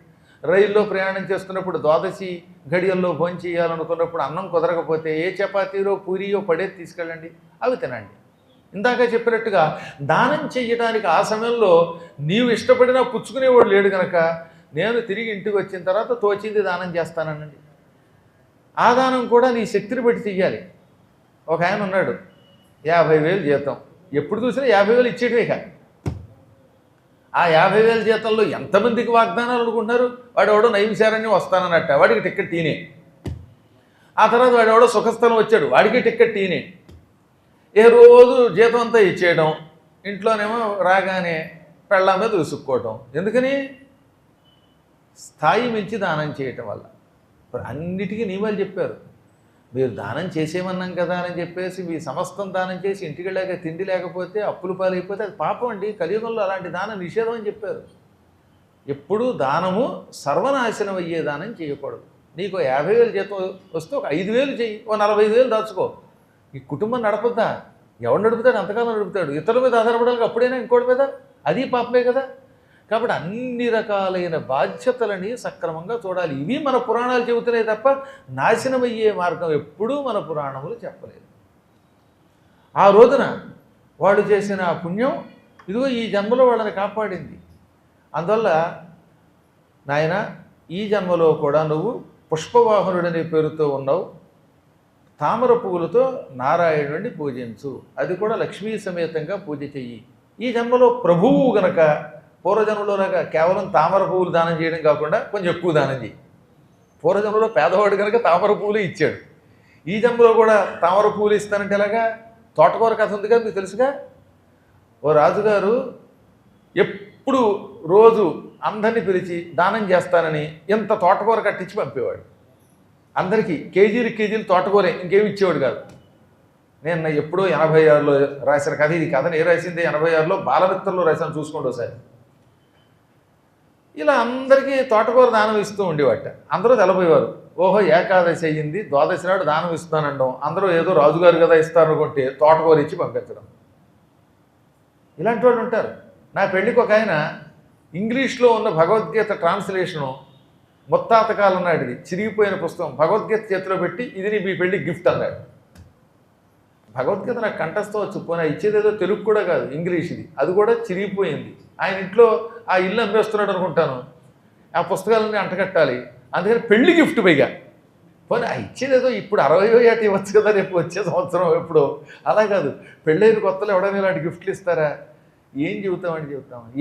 Speaker 1: రైల్లో ప్రయాణం చేస్తున్నప్పుడు ద్వాదశి గడియల్లో భోజనం చేయాలనుకున్నప్పుడు అన్నం కుదరకపోతే ఏ చపాతీలో పూరియో పడేది తీసుకెళ్ళండి, అవి తినండి. ఇందాక చెప్పినట్టుగా దానం చెయ్యడానికి ఆ సమయంలో నీవు ఇష్టపడినా పుచ్చుకునేవాడు లేడు కనుక నేను తిరిగి ఇంటికి వచ్చిన తర్వాత తోచింది దానం చేస్తానండి. ఆ దానం కూడా నీ శక్తిని బట్టి చెయ్యాలి. ఒక ఆయన ఉన్నాడు, 50,000 జీతం, ఎప్పుడు చూసినా 50,000 ఇచ్చేటివే కాదు. ఆ 50,000 జీతంలో ఎంతమందికి వాగ్దానాలు అనుకుంటున్నారు? వాడెవడో నైమిశారణ్యం వస్తానన్నట్ట, వాడికి టిక్కెట్ తీనే. ఆ తర్వాత వాడెవడో సుఖస్థలం వచ్చాడు, వాడికి టిక్కెట్ తీనే. ఏ రోజు జీతం అంతా ఇచ్చేయడం, ఇంట్లోనేమో రాగానే పెళ్ళాం మీద ఉసుక్కోవటం. ఎందుకని? స్థాయి మించి దానం చేయటం వల్ల. అన్నిటికీ నియమాలు చెప్పారు. మీరు దానం చేసేమన్నాం కదా అని చెప్పేసి మీ సమస్తం దానం చేసి ఇంటికి వెళ్ళాక తిండి లేకపోతే అప్పులు పాలైపోతే అది పాపం అండి. కలియుగంలో అలాంటి దానం నిషేధం అని చెప్పారు. ఎప్పుడూ దానము సర్వనాశనం అయ్యే దానం చేయకూడదు. నీకు 50,000 జీతం వస్తే ఒక 5,000 చెయ్యి, ఓ 45,000 దాచుకో. ఈ కుటుంబం నడపద్దా? ఎవడు నడుపుతాడు? అంతకాలం నడుపుతాడు. ఇతరుల మీద ఆధారపడాలి, అప్పుడైనా ఇంకోటి మీద. అది పాపమే కదా. కాబట్టి అన్ని రకాలైన బాధ్యతలని సక్రమంగా చూడాలి. ఇవి మన పురాణాలు చెబుతున్నాయి తప్ప నాశనమయ్యే మార్గం ఎప్పుడూ మన పురాణములు చెప్పలేదు. ఆ రోజున వాళ్ళు చేసిన ఆ పుణ్యం ఇదిగో ఈ జన్మలో వాళ్ళని కాపాడింది. అందువల్ల నాయన ఈ జన్మలో కూడా నువ్వు పుష్పవాహనుడనే పేరుతో ఉన్నావు. తామర పువ్వులతో నారాయణుడిని పూజించు, అది కూడా లక్ష్మీ సమేతంగా పూజ చెయ్యి. ఈ జన్మలో ప్రభువు గనక పూర్వజన్మలోలాగా కేవలం తామర పువ్వులు దానం చేయడం కాకుండా కొంచెం ఎక్కువ దానం చేయి. పూర్వజన్మలో పేదవాడు కనుక తామర పువ్వులు ఇచ్చాడు. ఈ జన్మలో కూడా తామర పువ్వులు ఇస్తానంటే ఎలాగా? తోటకూర కథ ఉంది కదా మీకు తెలుసుగా. ఓ రాజుగారు ఎప్పుడు రోజు అందరినీ పిలిచి దానం చేస్తానని ఇంత తోటకూర కట్టించి పంపేవాడు. అందరికీ కేజీలు తోటకూరే, ఇంకేమి ఇచ్చేవాడు కాదు. నేను ఎప్పుడో 86లో రాసిన కథ ఇది. కథ నేను రాసింది 86లో, బాలమిత్రలో రాశాను, చూసుకోండి ఒకసారి. ఇలా అందరికీ తోటకూర దానం ఇస్తూ ఉండేవాట. అందరూ తెలపోయేవారు. ఓహో ఏకాదశి అయ్యింది, ద్వాదశి నాడు దానం ఇస్తానండం. అందరూ ఏదో రాజుగారు కదా ఇస్తారనుకుంటే తోటకూర ఇచ్చి పంపించడం. ఇలాంటి వాళ్ళు ఉంటారు. నా పెళ్ళికి ఒక ఆయన ఇంగ్లీష్లో ఉన్న భగవద్గీత ట్రాన్స్లేషను ముత్తాత కాలం నాటిది చిరిగిపోయిన పుస్తకం భగవద్గీత చేతిలో పెట్టి ఇది మీ పెళ్ళి గిఫ్ట్ అన్నాడు. భగవద్గీత నాకు కంఠస్థం వచ్చు, పోనా ఇచ్చేదేదో తెలుగు కూడా కాదు, ఇంగ్లీష్ ఇది. అది కూడా చిరిగిపోయింది. ఆయన ఇంట్లో ఆ ఇల్లు అమ్మేస్తున్నాడు అనుకుంటాను. ఆ పుస్తకాలన్నీ అంటకట్టాలి, అందుకని పెళ్లి గిఫ్ట్ పైగా. పోనీ ఆ ఇచ్చేదేదో ఇప్పుడు 60వ ఏట ఇవ్వచ్చు కదా, రేపు వచ్చే సంవత్సరం ఎప్పుడో. అలా కాదు, పెళ్ళైన కొత్తలో ఎవడైనా ఇలాంటి గిఫ్ట్లు ఇస్తారా? ఏం చెబుతాం,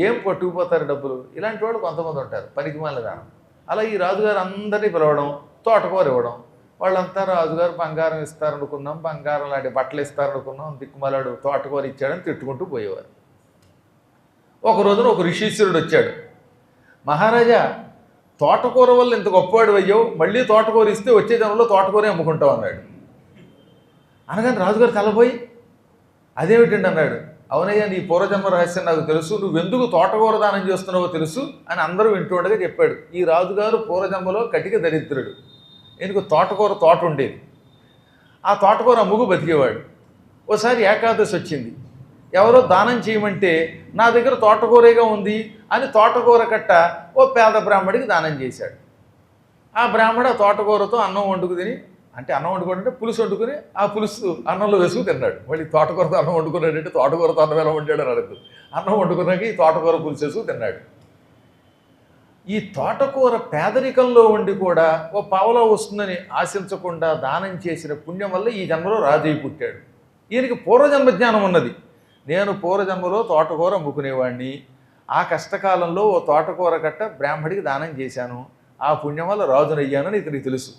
Speaker 1: ఏం పట్టుకుపోతారు డబ్బులు. ఇలాంటి వాళ్ళు కొంతమంది ఉంటారు, పనికి మాల దానం. అలా ఈ రాజుగారు అందరినీ పిలవడం, తోటకూర ఇవ్వడం. వాళ్ళంతా రాజుగారు బంగారం ఇస్తారనుకున్నాం, బంగారం లాంటి బట్టలు ఇస్తారనుకున్నాం, దిక్కుమాలాడు తోటకూర ఇచ్చాడని తిట్టుకుంటూ పోయేవారు. ఒక రోజున ఒక ఋషీశ్వరుడు వచ్చాడు. మహారాజా, తోటకూర వల్ల ఇంత గొప్పవాడు అయ్యావు, మళ్ళీ తోటకూర ఇస్తే వచ్చే జనంలో తోటకూరే అమ్ముకుంటావు అన్నాడు. అనగానే రాజుగారు తలపోయి అదేమిటండి అన్నాడు. అవునయ్యా, నీ పూర్వజన్మ రహస్యం నాకు తెలుసు, నువ్వెందుకు తోటకూర దానం చేస్తున్నావో తెలుసు అని అందరూ వింటూ ఉండగా చెప్పాడు. ఈ రాజుగారు పూర్వజన్మలో కటిక దరిద్రుడు. ఈయనకు తోట ఉండేది. ఆ తోటకూర అమ్ముకు బతికేవాడు. ఓసారి ఏకాదశి వచ్చింది. ఎవరో దానం చేయమంటే నా దగ్గర తోటకూరేగా ఉంది అని తోటకూర కట్ట ఓ పేద బ్రాహ్మడికి దానం చేశాడు. ఆ బ్రాహ్మడు ఆ తోటకూరతో అన్నం వండుకు తిని, అంటే అన్నం వండుకుంటే పులుసు వండుకుని ఆ పులుసు అన్నంలో వేసుకు తిన్నాడు. మళ్ళీ తోటకూరతో అన్నం వండుకున్నాడంటే తోటకూరతో అన్నం ఎలా వండాడు అని అడుగుతుంది. అన్నం వండుకున్నాక ఈ తోటకూర పులుసు వేసుకు తిన్నాడు. ఈ తోటకూర పేదరికంలో ఉండి కూడా ఓ పావలా వస్తుందని ఆశించకుండా దానం చేసిన పుణ్యం వల్ల ఈ జన్మలో రాజయ్య పుట్టాడు. ఈయనకి పూర్వజన్మ జ్ఞానం ఉన్నది. నేను పూర్వజన్మలో తోటకూర అమ్ముకునేవాడిని, ఆ కష్టకాలంలో ఓ తోటకూర కట్ట బ్రాహ్మడికి దానం చేశాను, ఆ పుణ్యం వల్ల రాజునయ్యానని ఇతనికి తెలుసు.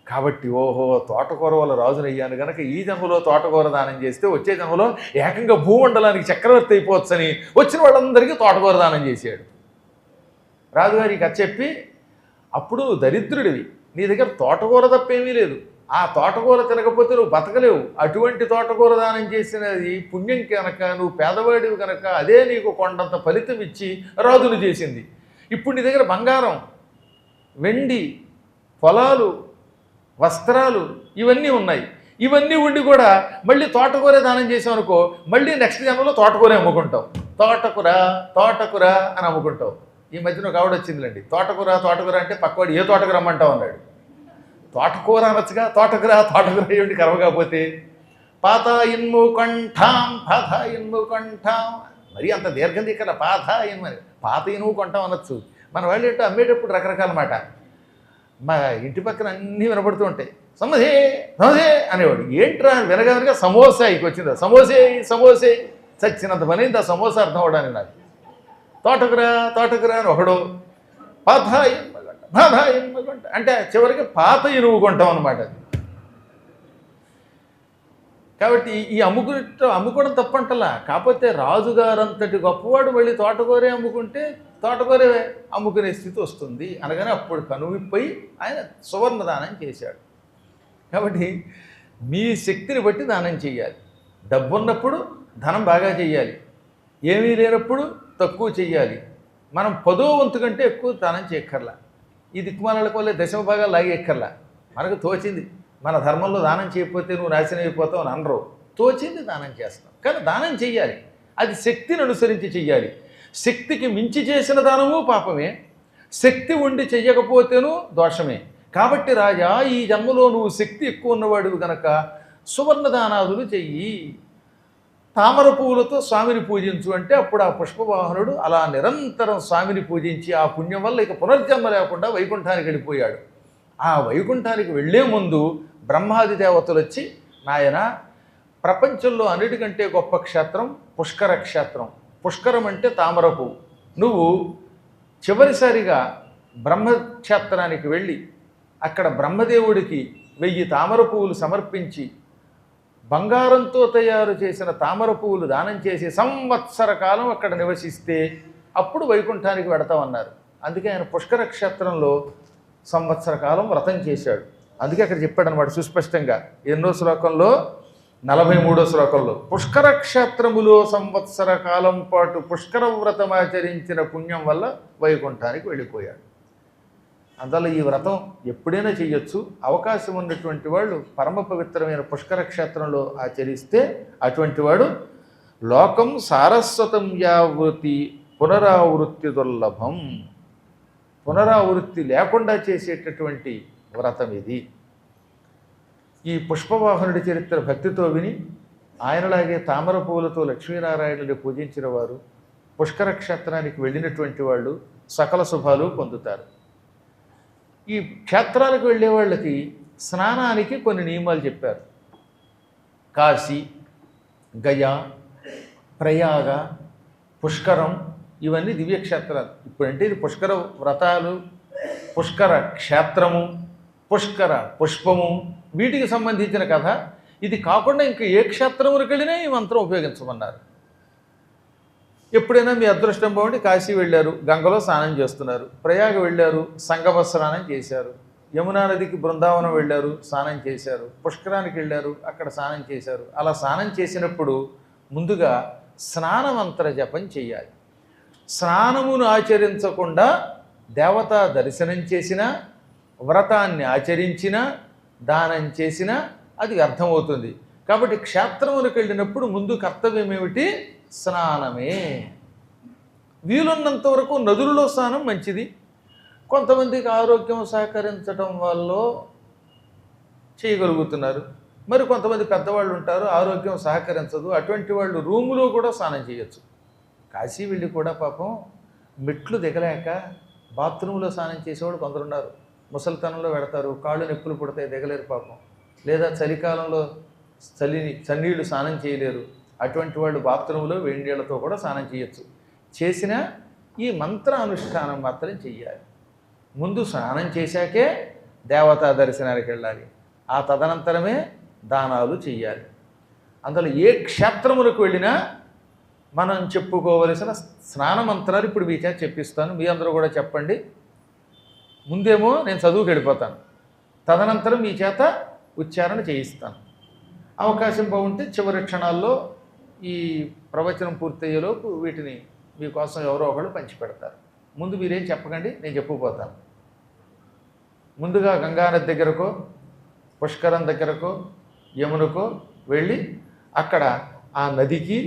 Speaker 1: కాబట్టి ఓహో తోటకూర వల్ల రాజునయ్యాను కనుక ఈ జన్మలో తోటకూర దానం చేస్తే వచ్చే జన్మలో ఏకంగా భూమండలానికి చక్రవర్తి అయిపోవచ్చని వచ్చిన వాళ్ళందరికీ తోటకూర దానం చేశాడు. రాజుగారి కథ చెప్పి, అప్పుడు దరిద్రుడివి, నీ దగ్గర తోటకూర తప్పేమీ లేదు, ఆ తోటకూర తినకపోతే నువ్వు బతకలేవు, అటువంటి తోటకూర దానం చేసినది పుణ్యం కనుక, నువ్వు పేదవాడివి కనుక అదే నీకు కొండంత ఫలితం ఇచ్చి రాజును చేసింది. ఇప్పుడు నీ దగ్గర బంగారం, వెండి, పొలాలు, వస్త్రాలు ఇవన్నీ ఉన్నాయి. ఇవన్నీ ఉండి కూడా మళ్ళీ తోటకూరే దానం చేసావు అనుకో, మళ్ళీ నెక్స్ట్ జన్మలో తోటకూరే అమ్ముకుంటావు. తోటకూర తోటకూర అని అమ్ముకుంటావు. ఈ మధ్యన ఒక ఆవిడ వచ్చిందిలేండి, తోటకూర తోటకూర అంటే పక్కవాడు ఏ తోటకూర అమ్మంటావు అన్నాడు. తోటకూర అనొచ్చుగా, తోటకూర తోటకూర ఏమిటి కరవ కాకపోతే. పాత ఇన్ము కొంఠాం పాత ఇన్ము కొంఠాం, మరి అంత దీర్ఘం దిక్కల పాత ఇన్మని పాత ఇనుము కొంటాం అనొచ్చు. మన వాళ్ళు ఏంటో అమ్మేటప్పుడు రకరకాల మాట. మా ఇంటి పక్కన అన్నీ వినపడుతూ ఉంటాయి. సమోసే సమోసే అనేవాడు. ఏంట్రా వినగా వినగా సమోసా ఇక వచ్చిందా, సమోసే సమోసే, చచ్చినంత పని ఆ సమోసా అర్థం అవడానికి నాకు. తోటకురా తోటకురా అని ఒకడు, పాత ఇనుము కొంట అంటే చివరికి పాత ఇనుము కొంటాం అనమాట. కాబట్టి ఈ అమ్ముకోవడం తప్పంటలా. కాకపోతే రాజుగారంతటి గొప్పవాడు మళ్ళీ తోటకూరే అమ్ముకుంటే తోటకూరే అమ్ముకునే స్థితి వస్తుంది అనగానే అప్పుడు కనువిప్పై ఆయన సువర్ణ దానం చేశాడు. కాబట్టి మీ శక్తిని బట్టి దానం చేయాలి. డబ్బు ఉన్నప్పుడు ధనం బాగా చేయాలి, ఏమీ లేనప్పుడు తక్కువ చెయ్యాలి. మనం 10వ వంతు కంటే ఎక్కువ దానం చేయక్కర్లా. ఈ దిక్కుమాలకు వల్లే దశమ భాగాలు లాగే ఎక్కర్లా. మనకు తోచింది, మన ధర్మంలో దానం చేయకపోతే నువ్వు నాశనం అయిపోతావు అని అనరు. తోచింది దానం చేస్తాం, కానీ దానం చెయ్యాలి. అది శక్తిని అనుసరించి చెయ్యాలి. శక్తికి మించి చేసిన దానము పాపమే, శక్తి ఉండి చెయ్యకపోతేనూ దోషమే. కాబట్టి రాజా, ఈ జన్మలో నువ్వు శక్తి ఎక్కువ ఉన్నవాడు గనక సువర్ణ దానాదులు చెయ్యి, తామర పువ్వులతో స్వామిని పూజించు అంటే అప్పుడు ఆ పుష్పవాహనుడు అలా నిరంతరం స్వామిని పూజించి ఆ పుణ్యం వల్ల ఇక పునర్జన్మ లేకుండా వైకుంఠానికి వెళ్ళిపోయాడు. ఆ వైకుంఠానికి వెళ్లే ముందు బ్రహ్మాది దేవతలు వచ్చి, నాయన ప్రపంచంలో అన్నిటికంటే గొప్ప క్షేత్రం పుష్కర క్షేత్రం. పుష్కరం అంటే తామర పువ్వు. నువ్వు చివరిసారిగా బ్రహ్మక్షేత్రానికి వెళ్ళి అక్కడ బ్రహ్మదేవుడికి 1000 తామర పువ్వులు సమర్పించి బంగారంతో తయారు చేసిన తామర పువ్వులు దానం చేసి సంవత్సర కాలం అక్కడ నివసిస్తే అప్పుడు వైకుంఠానికి వెడతామన్నారు. అందుకే ఆయన పుష్కర క్షేత్రంలో సంవత్సర కాలం వ్రతం చేశాడు. అందుకే అక్కడ చెప్పాడనమాట సుస్పష్టంగా. ఎన్నో శ్లోకంలో, 43వ శ్లోకంలో, పుష్కర క్షేత్రములో సంవత్సర కాలం పాటు పుష్కర వ్రతం ఆచరించిన పుణ్యం వల్ల వైకుంఠానికి వెళ్ళిపోయాడు. అందువల్ల ఈ వ్రతం ఎప్పుడైనా చేయొచ్చు. అవకాశం ఉన్నటువంటి వాళ్ళు పరమ పవిత్రమైన పుష్కర క్షేత్రంలో ఆచరిస్తే అటువంటి వాడు లోకం సారస్వతం యావృతి పునరావృత్తి దుర్లభం. పునరావృత్తి లేకుండా చేసేటటువంటి వ్రతం ఇది. ఈ పుష్పవాహనుడి చరిత్ర భక్తితో విని ఆయనలాగే తామర పువ్వులతో లక్ష్మీనారాయణుని పూజించిన వారు పుష్కర క్షేత్రానికి వెళ్ళినటువంటి వాళ్ళు సకల శుభాలు పొందుతారు. ఈ క్షేత్రాలకు వెళ్ళే వాళ్ళకి స్నానానికి కొన్ని నియమాలు చెప్పారు. కాశీ, గయా, ప్రయాగ, పుష్కరం ఇవన్నీ దివ్యక్షేత్రాలు. ఇప్పుడంటే ఇది పుష్కర వ్రతాలు, పుష్కర క్షేత్రము, పుష్కర పుష్పము, వీటికి సంబంధించిన కథ. ఇది కాకుండా ఇంకా ఏ క్షేత్రములకు వెళ్ళినా ఈ మంత్రం ఉపయోగించమన్నారు. ఎప్పుడైనా మీ అదృష్టం బాగుండి కాశీ వెళ్ళారు, గంగలో స్నానం చేస్తున్నారు. ప్రయాగ వెళ్ళారు, సంగమ స్నానం చేశారు. యమునా నదికి బృందావనం వెళ్ళారు, స్నానం చేశారు. పుష్కరానికి వెళ్ళారు, అక్కడ స్నానం చేశారు. అలా స్నానం చేసినప్పుడు ముందుగా స్నానమంత్ర జపం చేయాలి. స్నానమును ఆచరించకుండా దేవతా దర్శనం చేసినా, వ్రతాన్ని ఆచరించినా, దానం చేసినా అది అర్థమవుతుంది. కాబట్టి క్షేత్రములకు వెళ్ళినప్పుడు ముందు కర్తవ్యం ఏమిటి? స్నానమే. వీలున్నంత వరకు నదులలో స్నానం మంచిది. కొంతమందికి ఆరోగ్యం సహకరించడం వల్ల చేయగలుగుతున్నారు. మరి కొంతమంది పెద్దవాళ్ళు ఉంటారు, ఆరోగ్యం సహకరించదు. అటువంటి వాళ్ళు రూములో కూడా స్నానం చేయొచ్చు. కాశీ వెళ్ళి కూడా పాపం మెట్లు దిగలేక బాత్రూంలో స్నానం చేసేవాళ్ళు కొందరున్నారు. ముసలితనంలో పెడతారు, కాళ్ళు నొప్పులు పుడతాయి, దిగలేరు పాపం. లేదా చలికాలంలో చన్నీళ్ళు స్నానం చేయలేరు. అటువంటి వాళ్ళు బాత్రూంలో వేడి నీళ్ళతో కూడా స్నానం చేయొచ్చు. చేసిన ఈ మంత్ర అనుష్ఠానం మాత్రం చెయ్యాలి. ముందు స్నానం చేశాకే దేవతా దర్శనానికి వెళ్ళాలి. ఆ తదనంతరమే దానాలు చెయ్యాలి. అందులో ఏ క్షేత్రములకు వెళ్ళినా మనం చెప్పుకోవలసిన స్నాన మంత్రాలు ఇప్పుడు మీ చేత చెప్పిస్తాను. మీ అందరూ కూడా చెప్పండి. ముందేమో నేను చదువుకు వెళ్ళిపోతాను, తదనంతరం మీ చేత ఉచ్చారణ చేయిస్తాను. అవకాశం బాగుంటే చివరి క్షణాల్లో ఈ ప్రవచనం పూర్తయ్యేలోపు వీటిని మీకోసం ఎవరో ఒకళ్ళు పంచిపెడతారు. ముందు మీరేం చెప్పకండి, నేను చెప్పుకుపోతాను. ముందుగా గంగానది దగ్గరకో పుష్కరం దగ్గరకో యమునకో వెళ్ళి అక్కడ ఆ నదికి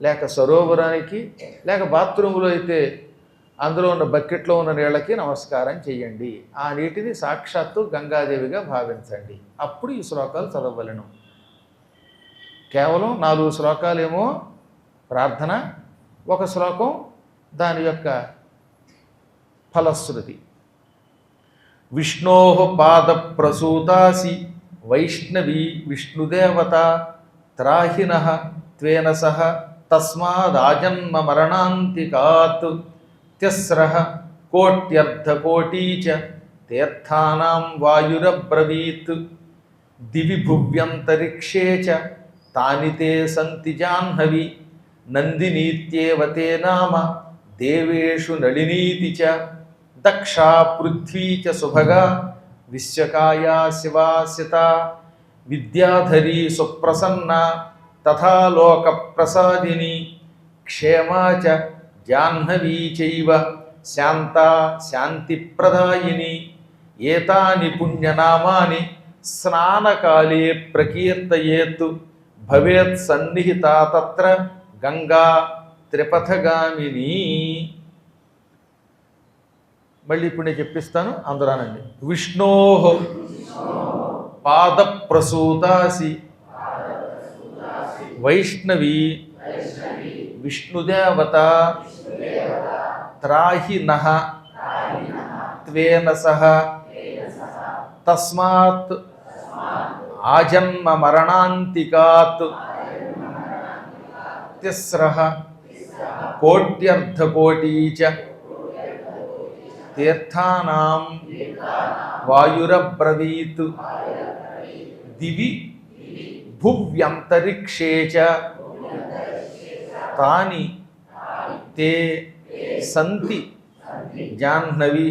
Speaker 1: లేక సరోవరానికి లేక బాత్రూంలో అయితే అందులో ఉన్న బకెట్లో ఉన్న నీళ్ళకి నమస్కారం చేయండి. ఆ నీటిని సాక్షాత్తు గంగాదేవిగా భావించండి. అప్పుడు ఈ శ్లోకాలు చదవలను. కేవలం 4 శ్లోకాలేమో ప్రార్థన, ఒక శ్లోకం దాని యొక్క ఫలశ్రుతి. విష్ణో పాద ప్రసూతాసి వైష్ణవి విష్ణుదేవత త్రాహిన త్వేన సహ తస్మాదాజన్మ మరణాంతికాత్ త్యస్ర కోట్యర్ధకోటీ చ తీర్థానాం వాయురబ్రవీత్ దివి భువ్యంతరిక్షే చ తాని తే సంతి జాహ్నవి నందినీత్యేవ తే నామ దేవేషు నళినీతి చ దక్షా పృథ్వీ చ సుభగా విశ్వకాయా శివాసిత విద్యాధరీ సుప్రసన్న తథా లోక ప్రసాదిని క్షేమా చ జాహ్నవీ చైవ శాంతా శాంతిప్రదాయిని ఏతాని పుణ్యనామాని స్నానకాలే ప్రకీర్తయేత్ భవేత్ సన్నిహితా తత్ర గంగా త్రిపథగామిని. మళ్ళీ ఇప్పుడు నేను చెప్పిస్తాను, అందురానండి. విష్ణో పాద ప్రసూతాసి వైష్ణవి విష్ణుదేవత త్రాహి నః త్వేన సహ తస్మాత్ ఆజన్మ మరణాంతికాత్ తిస్రః కోట్యర్ధకోటీ చ తీర్థానాం వాయురబ్రవీత్ దివి భువ్యంతరిక్షే చ తాని తే సంతి జాహ్నవి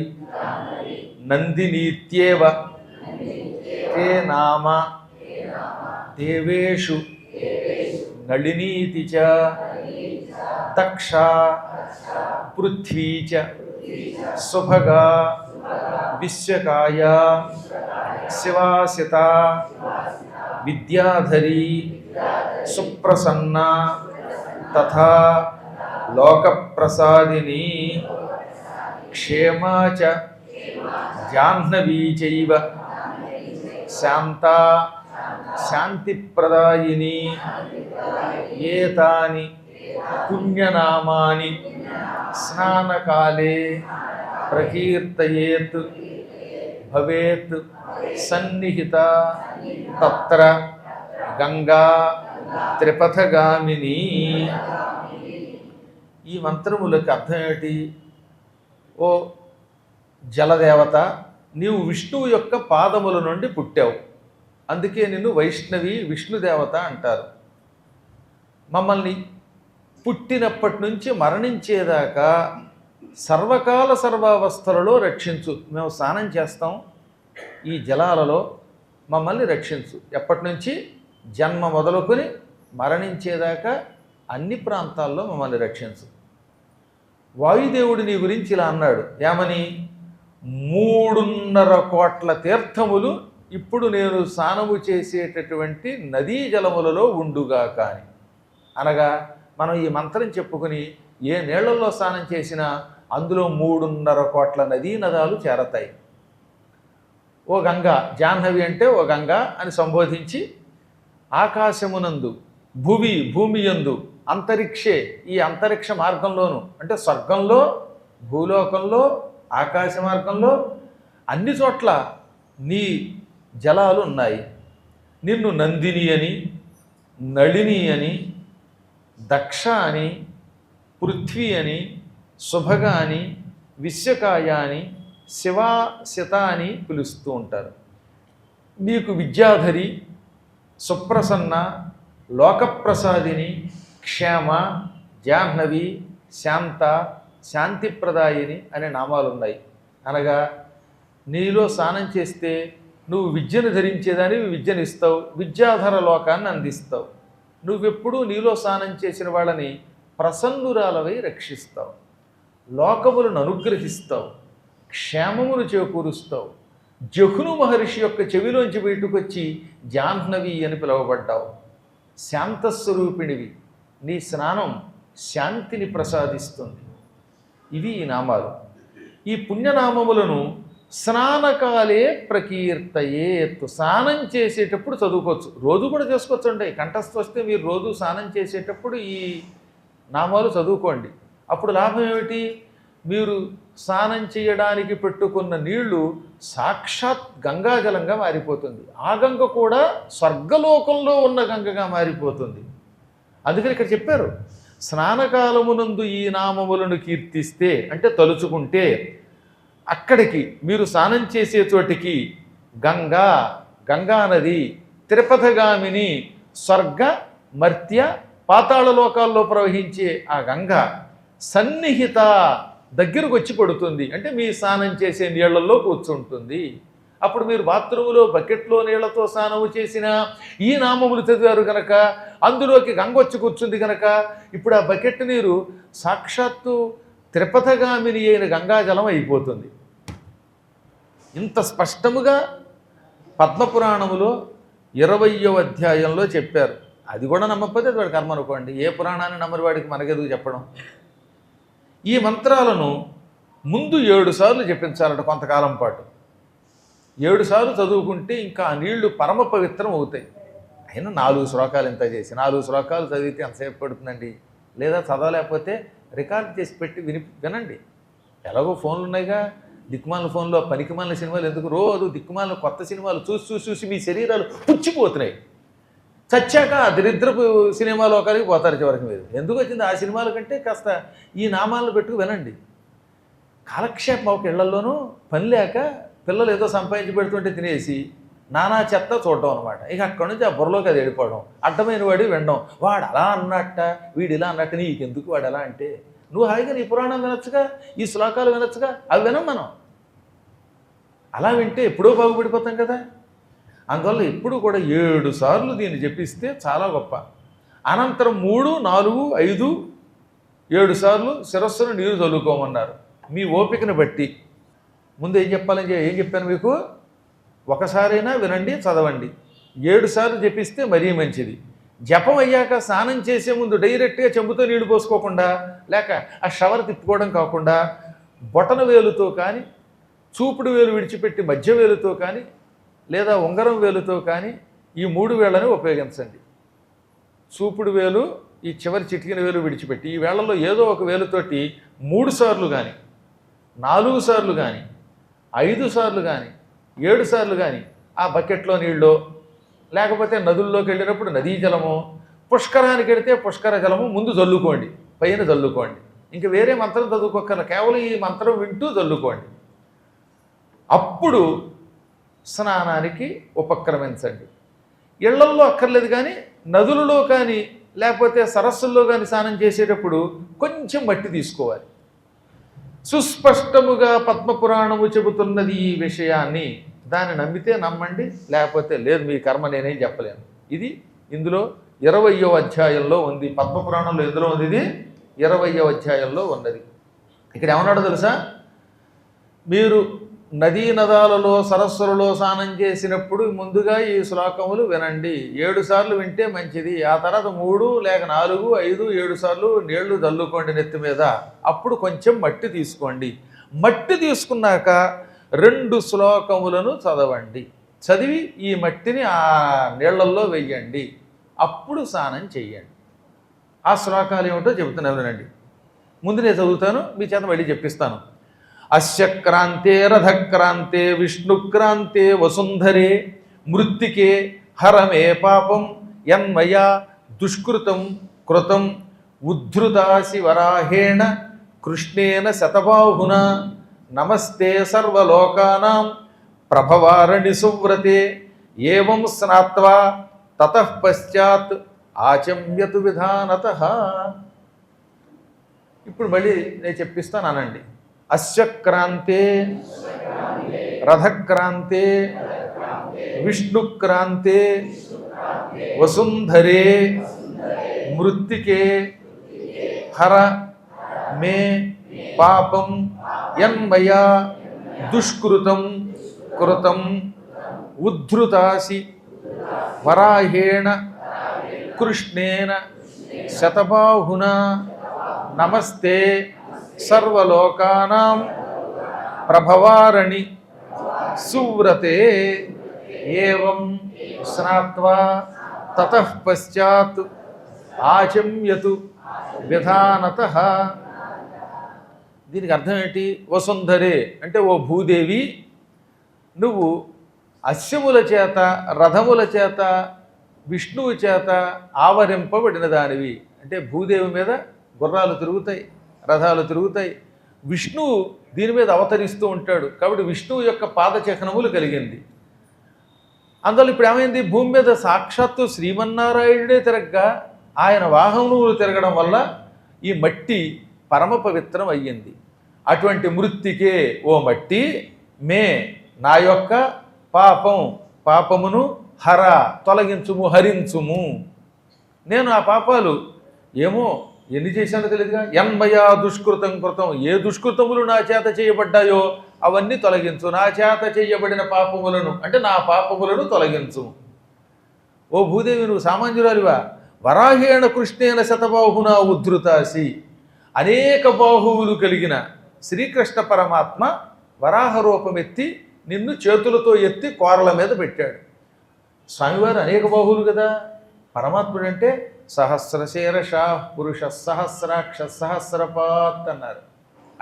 Speaker 1: నందినీత్యేవ తే నామ దేవేషు నళినీతి చ దక్షా పృథ్వీ చ సుభగా విశ్వకాయా శివాసిత విద్యాధరీ సుప్రసన్న తథా లోకప్రసాదిని క్షేమా చ జాహ్నవీ చైవ శాంతా శాంతిప్రదాయిని ఏతాని పుణ్యనామాని స్నానకాలే ప్రకీర్తయేత్ భవేత్ సన్నిహిత తత్ర గంగా త్రిపథగామిని. ఈ మంత్రములకు అర్థం ఏమిటి? ఓ జలదేవత, నీవు విష్ణువు యొక్క పాదముల నుండి పుట్టావు, అందుకే నిన్ను వైష్ణవి విష్ణుదేవత అంటారు. మమ్మల్ని పుట్టినప్పటి నుంచి మరణించేదాకా సర్వకాల సర్వావస్థలలో రక్షించు. మేము స్నానం చేస్తాం ఈ జలాలలో, మమ్మల్ని రక్షించు. ఎప్పటి నుంచి? జన్మ మొదలుకొని మరణించేదాకా అన్ని ప్రాంతాల్లో మమ్మల్ని రక్షించు. వాయుదేవుడు నీ గురించి ఇలా అన్నాడు, ఏమని? 3.5 కోట్ల తీర్థములు ఇప్పుడు నేను స్నానము చేసేటటువంటి నదీ జలములలో ఉండుగా కానీ. అనగా మనం ఈ మంత్రం చెప్పుకుని ఏ నీళ్లలో స్నానం చేసినా అందులో 3.5 కోట్ల నదీ నదాలు చేరతాయి. ఓ గంగా, జాహ్నవి అంటే ఓ గంగా అని సంబోధించి ఆకాశమునందు భూమి యందు అంతరిక్షే, ఈ అంతరిక్ష మార్గంలోను అంటే స్వర్గంలో, భూలోకంలో, ఆకాశ మార్గంలో అన్ని చోట్ల నీ జలాలు ఉన్నాయి. నిన్ను నందిని అని, నళిని అని, దక్ష అని, పృథ్వీ అని, సుభగ అని, విశ్వకాయ అని, శివాసిత అని పిలుస్తూ ఉంటారు. నీకు విద్యాధరి, సుప్రసన్న, లోకప్రసాదిని, క్షేమ, జాహ్నవి, శాంత, శాంతిప్రదాయిని అనే నామాలు ఉన్నాయి. అనగా నీలో స్నానం చేస్తే నువ్వు విద్యను ధరించేదానివి విద్యను ఇస్తావు, విద్యాధర లోకాన్ని అందిస్తావు. నువ్వెప్పుడూ నీలో స్నానం చేసిన వాళ్ళని ప్రసన్నురాలవై రక్షిస్తావు. లోకములను అనుగ్రహిస్తావు, క్షేమమును చేకూరుస్తావు. జహును మహర్షి యొక్క చెవిలోంచి బయటకు వచ్చి జాహ్నవి అని పిలువబడ్డావు. శాంతస్వరూపిణివి, నీ స్నానం శాంతిని ప్రసాదిస్తుంది. ఇవి ఈ నామాలు. ఈ పుణ్యనామములను స్నానకాలే ప్రకీర్తయేత్, స్నానం చేసేటప్పుడు చదువుకోవచ్చు. రోజు కూడా చేసుకోవచ్చు అండి. కంఠస్థ వస్తే మీరు రోజు స్నానం చేసేటప్పుడు ఈ నామాలు చదువుకోండి. అప్పుడు లాభం ఏమిటి? మీరు స్నానం చేయడానికి పెట్టుకున్న నీళ్లు సాక్షాత్ గంగాజలంగా మారిపోతుంది. ఆ గంగ కూడా స్వర్గలోకంలో ఉన్న గంగగా మారిపోతుంది. అందుకని ఇక్కడ చెప్పారు, స్నానకాలమునందు ఈ నామములను కీర్తిస్తే, అంటే తలుచుకుంటే, అక్కడికి మీరు స్నానం చేసే చోటికి గంగా, గంగా నది, తిరుపతిగామిని, స్వర్గ మర్త్య పాతాళ లోకాల్లో ప్రవహించే ఆ గంగ సన్నిహిత దగ్గరకు వచ్చి పడుతుంది. అంటే మీ స్నానం చేసే నీళ్లలో కూర్చుంటుంది. అప్పుడు మీరు బాత్రూములో బకెట్లో నీళ్లతో స్నానము చేసిన ఈ నామములు చదివారు కనుక అందులోకి గంగ వచ్చి కూర్చుంది కనుక ఇప్పుడు ఆ బకెట్ నీరు సాక్షాత్తు తిరుపతిగామిని అయిన గంగాజలం అయిపోతుంది. ఇంత స్పష్టముగా పద్మపురాణములో 20వ అధ్యాయంలో చెప్పారు. అది కూడా నమ్మకపోతే అది వాడి కర్మ అనుకోండి. ఏ పురాణాన్ని నమ్మని వాడికి మనకెదుగు చెప్పడం. ఈ మంత్రాలను ముందు 7 సార్లు జపించాలట కొంతకాలం పాటు. 7 సార్లు చదువుకుంటే ఇంకా ఆ నీళ్లు పరమ పవిత్రం అవుతాయి. అయినా 4 శ్లోకాలు ఎంత చేసి 4 శ్లోకాలు చదివితే ఎంతసేపు పడుతుందండి? లేదా చదవలేకపోతే రికార్డ్ చేసి పెట్టి వినండి. ఎలాగో ఫోన్లు ఉన్నాయిగా, దిక్కుమాల ఫోన్లో పనికిమాలిన సినిమాలు ఎందుకు? రోజు దిక్కుమాలిన కొత్త సినిమాలు చూసి చూసి మీ శరీరాలు పుచ్చిపోతున్నాయి. చచ్చాక ఆ దరిద్రపు సినిమా లోకాలకి పోతారు చివరికి. మీరు ఎందుకు వచ్చింది ఆ సినిమాల కంటే కాస్త ఈ నామాలను పెట్టుకు వినండి. కాలక్షేపం ఒక ఇళ్లలోనూ పని లేక పిల్లలు ఏదో సంపాదించి పెడుతుంటే తినేసి నానా చెత్త చూడడం అనమాట. ఇక అక్కడి నుంచి ఆ బుర్రలోకి అది వెళ్ళిపోవడం, అడ్డమైన వాడు వినడం. వాడు అలా అన్నట్ట, వీడు ఇలా అన్నట్టు, నీకెందుకు వాడు ఎలా అంటే? నువ్వు హాయిగా నీ పురాణం వినొచ్చుగా, ఈ శ్లోకాలు వినొచ్చుగా, అవి వినం మనం. అలా వింటే ఎప్పుడో బాగుపడిపోతాం కదా. అందువల్ల ఎప్పుడు కూడా 7 సార్లు దీన్ని జపిస్తే చాలా గొప్ప. అనంతరం 3, 4, 5, 7 సార్లు శిరస్సును నీరు చల్లుకోమన్నారు. మీ ఓపికను బట్టి. ముందు ఏం చెప్పాను మీకు? ఒకసారైనా వినండి, చదవండి. 7 సార్లు జపిస్తే మరీ మంచిది. జపం అయ్యాక స్నానం చేసే ముందు డైరెక్ట్గా చెంబుతో నీళ్లు పోసుకోకుండా, లేక ఆ షవర్ తిప్పుకోవడం కాకుండా, బొటన వేలుతో కానీ, చూపుడు వేలు విడిచిపెట్టి మధ్య వేలుతో కానీ, లేదా ఉంగరం వేలుతో కానీ ఈ 3 వేళ్ళని ఉపయోగించండి. చూపుడు వేలు, ఈ చివరి చిటికిన వేలు విడిచిపెట్టి ఈ వేళ్లలో ఏదో ఒక వేలుతోటి 3 సార్లు కానీ, 4 సార్లు కానీ, 5 సార్లు కానీ, 7 సార్లు కానీ ఆ బకెట్లో నీళ్ళు, లేకపోతే నదుల్లోకి వెళ్ళినప్పుడు నదీ జలము, పుష్కరానికి వెళితే పుష్కర జలము ముందు చల్లుకోండి, పైన చల్లుకోండి. ఇంక వేరే మంత్రం చదువుకోకర్ల, కేవలం ఈ మంత్రం వింటూ చల్లుకోండి. అప్పుడు స్నానానికి ఉపక్రమించండి. ఇళ్లల్లో అక్కర్లేదు కానీ నదులలో కానీ లేకపోతే సరస్సుల్లో కానీ స్నానం చేసేటప్పుడు కొంచెం మట్టి తీసుకోవాలి. సుస్పష్టముగా పద్మపురాణము చెబుతున్నది ఈ విషయాన్ని. దాన్ని నమ్మితే నమ్మండి, లేకపోతే లేదు, మీ కర్మ, నేనేం చెప్పలేను. ఇది ఇందులో 20వ అధ్యాయంలో ఉంది. పద్మపురాణంలో ఎందులో ఉంది? ఇది 20వ అధ్యాయంలో ఉన్నది. ఇక్కడ ఏమన్నాడో తెలుసా? మీరు నదీ నదాలలో సరస్సులలో స్నానం చేసినప్పుడు ముందుగా ఈ శ్లోకములు వినండి. 7 సార్లు వింటే మంచిది. ఆ తర్వాత 3 లేక 4, 5, 7 సార్లు నీళ్లు చల్లుకోండి నెత్తి మీద. అప్పుడు కొంచెం మట్టి తీసుకోండి. మట్టి తీసుకున్నాక 2 శ్లోకములను చదవండి. చదివి ఈ మట్టిని ఆ నీళ్లల్లో వెయ్యండి. అప్పుడు స్నానం చెయ్యండి. ఆ శ్లోకాలు ఏమిటో చెబుతున్నాను వినండి. ముందు నేను చదువుతాను, మీ చేత మళ్ళీ చెప్పిస్తాను. అస్య క్రాంతే రథక్రాంతే విష్ణుక్రాంతే వసుంధరే మృత్తికే హరమే పాపం యన్మయా దుష్కృతం కృతం ఉద్ధృతాసి వరాహేణ కృష్ణేన శతబాహున నమస్తే సర్వలోకానాం ప్రభవారణి సువ్రతే ఏవం స్నాత్వా తతః పశ్చాత్ ఆచమ్యతు విధానతః. ఇప్పుడు మళ్ళీ నేను చెప్పిస్తాను, అనండి. అస్య క్రాంతే రథక్రాంతే విష్ణుక్రాంతే వసుంధరే మృత్తికే హర మే పాపం యన్మయా దుష్కృతం కృతం ఉద్ధృతాసి వరాహేణ కృష్ణేన శతబాహునా నమస్తే సర్వలోకానాం ప్రభవారణి సువ్రతే ఏవం స్నాత్వా తతః పశ్చాత్ ఆచమ్యతు విధానతః. దీనికి అర్థం ఏంటి? వసుంధరే అంటే ఓ భూదేవి, నువ్వు అశ్వముల చేత రథముల చేత విష్ణువు చేత ఆవరింపబడిన దానివి. అంటే భూదేవి మీద గుర్రాలు తిరుగుతాయి, రథాలు తిరుగుతాయి. విష్ణువు దీని మీద అవతరిస్తూ ఉంటాడు కాబట్టి విష్ణువు యొక్క పాదచిహ్నములు కలిగింది. అందువల్ల ఇప్పుడు ఏమైంది? భూమి మీద సాక్షాత్తు శ్రీమన్నారాయణుడే తిరగ్గా ఆయన వాహనములు తిరగడం వల్ల ఈ మట్టి పరమ పవిత్రం అయ్యింది. అటువంటి మృత్తికే ఓ మట్టి మే నా యొక్క పాపమును హర తొలగించుము, హరించుము. నేను ఆ పాపాలు ఏమో ఎన్ని చేశానో తెలియదుగా. యన్మయా దుష్కృతం కృతం, ఏ దుష్కృతములు నా చేత చేయబడ్డాయో అవన్నీ తొలగించు. నా చేత చేయబడిన పాపములను అంటే నా పాపములను తొలగించు. ఓ భూదేవి, నువ్వు సామాన్యురాలివా? వరాహేణ కృష్ణేన శతబాహునా ఉద్ధృతాసి, అనేక బాహువులు కలిగిన శ్రీకృష్ణ పరమాత్మ వరాహ రూపమెత్తి నిన్ను చేతులతో ఎత్తి కోరల మీద పెట్టాడు. స్వామివారు అనేక బాహువులు కదా. పరమాత్ముడు అంటే సహస్రశీర్ష పురుష సహస్రాక్ష సహస్రపాత్ అన్నారు.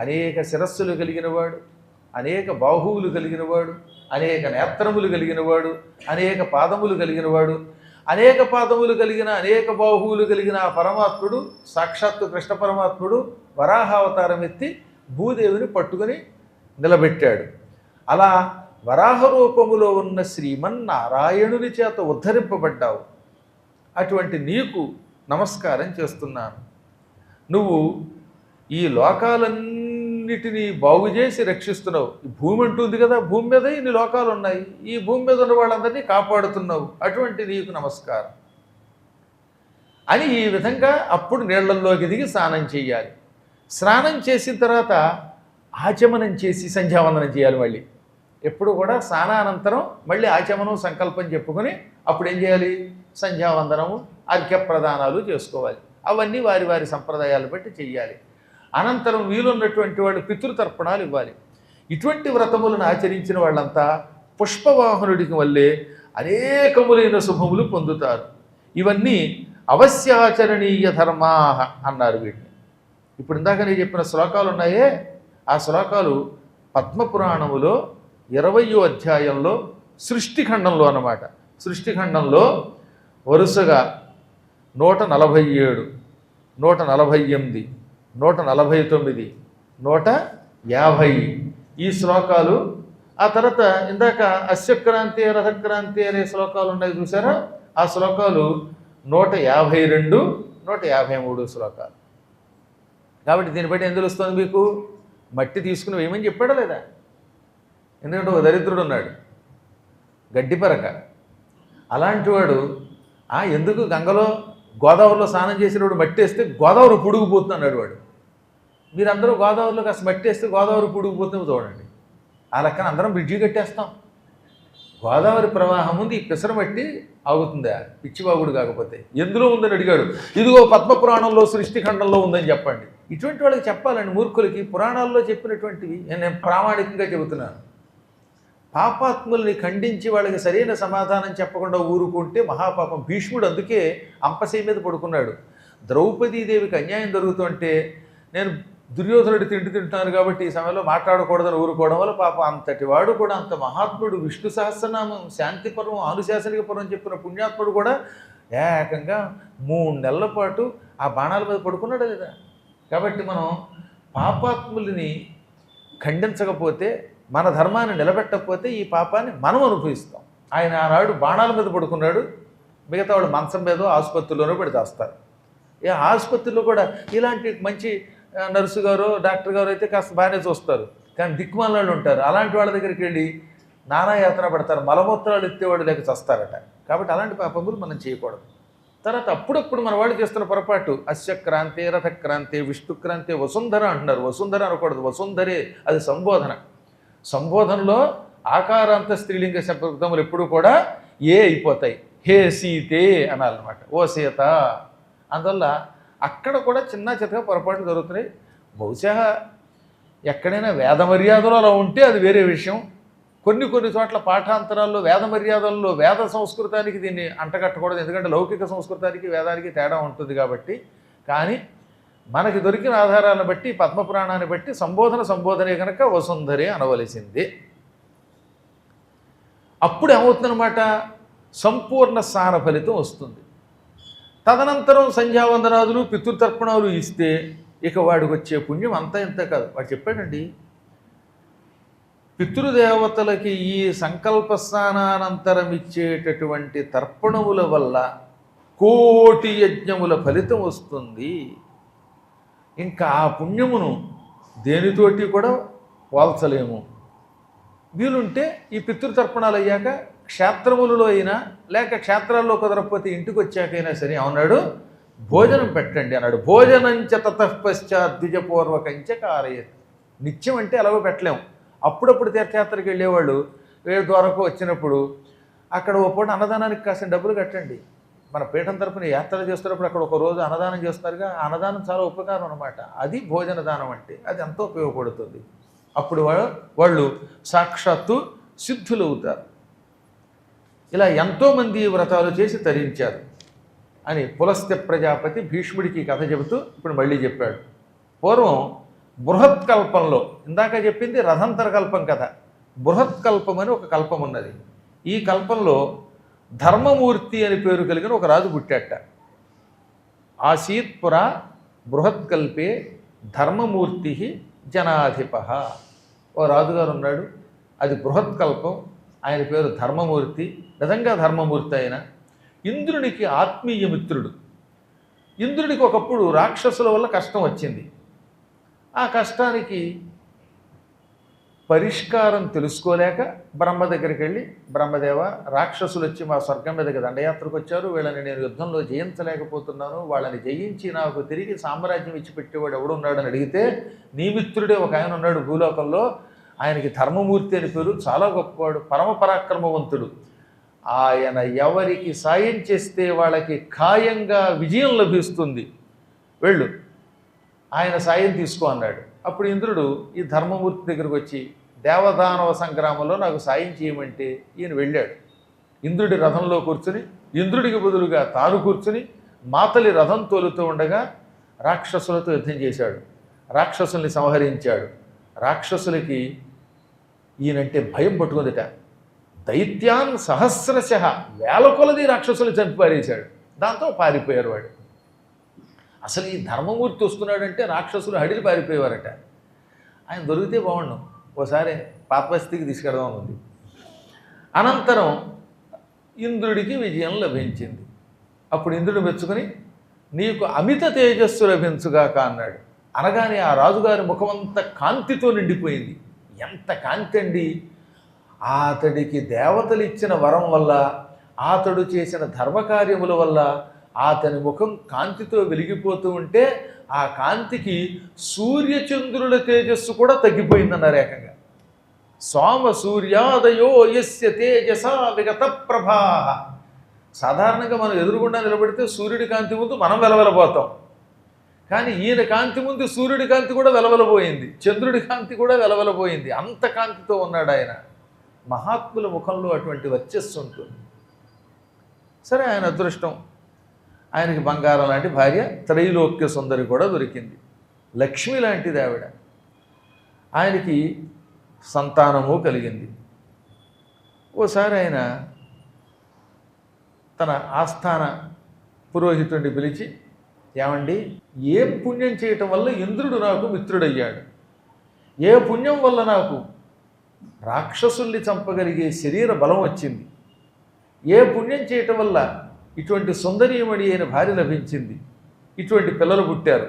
Speaker 1: అనేక శిరస్సులు కలిగినవాడు, అనేక బాహువులు కలిగినవాడు, అనేక నేత్రములు కలిగినవాడు, అనేక పాదములు కలిగినవాడు. అనేక పాదములు కలిగిన అనేక బాహువులు కలిగిన ఆ పరమాత్ముడు సాక్షాత్తు కృష్ణ పరమాత్ముడు వరాహావతారం ఎత్తి భూదేవిని పట్టుకొని నిలబెట్టాడు. అలా వరాహ రూపములో ఉన్న శ్రీమన్నారాయణుని చేత ఉద్ధరింపబడ్డావు. అటువంటి నీకు నమస్కారం చేస్తున్నాను. నువ్వు ఈ లోకాలన్నిటినీ బాగు చేసి రక్షిస్తున్నావు. ఈ భూమి అంటుంది కదా, భూమి మీద ఇన్ని లోకాలు ఉన్నాయి, ఈ భూమి మీద ఉన్న వాళ్ళందరినీ కాపాడుతున్నావు. అటువంటి నీకు నమస్కారం అని ఈ విధంగా అప్పుడు నీళ్లల్లోకి దిగి స్నానం చేయాలి. స్నానం చేసిన తర్వాత ఆచమనం చేసి సంధ్యావందనం చేయాలి. మళ్ళీ ఎప్పుడు కూడా స్నానానంతరం మళ్ళీ ఆచమనం సంకల్పం చెప్పుకొని అప్పుడు ఏం చేయాలి? సంధ్యావందనము అర్ఘ్యప్రదానాలు చేసుకోవాలి. అవన్నీ వారి వారి సంప్రదాయాలు బట్టి చెయ్యాలి. అనంతరం వీలున్నటువంటి వాళ్ళు పితృతర్పణాలు ఇవ్వాలి. ఇటువంటి వ్రతములను ఆచరించిన వాళ్ళంతా పుష్పవాహనుడికి వల్లే అనేకములైన శుభములు పొందుతారు. ఇవన్నీ అవశ్యాచరణీయ ధర్మాహ అన్నారు వీటిని. ఇప్పుడు ఇందాక నేను చెప్పిన శ్లోకాలు ఉన్నాయే, ఆ శ్లోకాలు పద్మపురాణములో 20వ అధ్యాయంలో సృష్టిఖండంలో అన్నమాట. సృష్టిఖండంలో వరుసగా 147, 148, 149, 150 ఈ శ్లోకాలు. ఆ తర్వాత ఇందాక అశ్వక్రాంతి రథక్రాంతి అనే శ్లోకాలు ఉన్నాయి చూసారా, ఆ శ్లోకాలు 152, 153 శ్లోకాలు. కాబట్టి దీన్ని బట్టి ఏం తెలుస్తుంది మీకు? మట్టి తీసుకుని వేయమని చెప్పాడా లేదా? ఎందుకంటే ఒక దరిద్రుడు ఉన్నాడు, గడ్డిపరక. అలాంటి వాడు ఎందుకు గంగలో గోదావరిలో స్నానం చేసినప్పుడు మట్టి వేస్తే గోదావరి పుడుగుపోతున్నాడు వాడు. మీరందరూ గోదావరిలో కాస్త మట్టి వేస్తే గోదావరి పుడుగుపోతుంది చూడండి. ఆ లెక్కన అందరం బ్రిడ్జి కట్టేస్తాం. గోదావరి ప్రవాహం ఉంది, ఈ పిసరమట్టి ఆగుతుందా? పిచ్చిబాగుడు కాకపోతే. ఎందులో ఉందని అడిగాడు. ఇదిగో పద్మపురాణంలో సృష్టిఖండంలో ఉందని చెప్పండి. ఇటువంటి వాళ్ళకి చెప్పాలండి, మూర్ఖులకి. పురాణాల్లో చెప్పినటువంటివి నేను ప్రామాణికంగా చెబుతున్నాను. పాపాత్ముల్ని ఖండించి వాళ్ళకి సరైన సమాధానం చెప్పకుండా ఊరుకుంటే మహాపాపం. భీష్ముడు అందుకే అంపశయ మీద పడుకున్నాడు. ద్రౌపదీదేవికి అన్యాయం జరుగుతుంటే నేను దుర్యోధనుడి తింటున్నాను కాబట్టి ఈ సమయంలో మాట్లాడకూడదని ఊరుకోవడం వల్ల పాప అంతటి వాడు కూడా, అంత మహాత్ముడు, విష్ణు సహస్రనామం, శాంతిపర్వం, ఆనుశాసనిక పర్వం చెప్పిన పుణ్యాత్ముడు కూడా ఏకంగా 3 నెలల పాటు ఆ బాణాల మీద పడుకున్నాడు లేదా. కాబట్టి మనం పాపాత్ములని ఖండించకపోతే, మన ధర్మాన్ని నిలబెట్టకపోతే ఈ పాపాన్ని మనం అనుభవిస్తాం. ఆయన ఆనాడు బాణాల మీద పడుకున్నాడు, మిగతా వాళ్ళు మంచం మీదో ఆసుపత్రిలోనో పెడితే వస్తారు. ఆసుపత్రిలో కూడా ఇలాంటి మంచి నర్సు గారు డాక్టర్ గారు అయితే కాస్త బాగానే చూస్తారు, కానీ దిక్కుమాల వాళ్ళు ఉంటారు. అలాంటి వాళ్ళ దగ్గరికి వెళ్ళి నానా యాతన పడతారు, మలమూత్రాలు ఎత్తేవాడు లేక చస్తారట. కాబట్టి అలాంటి పాపములు మనం చేయకూడదు. తర్వాత అప్పుడప్పుడు మన వాళ్ళు చేస్తున్న పొరపాటు అస్య క్రాంతే రథక్రాంతే విష్ణుక్రాంతే వసుంధర అంటున్నారు. వసుంధర అనకూడదు, వసుంధరే, అది సంబోధన. సంబోధనలో ఆకారాంత స్త్రీలింగ శబ్దములు ఎప్పుడు కూడా ఏ అయిపోతాయి. హే సీతే అనాలన్నమాట, ఓ సీత. అందువల్ల అక్కడ కూడా చిన్న చితగా పొరపాట్లు జరుగుతున్నాయి. బహుశా ఎక్కడైనా వేద మర్యాదలు అలా ఉంటే అది వేరే విషయం. కొన్ని చోట్ల పాఠాంతరాల్లో వేద మర్యాదల్లో వేద సంస్కృతానికి దీన్ని అంటగట్టకూడదు, ఎందుకంటే లౌకిక సంస్కృతానికి వేదానికి తేడా ఉంటుంది కాబట్టి. కానీ మనకి దొరికిన ఆధారాలను బట్టి, పద్మపురాణాన్ని బట్టి సంబోధనే కనుక వసుంధరే అనవలసింది. అప్పుడు ఏమవుతుందన్నమాట, సంపూర్ణ సార ఫలితం వస్తుంది. తదనంతరం సంధ్యావందనాదులు పితృతర్పణాలు ఇస్తే ఇక వాడికి వచ్చే పుణ్యం అంతా ఇంత కాదు. వాడు చెప్పాడండి, పితృదేవతలకి ఈ సంకల్ప స్నానానంతరం ఇచ్చేటటువంటి తర్పణముల వల్ల 1,000,000 యజ్ఞముల ఫలితం వస్తుంది. ఇంకా ఆ పుణ్యమును దేనితోటి కూడా పోల్చలేము. వీలుంటే ఈ పితృతర్పణాలు అయ్యాక క్షేత్రములలో అయినా, లేక క్షేత్రాల్లో కుదరకపోతే ఇంటికి వచ్చాకైనా సరే అన్నాడు, భోజనం పెట్టండి అన్నాడు. భోజనంచ తతఃపశ్చాత్ ద్విజపూర్వకంచ కారయత్. నిత్యం అంటే ఎలాగో పెట్టలేము. అప్పుడప్పుడు తీర్థయాత్రకి వెళ్ళేవాళ్ళు వేరే ద్వారకు వచ్చినప్పుడు అక్కడ ఓ పూట అన్నదానానికి కాసిన డబ్బులు కట్టండి. మన పీఠం తరపున యాత్రలు చేస్తున్నప్పుడు అక్కడ ఒక రోజు అన్నదానం చేస్తారుగా, ఆ అన్నదానం చాలా ఉపకారం అనమాట. అది భోజన దానం అంటే, అది ఎంతో ఉపయోగపడుతుంది. అప్పుడు వాళ్ళు సాక్షాత్తు సిద్ధులు అవుతారు. ఇలా ఎంతోమంది వ్రతాలు చేసి తరించారు అని పులస్త్య ప్రజాపతి భీష్ముడికి కథ చెబుతూ ఇప్పుడు మళ్ళీ చెప్పాడు. పూర్వం బృహత్కల్పంలో, ఇందాక చెప్పింది రథంతర కల్పం కథ, బృహత్కల్పం అని ఒక కల్పం ఉన్నది. ఈ కల్పంలో ధర్మమూర్తి అని పేరు కలిగిన ఒక రాజు పుట్టాట. ఆసీత్పుర బృహత్కల్పే ధర్మమూర్తి జనాధిప. ఓ రాజుగారు ఉన్నాడు, అది బృహత్కల్పం, ఆయన పేరు ధర్మమూర్తి. నిజంగా ధర్మమూర్తి ఆయన ఇంద్రునికి ఆత్మీయ మిత్రుడు. ఇంద్రుడికి ఒకప్పుడు రాక్షసుల వల్ల కష్టం వచ్చింది. ఆ కష్టానికి పరిష్కారం తెలుసుకోలేక బ్రహ్మ దగ్గరికి వెళ్ళి, బ్రహ్మదేవ, రాక్షసులు వచ్చి మా స్వర్గం మీదకి దండయాత్రకు వచ్చారు, వీళ్ళని నేను యుద్ధంలో జయించలేకపోతున్నాను, వాళ్ళని జయించి నాకు తిరిగి సామ్రాజ్యం ఇచ్చి పెట్టేవాడు ఎవడున్నాడని అడిగితే, నీ మిత్రుడే ఒక ఆయన ఉన్నాడు భూలోకంలో, ఆయనకి ధర్మమూర్తి అని పేరు, చాలా గొప్పవాడు, పరమ పరాక్రమవంతుడు, ఆయన ఎవరికి సాయం చేస్తే వాళ్ళకి ఖాయంగా విజయం లభిస్తుంది, వెళ్ళు, ఆయన సాయం తీసుకో అన్నాడు. అప్పుడు ఇంద్రుడు ఈ ధర్మమూర్తి దగ్గరకు వచ్చి, దేవదానవ సంగ్రామంలో నాకు సాయం చేయమంటే ఈయన వెళ్ళాడు. ఇంద్రుడి రథంలో కూర్చుని, ఇంద్రుడికి బదులుగా తాను కూర్చుని మాతలి రథం తోలుతూ ఉండగా రాక్షసులతో యుద్ధం చేశాడు, రాక్షసుల్ని సంహరించాడు. రాక్షసులకి ఈయనంటే భయం పట్టుకుందిట. దైత్యాన్ సహస్రశః, వేల కొలది రాక్షసులు చంపిపారేశాడు. దాంతో పారిపోయారు వాడు. అసలు ఈ ధర్మమూర్తి వస్తున్నాడంటే రాక్షసులు హడిలి పారిపోయేవారట. ఆయన దొరికితే బాగుండు, ఓసారి పాపస్థితికి తీసుకెడదాం ఉంది. అనంతరం ఇంద్రుడికి విజయం లభించింది. అప్పుడు ఇంద్రుడు మెచ్చుకొని, నీకు అమిత తేజస్సు లభించుగాక అన్నాడు. అనగానే ఆ రాజుగారి ముఖమంతా కాంతితో నిండిపోయింది. ఎంత కాంతి అండి! అతడికి దేవతలు ఇచ్చిన వరం వల్ల, అతడు చేసిన ధర్మకార్యముల వల్ల అతని ముఖం కాంతితో వెలిగిపోతూ ఉంటే ఆ కాంతికి సూర్యచంద్రుల తేజస్సు కూడా తగ్గిపోయిందన్నారు ఏకంగా. సోమ సూర్యాదయో యస్య తేజసా విగత ప్రభా. సాధారణంగా మనం ఎదురుగుండా నిలబడితే సూర్యుడి కాంతి ముందు మనం వెలవెలబోతాం, కానీ ఈయన కాంతి ముందు సూర్యుడి కాంతి కూడా వెలవెలబోయింది, చంద్రుడి కాంతి కూడా వెలవెలబోయింది. అంత కాంతితో ఉన్నాడు ఆయన. మహాత్ముల ముఖంలో అటువంటి వర్చస్సు ఉంటుంది. సరే, ఆయన అదృష్టం, ఆయనకి బంగారం లాంటి భార్య, త్రైలోక్య సుందరి కూడా దొరికింది, లక్ష్మి లాంటిది ఆవిడ. ఆయనకి సంతానము కలిగింది. ఓసారి ఆయన తన ఆస్థాన పురోహితుడిని పిలిచి, ఏమండి, ఏం పుణ్యం చేయటం వల్ల ఇంద్రుడు నాకు మిత్రుడయ్యాడు, ఏ పుణ్యం వల్ల నాకు రాక్షసుల్ని చంపగలిగే శరీర బలం వచ్చింది, ఏ పుణ్యం చేయటం వల్ల ఇటువంటి సుందరీమణి అయిన భార్య లభించింది, ఇటువంటి పిల్లలు పుట్టారు,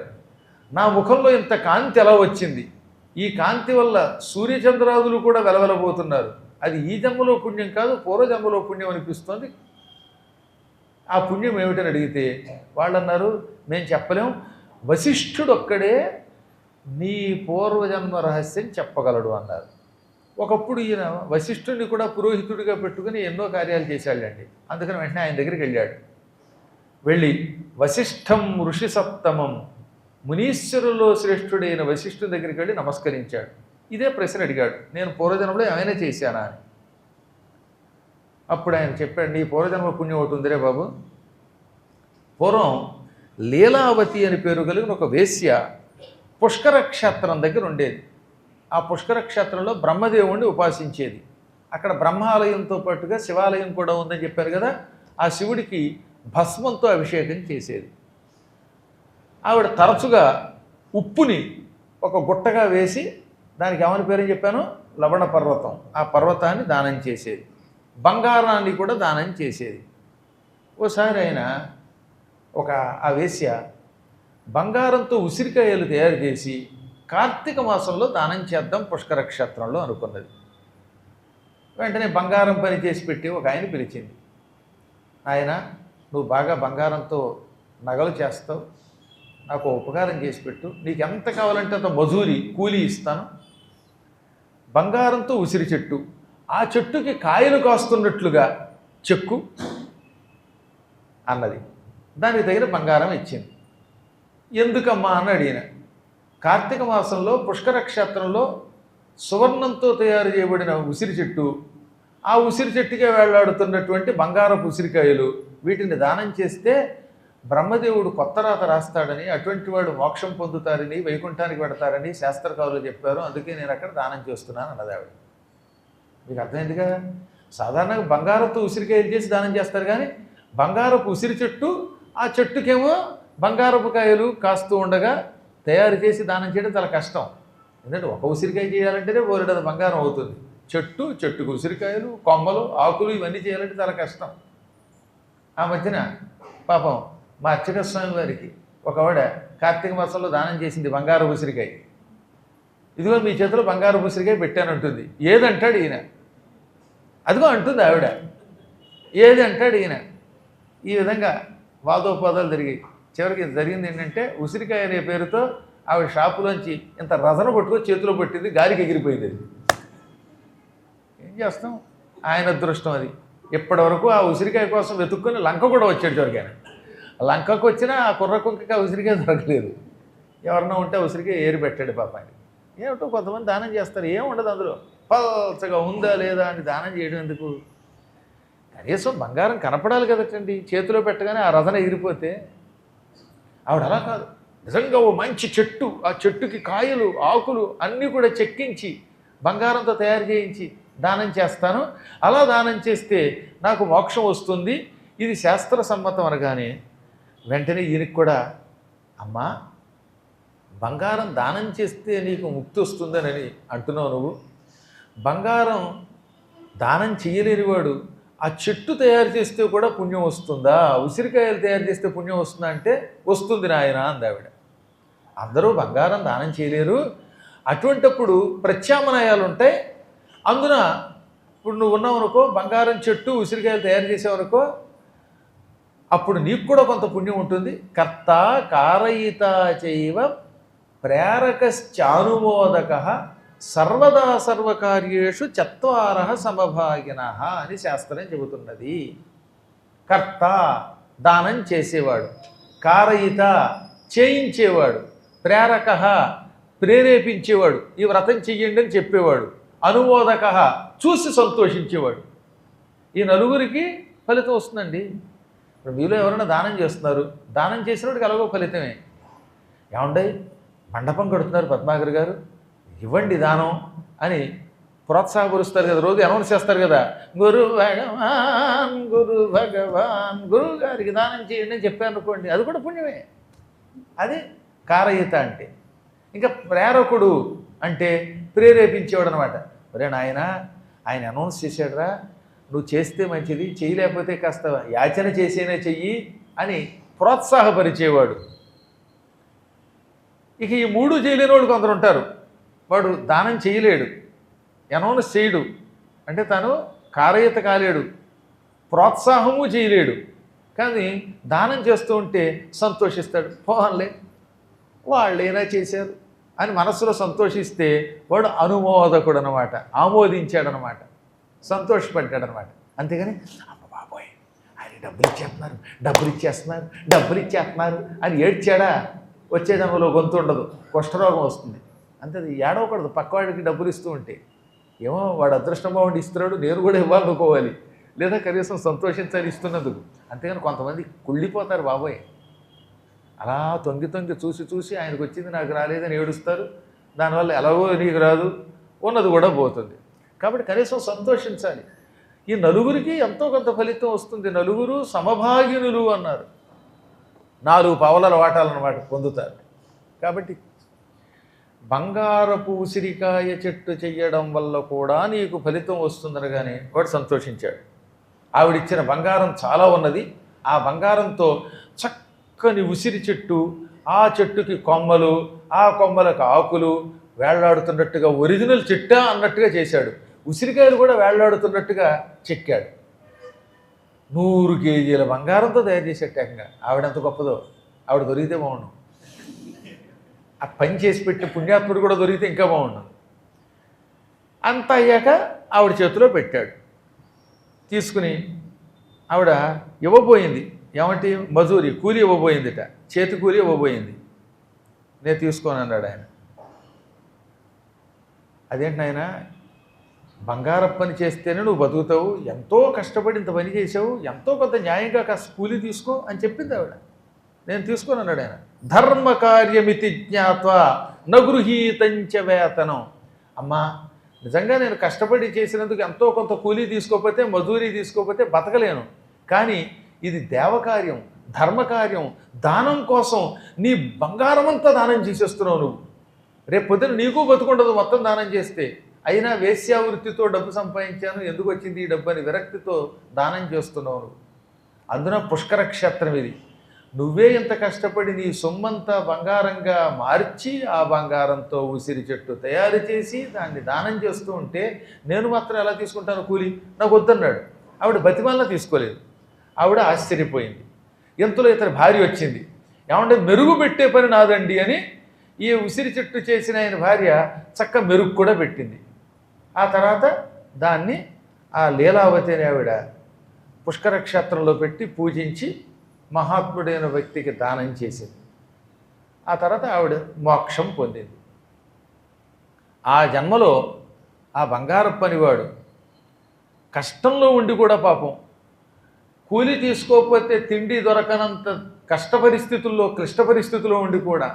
Speaker 1: నా ముఖంలో ఇంత కాంతి ఎలా వచ్చింది, ఈ కాంతి వల్ల సూర్యచంద్రాదులు కూడా వెలవెలబోతున్నారు, అది ఈ జన్మలో పుణ్యం కాదు పూర్వజన్మలో పుణ్యం అనిపిస్తోంది, ఆ పుణ్యం ఏమిటని అడిగితే వాళ్ళు అన్నారు, మేము చెప్పలేం, వశిష్ఠుడు ఒక్కడే నీ పూర్వజన్మ రహస్యం చెప్పగలడు అన్నారు. ఒకప్పుడు ఈయన వశిష్ఠుడిని కూడా పురోహితుడిగా పెట్టుకుని ఎన్నో కార్యాలు చేశాడండి. అందుకని వెంటనే ఆయన దగ్గరికి వెళ్ళాడు. వెళ్ళి వశిష్ఠం ఋషి సప్తమం, మునీశ్వరుల్లో శ్రేష్ఠుడైన వశిష్ఠుడి దగ్గరికి వెళ్ళి నమస్కరించాడు. ఇదే ప్రశ్న అడిగాడు, నేను పూర్వజన్మలో ఏమైనా చేశానా అని. అప్పుడు ఆయన చెప్పాడు, నీ పూర్వజన్మ పుణ్యం ఒకటి ఉందిరే బాబు. పూర్వం లీలావతి అని పేరు కలిగిన ఒక వేశ్య పుష్కర క్షేత్రం దగ్గర ఉండేది. ఆ పుష్కర క్షేత్రంలో బ్రహ్మదేవుణ్ణి ఉపాసించేది. అక్కడ బ్రహ్మాలయంతో పాటుగా శివాలయం కూడా ఉందని చెప్పారు కదా. ఆ శివుడికి భస్మంతో అభిషేకం చేసేది. ఆవిడ తరచుగా ఉప్పుని ఒక గుట్టగా వేసి, దానికి ఏమని పేరని చెప్పాను, లవణ పర్వతం, ఆ పర్వతాన్ని దానం చేసేది. బంగారాన్ని కూడా దానం చేసేది. ఓసారి ఆయన ఆ వేశ్య బంగారంతో ఉసిరికాయలు తయారు చేసి కార్తీక మాసంలో దానం చేద్దాం పుష్కర క్షేత్రంలో అనుకున్నది. వెంటనే బంగారం పని చేసి పెట్టి ఒక ఆయన పిలిచింది. ఆయన, నువ్వు బాగా బంగారంతో నగలు చేస్తావు, నాకు ఉపకారం చేసి పెట్టు, నీకు ఎంత కావాలంటే అంత మజూరి కూలీ ఇస్తాను. బంగారంతో ఉసిరి చెట్టు, ఆ చెట్టుకి కాయలు కాస్తున్నట్లుగా చెక్కు అన్నది. దానికి తగిన బంగారం ఇచ్చింది. ఎందుకమ్మా అని అడిగిన. కార్తీక మాసంలో పుష్కర క్షేత్రంలో సువర్ణంతో తయారు చేయబడిన ఉసిరి చెట్టు, ఆ ఉసిరి చెట్టుకే వేళ్లాడుతున్నటువంటి బంగారపు ఉసిరికాయలు, వీటిని దానం చేస్తే బ్రహ్మదేవుడు కొత్త రాత రాస్తాడని, అటువంటి వాడు మోక్షం పొందుతారని, వైకుంఠానికి పెడతారని శాస్త్రకారులు చెప్పారు, అందుకే నేను అక్కడ దానం చేస్తున్నాను అన్నది ఆవిడ. మీకు అర్థమైంది కదా. సాధారణంగా బంగారంతో ఉసిరికాయలు చేసి దానం చేస్తారు, కానీ బంగారపు ఉసిరి చెట్టు, ఆ చెట్టుకేమో బంగారపు కాయలు కాస్తూ ఉండగా తయారు చేసి దానం చేయడం చాలా కష్టం. ఎందుకంటే ఒక ఉసిరికాయ చేయాలంటేనే బోలెడంత బంగారం అవుతుంది. చెట్టుకు ఉసిరికాయలు, కొమ్మలు, ఆకులు ఇవన్నీ చేయాలంటే చాలా కష్టం. ఆ మధ్యన పాపం మా అర్చక స్వామి వారికి ఒక ఆవిడ కార్తీక మాసంలో దానం చేసింది బంగారు ఉసిరికాయ. ఇదిగో మీ చేతిలో బంగారు ఉసిరికాయ పెట్టానంటుంది. ఏదంటాడు ఈయన, అదిగో అంటుంది ఆవిడ, ఏది అంటాడు ఈయన. ఈ విధంగా వాదోపాదాలు జరిగాయి. చివరికి జరిగింది ఏంటంటే, ఉసిరికాయ అనే పేరుతో ఆవిడ షాపులోంచి ఇంత రసన పట్టుకొని చేతిలో పెట్టింది, గాలికి ఎగిరిపోయింది. అది ఏం చేస్తాం, ఆయన అదృష్టం అది. ఇప్పటి వరకు ఆ ఉసిరికాయ కోసం వెతుక్కొని లంక కూడా వచ్చాడు. చివరికి ఆయన లంకకు వచ్చినా ఆ కుర్ర కుక్కకి ఆ ఉసిరికాయ దొరకలేదు. ఎవరన్నా ఉంటే ఉసిరికాయ ఏరి పెట్టాడు పాపాన్ని. ఏమిటో కొంతమంది దానం చేస్తారు, ఏముండదు అందులో, పల్చగా ఉందా లేదా అని దానం చేయడం ఎందుకు. కనీసం బంగారం కనపడాలి కదటండి, చేతిలో పెట్టగానే ఆ రసన ఎగిరిపోతే. ఆవిడ అలా కాదు, నిజంగా ఓ మంచి చెట్టు, ఆ చెట్టుకి కాయలు, ఆకులు అన్నీ కూడా చెక్కించి బంగారంతో తయారు చేయించి దానం చేస్తాను, అలా దానం చేస్తే నాకు మోక్షం వస్తుంది, ఇది శాస్త్ర సమ్మతం అనగానే వెంటనే ఈయనకి కూడా, అమ్మా బంగారం దానం చేస్తే నీకు ముక్తి వస్తుందని అంటున్నావు నువ్వు, బంగారం దానం చేయలేనివాడు ఆ చెట్టు తయారు చేస్తే కూడా పుణ్యం వస్తుందా, ఉసిరికాయలు తయారు చేస్తే పుణ్యం వస్తుందా అంటే వస్తుంది నాయన అంది ఆవిడ. అందరూ బంగారం దానం చేయలేరు, అటువంటప్పుడు ప్రత్యామ్నాయాలు ఉంటాయి. అందున ఇప్పుడు నువ్వు ఉన్నావు అనుకో, బంగారం చెట్టు ఉసిరికాయలు తయారు చేసావనుకో, అప్పుడు నీకు కూడా కొంత పుణ్యం ఉంటుంది. కర్త కారయిత చైవ ప్రేరకశ్చానుమోదక సర్వదా సర్వకార్యేషు చత్వార సమభాగిన అని శాస్త్రం చెబుతున్నది. కర్త దానం చేసేవాడు, కారయిత చేయించేవాడు, ప్రేరక ప్రేరేపించేవాడు, ఈ వ్రతం చెయ్యండి అని చెప్పేవాడు, అనుమోదక చూసి సంతోషించేవాడు. ఈ నలుగురికి ఫలితం వస్తుందండి. ఇప్పుడు మీలో ఎవరైనా దానం చేస్తున్నారు, దానం చేసినవాడికి ఎలాగో ఫలితమే. ఏమండీ మండపం కడుతున్నారు పద్మాకర్ గారు, ఇవ్వండి దానం అని ప్రోత్సాహపరుస్తారు కదా, రోజు అనౌన్స్ చేస్తారు కదా, గురు భగవాన్ గురువు గారికి దానం చేయండి అని చెప్పాను అనుకోండి, అది కూడా పుణ్యమే. అది కారయిత అంటే. ఇంకా ప్రేరకుడు అంటే ప్రేరేపించేవాడు అనమాట. ఒరే నాయన, ఆయన అనౌన్స్ చేశాడురా, నువ్వు చేస్తే మంచిది, చేయలేకపోతే కాస్త యాచన చేసేనే చెయ్యి అని ప్రోత్సాహపరిచేవాడు. ఇక ఈ మూడు చేయలేని వాళ్ళు కొందరు ఉంటారు. వాడు దానం చేయలేడు, అనౌన్స్ చేయడు, అంటే తను కారయిత కాలేడు, ప్రోత్సాహము చేయలేడు, కానీ దానం చేస్తూ ఉంటే సంతోషిస్తాడు. పోన్లే వాళ్ళేనా చేశారు అని మనస్సులో సంతోషిస్తే వాడు అనుమోదకుడు అనమాట, ఆమోదించాడనమాట, సంతోషపడ్డాడనమాట. అంతేగాని అమ్మ బాబోయ్ ఆయన డబ్బులు ఇచ్చేస్తున్నారు అని ఏడ్చాడా వచ్చే జన్మలో గొంతు ఉండదు, కుష్ఠరోగం వస్తుంది. అంతే, అది ఏడవకూడదు. పక్కవాడికి డబ్బులు ఇస్తూ ఉంటే ఏమో వాడు అదృష్టం బాగుండి ఇస్తున్నాడు, నేను కూడా ఇవ్వాలనుకోవాలి, లేదా కనీసం సంతోషించాలి ఇస్తున్నందుకు. అంతేగాని కొంతమంది కుళ్ళిపోతారు బాబోయ్, అలా తొంగి చూసి ఆయనకు వచ్చింది నాకు రాలేదని ఏడుస్తారు. దానివల్ల ఎలాగో నీకు రాదు, ఉన్నది కూడా పోతుంది. కాబట్టి కనీసం సంతోషించాలి. ఈ నలుగురికి ఎంతో కొంత ఫలితం వస్తుంది. నలుగురు సమభాగినులు అన్నారు. 4 పావలాల వాటాలన్నమాట పొందుతారు. కాబట్టి బంగారపు ఉసిరికాయ చెట్టు చెయ్యడం వల్ల కూడా నీకు ఫలితం వస్తుందనగానే వాడు సంతోషించాడు. ఆవిడిచ్చిన బంగారం చాలా ఉన్నది. ఆ బంగారంతో చక్కని ఉసిరి చెట్టు, ఆ చెట్టుకి కొమ్మలు, ఆ కొమ్మలకు ఆకులు వేళ్లాడుతున్నట్టుగా ఒరిజినల్ చెట్టా అన్నట్టుగా చేశాడు. ఉసిరికాయలు కూడా వేళ్లాడుతున్నట్టుగా చెక్కాడు. 100 కేజీల బంగారంతో తయారు చేసేటంగా. ఆవిడంత గొప్పదో. ఆవిడ దొరికితే బాగుండు. ఆ పని చేసి పెట్టిన పుణ్యాత్ముడు కూడా దొరికితే ఇంకా బాగుండు. అంత అయ్యాక ఆవిడ చేతిలో పెట్టాడు. తీసుకుని ఆవిడ ఇవ్వబోయింది. ఏమంటే మజూరి కూలి ఇవ్వబోయిందిట, చేతి కూలి ఇవ్వబోయింది. నేను తీసుకోను అన్నాడు ఆయన. అదేంటి నాయన, బంగారపు పని చేస్తేనే నువ్వు బతుకుతావు, ఎంతో కష్టపడి ఇంత పని చేసావు, ఎంతో కొంత న్యాయంగా కాస్త కూలి తీసుకో అని చెప్పింది ఆవిడ. నేను తీసుకోను అన్నాడు ఆయన. ధర్మ కార్యమితి జ్ఞాత్వా నగృహీతంచ వేతనం. అమ్మా నిజంగా నేను కష్టపడి చేసినందుకు ఎంతో కొంత కూలీ తీసుకోకపోతే, మజూరీ తీసుకోకపోతే బతకలేను. కానీ ఇది దేవకార్యం, ధర్మకార్యం, దానం కోసం నీ బంగారమంతా దానం చేసేస్తున్నావు నువ్వు. రేపు పొద్దున నీకు బతుకుండదు మొత్తం దానం చేస్తే. అయినా వేశ్యావృత్తితో డబ్బు సంపాదించాను, ఎందుకు వచ్చింది ఈ డబ్బు అని విరక్తితో దానం చేస్తున్నావు నువ్వు. అందున పుష్కర క్షేత్రం ఇది. నువ్వే ఇంత కష్టపడి నీ సొమ్మంతా బంగారంగా మార్చి ఆ బంగారంతో ఉసిరి చెట్టు తయారు చేసి దాన్ని దానం చేస్తూ ఉంటే నేను మాత్రం ఎలా తీసుకుంటాను కూలి? నాకు వద్దన్నాడు. ఆవిడ బతిమాలన తీసుకోలేదు. ఆవిడ ఆశ్చర్యపోయింది. ఇంతలో ఇతని భార్య వచ్చింది. ఏమంటే మెరుగు పెట్టే పని నాదండి అని ఈ ఉసిరి చెట్టు చేసిన ఆయన భార్య చక్క మెరుగు కూడా పెట్టింది. ఆ తర్వాత దాన్ని ఆ లీలావతి అనే ఆవిడ పుష్కర క్షేత్రంలో పెట్టి పూజించి మహాత్ముడైన వ్యక్తికి దానం చేసింది. ఆ తర్వాత ఆవిడ మోక్షం పొందింది. ఆ జన్మలో ఆ బంగారపు పనివాడు కష్టంలో ఉండి కూడా పాపం కూలి తీసుకోకపోతే తిండి దొరకనంత కష్ట పరిస్థితుల్లో, క్లిష్ట పరిస్థితుల్లో ఉండి కూడా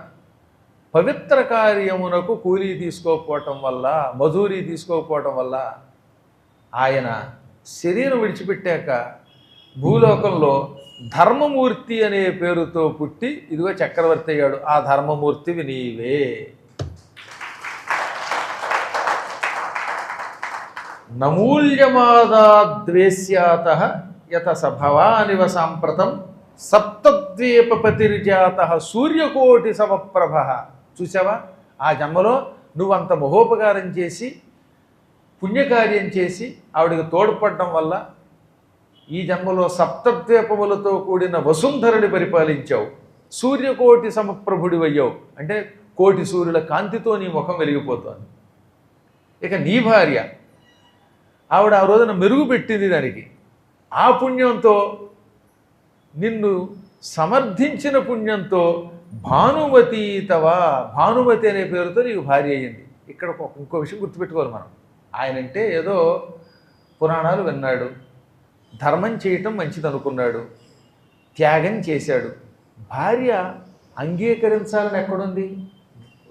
Speaker 1: పవిత్ర కార్యమునకు కూలీ తీసుకోకపోవటం వల్ల, మజూరీ తీసుకోకపోవటం వల్ల ఆయన శరీరం విడిచిపెట్టాక భూలోకంలో ధర్మమూర్తి అనే పేరుతో పుట్టి ఇదిగో చక్రవర్తి అయ్యాడు. ఆ ధర్మమూర్తివి నీవే. నమూల్యమాదాద్వేశ్యాత యత సభవానివ సాంప్రతం సప్తద్వీపపతిర్జాత సూర్యకోటి సమప్రభ. చూసావా, ఆ జన్మలో నువ్వంత మహోపకారం చేసి పుణ్యకార్యం చేసి ఆవిడికి తోడ్పడడం వల్ల ఈ జన్మలో సప్తద్వీపములతో కూడిన వసుంధరని పరిపాలించావు. సూర్యకోటి సమప్రభుడివయ్యావు. అంటే కోటి సూర్యుల కాంతితో నీ ముఖం వెలిగిపోతోంది. ఇక నీ భార్య ఆవిడ ఆ రోజున మెరుగు పెట్టింది దానికి. ఆ పుణ్యంతో నిన్ను సమర్థించిన పుణ్యంతో భానుమతీతవా, భానుమతి అనే పేరుతో నీకు భార్య అయ్యింది. ఇక్కడ ఇంకో విషయం గుర్తుపెట్టుకోవాలి మనం. ఆయనంటే ఏదో పురాణాలు విన్నాడు, ధర్మం చేయటం మంచిది అనుకున్నాడు, త్యాగం చేశాడు. భార్య అంగీకరించాలని ఎక్కడుంది?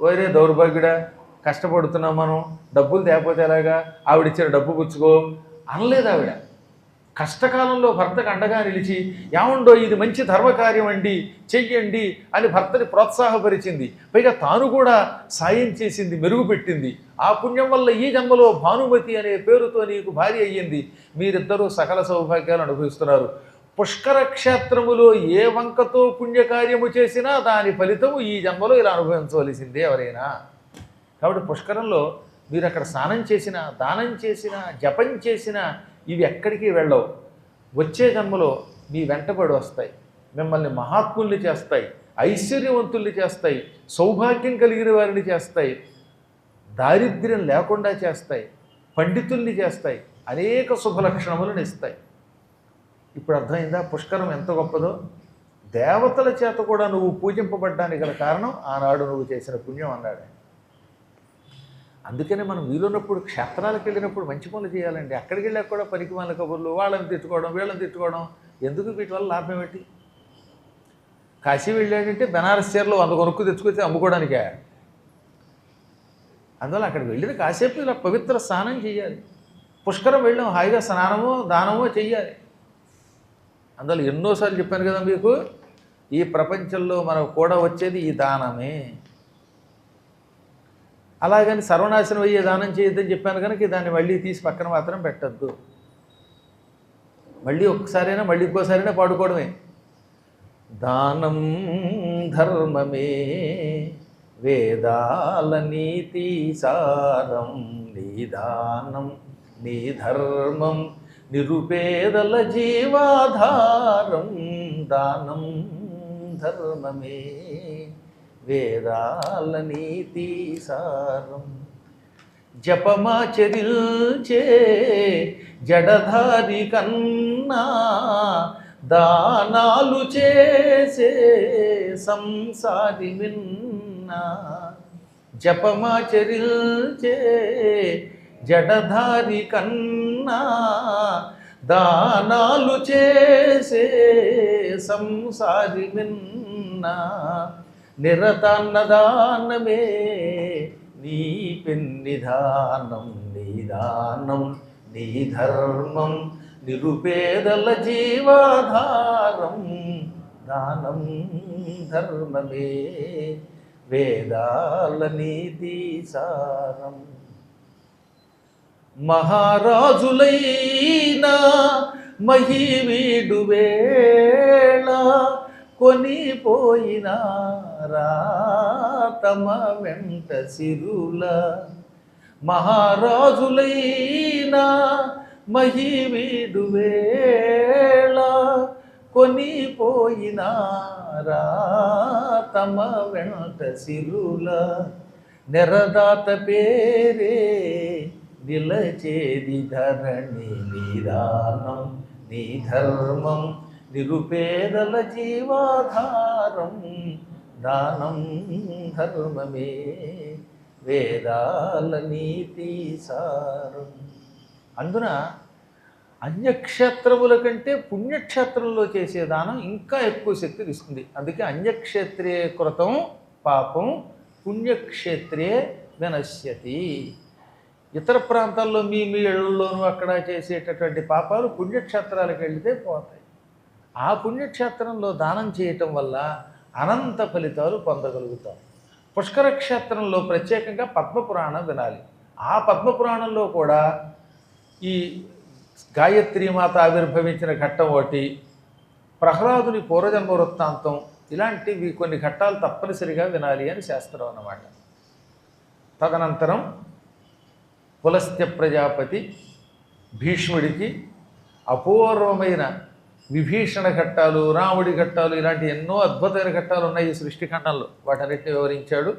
Speaker 1: వేరే దౌర్భాగ్యుడా, కష్టపడుతున్నాం మనం, డబ్బులు తేకపోతే ఎలాగా, ఆవిడిచ్చిన డబ్బు పుచ్చుకో అనలేదు. ఆవిడ కష్టకాలంలో భర్తకు అండగా నిలిచి ఏమండో ఇది మంచి ధర్మకార్యం అండి చెయ్యండి అని భర్తని ప్రోత్సాహపరిచింది. పైగా తాను కూడా సాయం చేసింది, మెరుగుపెట్టింది. ఆ పుణ్యం వల్ల ఈ జన్మలో భానుమతి అనే పేరుతో నీకు భార్య అయ్యింది. మీరిద్దరూ సకల సౌభాగ్యాలు అనుభవిస్తున్నారు. పుష్కర క్షేత్రములో ఏ వంకతో పుణ్యకార్యము చేసినా దాని ఫలితము ఈ జన్మలో ఇలా అనుభవించవలసిందే ఎవరైనా. కాబట్టి పుష్కరంలో మీరు అక్కడ స్నానం చేసినా, దానం చేసినా, జపం చేసినా ఇవి ఎక్కడికి వెళ్ళవు. వచ్చే జన్మలో మీ వెంటబడి వస్తాయి, మిమ్మల్ని మహాత్ముల్ని చేస్తాయి, ఐశ్వర్యవంతుల్ని చేస్తాయి, సౌభాగ్యం కలిగిన వారిని చేస్తాయి, దారిద్ర్యం లేకుండా చేస్తాయి, పండితుల్ని చేస్తాయి, అనేక శుభలక్షణములను ఇస్తాయి. ఇప్పుడు అర్థమైందా పుష్కరం ఎంత గొప్పదో? దేవతల చేత కూడా నువ్వు పూజింపబడ్డానికి గల కారణం ఆనాడు నువ్వు చేసిన పుణ్యం అన్నాడు. అందుకనే మనం వీలున్నప్పుడు క్షేత్రాలకు వెళ్ళినప్పుడు మంచి పనులు చేయాలండి. అక్కడికి వెళ్ళాక కూడా పనికి వాళ్ళ కబుర్లు, వాళ్ళని తిట్టుకోవడం, వీళ్ళని తిట్టుకోవడం ఎందుకు? వీటి వల్ల లాభం ఏంటి? కాశీ వెళ్ళాడంటే బెనారస్ చీరలు 100 కొనుక్కు తెచ్చుకొచ్చి అమ్ముకోవడానికే. అందువల్ల అక్కడికి వెళ్ళిన కాసేపు ఇలా పవిత్ర స్నానం చేయాలి. పుష్కరం వెళ్ళాం, హాయిగా స్నానమో దానమో చెయ్యాలి. అందువల్ల ఎన్నోసార్లు చెప్పాను కదా మీకు, ఈ ప్రపంచంలో మనకు కూడా వచ్చేది ఈ దానమే. అలాగని సర్వనాశనం అయ్యే దానం చేయొద్దని చెప్పాను కనుక దాన్ని మళ్ళీ తీసి పక్కన మాత్రం పెట్టద్దు. మళ్ళీ ఒక్కసారైనా మళ్ళీ ఇంకోసారైనా పాడుకోవడమే. దానం ధర్మమే వేదాల నీతి సారం, నీ దానం నీ ధర్మం నిరుపేదల జీవాధారం. దానం ధర్మమే వేదాల నీతి సారం. జపమాచరిల్చే జడధారి కన్నా దానాలు చేసే సంసారి మిన్నా. జపమాచరిల్చే జడధారి కన్నా దానాలు చేసే సంసారి మిన్నా. నిరతాన్నదానమే నీ పెన్నిధానం, నీ దానం నీ ధర్మం నిరుపేదల జీవాధారం. దానం ధర్మమే వేదాల నీతి సారం. మహారాజులైనా మహివీడు వేళ కొనిపోయినారా తమ వెంట సిరుల. మహారాజులైనా మహివీడు వేళ కొనిపోయినారా తమ వెంట సిరుల. నెరదాత పేరే నిలచేది ధరణి, నీ దానం నీ ధర్మం నిరుపేదల జీవాధారం. దానం ధర్మమే వేదాల నీతి సారం. అందున అన్యక్షేత్రముల కంటే పుణ్యక్షేత్రంలో చేసే దానం ఇంకా ఎక్కువ శక్తిని ఇస్తుంది. అందుకే అన్యక్షేత్రే కృతం పాపం పుణ్యక్షేత్రే వినశ్యతి. ఇతర ప్రాంతాల్లో మీ ఇళ్లలోనూ అక్కడ చేసేటటువంటి పాపాలు పుణ్యక్షేత్రాలకు వెళితే పోతాయి. ఆ పుణ్యక్షేత్రంలో దానం చేయటం వల్ల అనంత ఫలితాలు పొందగలుగుతాం. పుష్కర క్షేత్రంలో ప్రత్యేకంగా పద్మపురాణం వినాలి. ఆ పద్మపురాణంలో కూడా ఈ గాయత్రీమాత ఆవిర్భవించిన ఘట్టం ఒకటి, ప్రహ్లాదుని పూర్వజన్మ వృత్తాంతం, ఇలాంటివి కొన్ని ఘట్టాలు తప్పనిసరిగా వినాలి అని శాస్త్రం అన్నమాట. తదనంతరం పులస్త్య ప్రజాపతి భీష్ముడికి అపూర్వమైన విభీషణ ఘట్టాలు, రాముడి ఘట్టాలు, ఇలాంటి ఎన్నో అద్భుతమైన ఘట్టాలు ఉన్నాయి ఈ సృష్టిఖండంలో. వాటన్నిటిని వివరించాడు.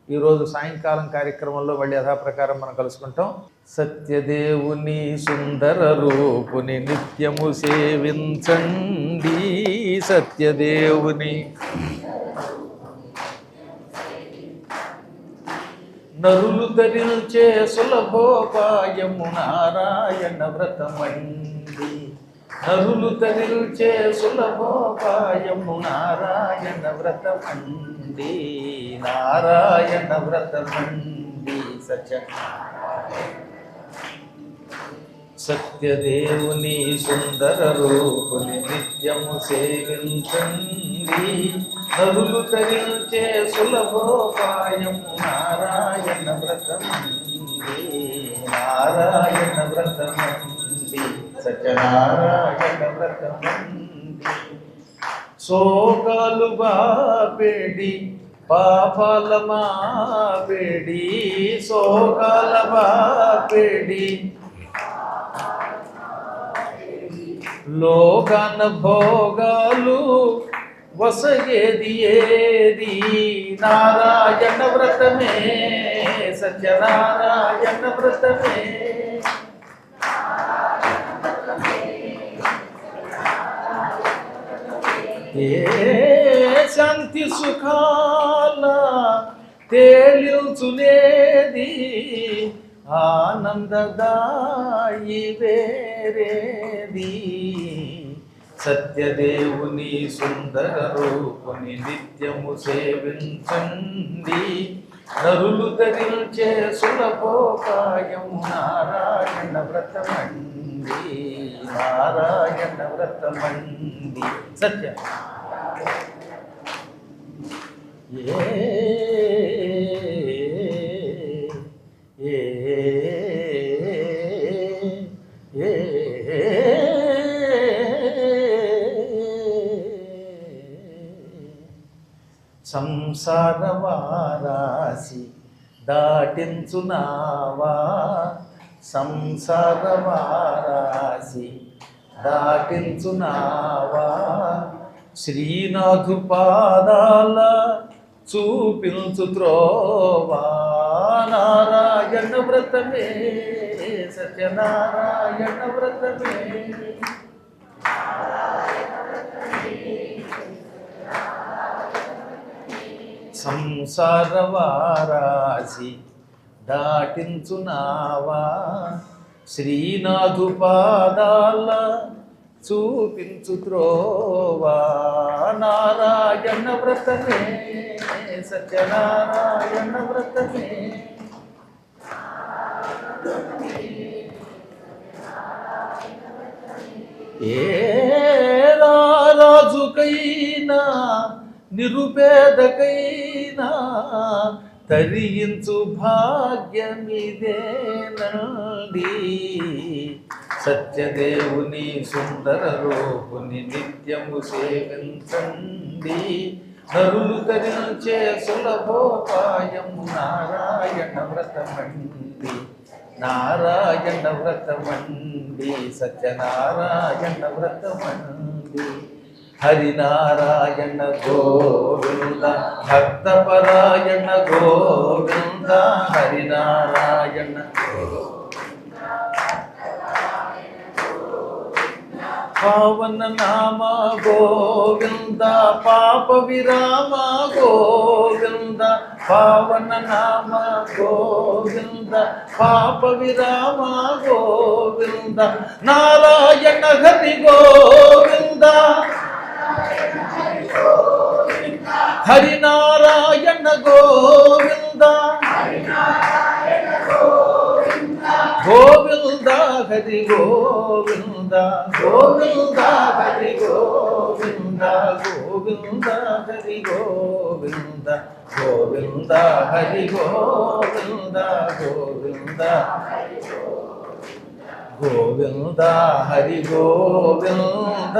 Speaker 1: ఈరోజు సాయంకాలం కార్యక్రమంలో మళ్ళీ యథాప్రకారం మనం కలుసుకుంటాం. సత్యదేవుని సుందర రూపుని నిత్యము సేవించండి. సత్యదేవుని నరులు ధరించే సులభోపాయము నారాయణ వ్రతమండి. నరులు ధరించే సులభోపాయము నారాయణ వ్రతమండి. నారాయణ వ్రతమండి సత్యదేవుని సుందర రూపుని నిత్యము సేవించండి. నరులు ధరించే సులభోపాయము నారాయణ వ్రతమండి. నారాయణ వ్రతమండి సత్యనారాయణ వ్రతమండి. శోకాలు బాపెడి పాపాల మాపెడి, శోకాల బాపెడి లోకాన భోగాలు వసగేది ఏది నారాయణ వ్రతమే సత్యనారాయణ వ్రతమే. ఏ శాంతి సుఖాల తేలించునేది ఆనందదాయి వేరేది సత్యదేవుని సుందర రూపుని నిత్యము సేవించండి నరులు ధరించే సులభోపాయం నారాయణ వ్రతమండి నారాయణ వ్రతమండి సత్య. సంసార వారాసి దాటించునావా సంసార వారాసి దాటించునావా శ్రీనాథు పాదాల చూపించు త్రోవా నారాయణ వ్రతమే సత్యనారాయణ వ్రతమే. సంసార వారాసి దాటించునావా శ్రీనాథు పాదాల చూపించు త్రోవా నారాయణ వ్రతమే సత్యనారాయణ వ్రతమే. ఏ రాజుకైనా నిరుపేదకైనా తరించు భాగ్యమిదేనండి సత్యదేవుని సుందర రూపుని నిత్యము సేవించండి నరులు తరించే సులభోపాయం నారాయణ వ్రతమండి నారాయణ వ్రతమండి సత్యనారాయణ వ్రతమండి. హరినారాయణ గోవింద భక్తపరాయణ గోవింద హరినారాయణ పావన నామ గోవింద పాప విరామ గోవింద పావన నామ గోవింద పాప విరామ గోవింద నారాయణ హరి గోవింద హరినారాయణ గోవింద గోవింద హరి గోవింద గోవింద హరి గోవింద గోవింద హరి గోవింద గోవింద హరి గోవింద గోవింద గోవింద హరి గోవింద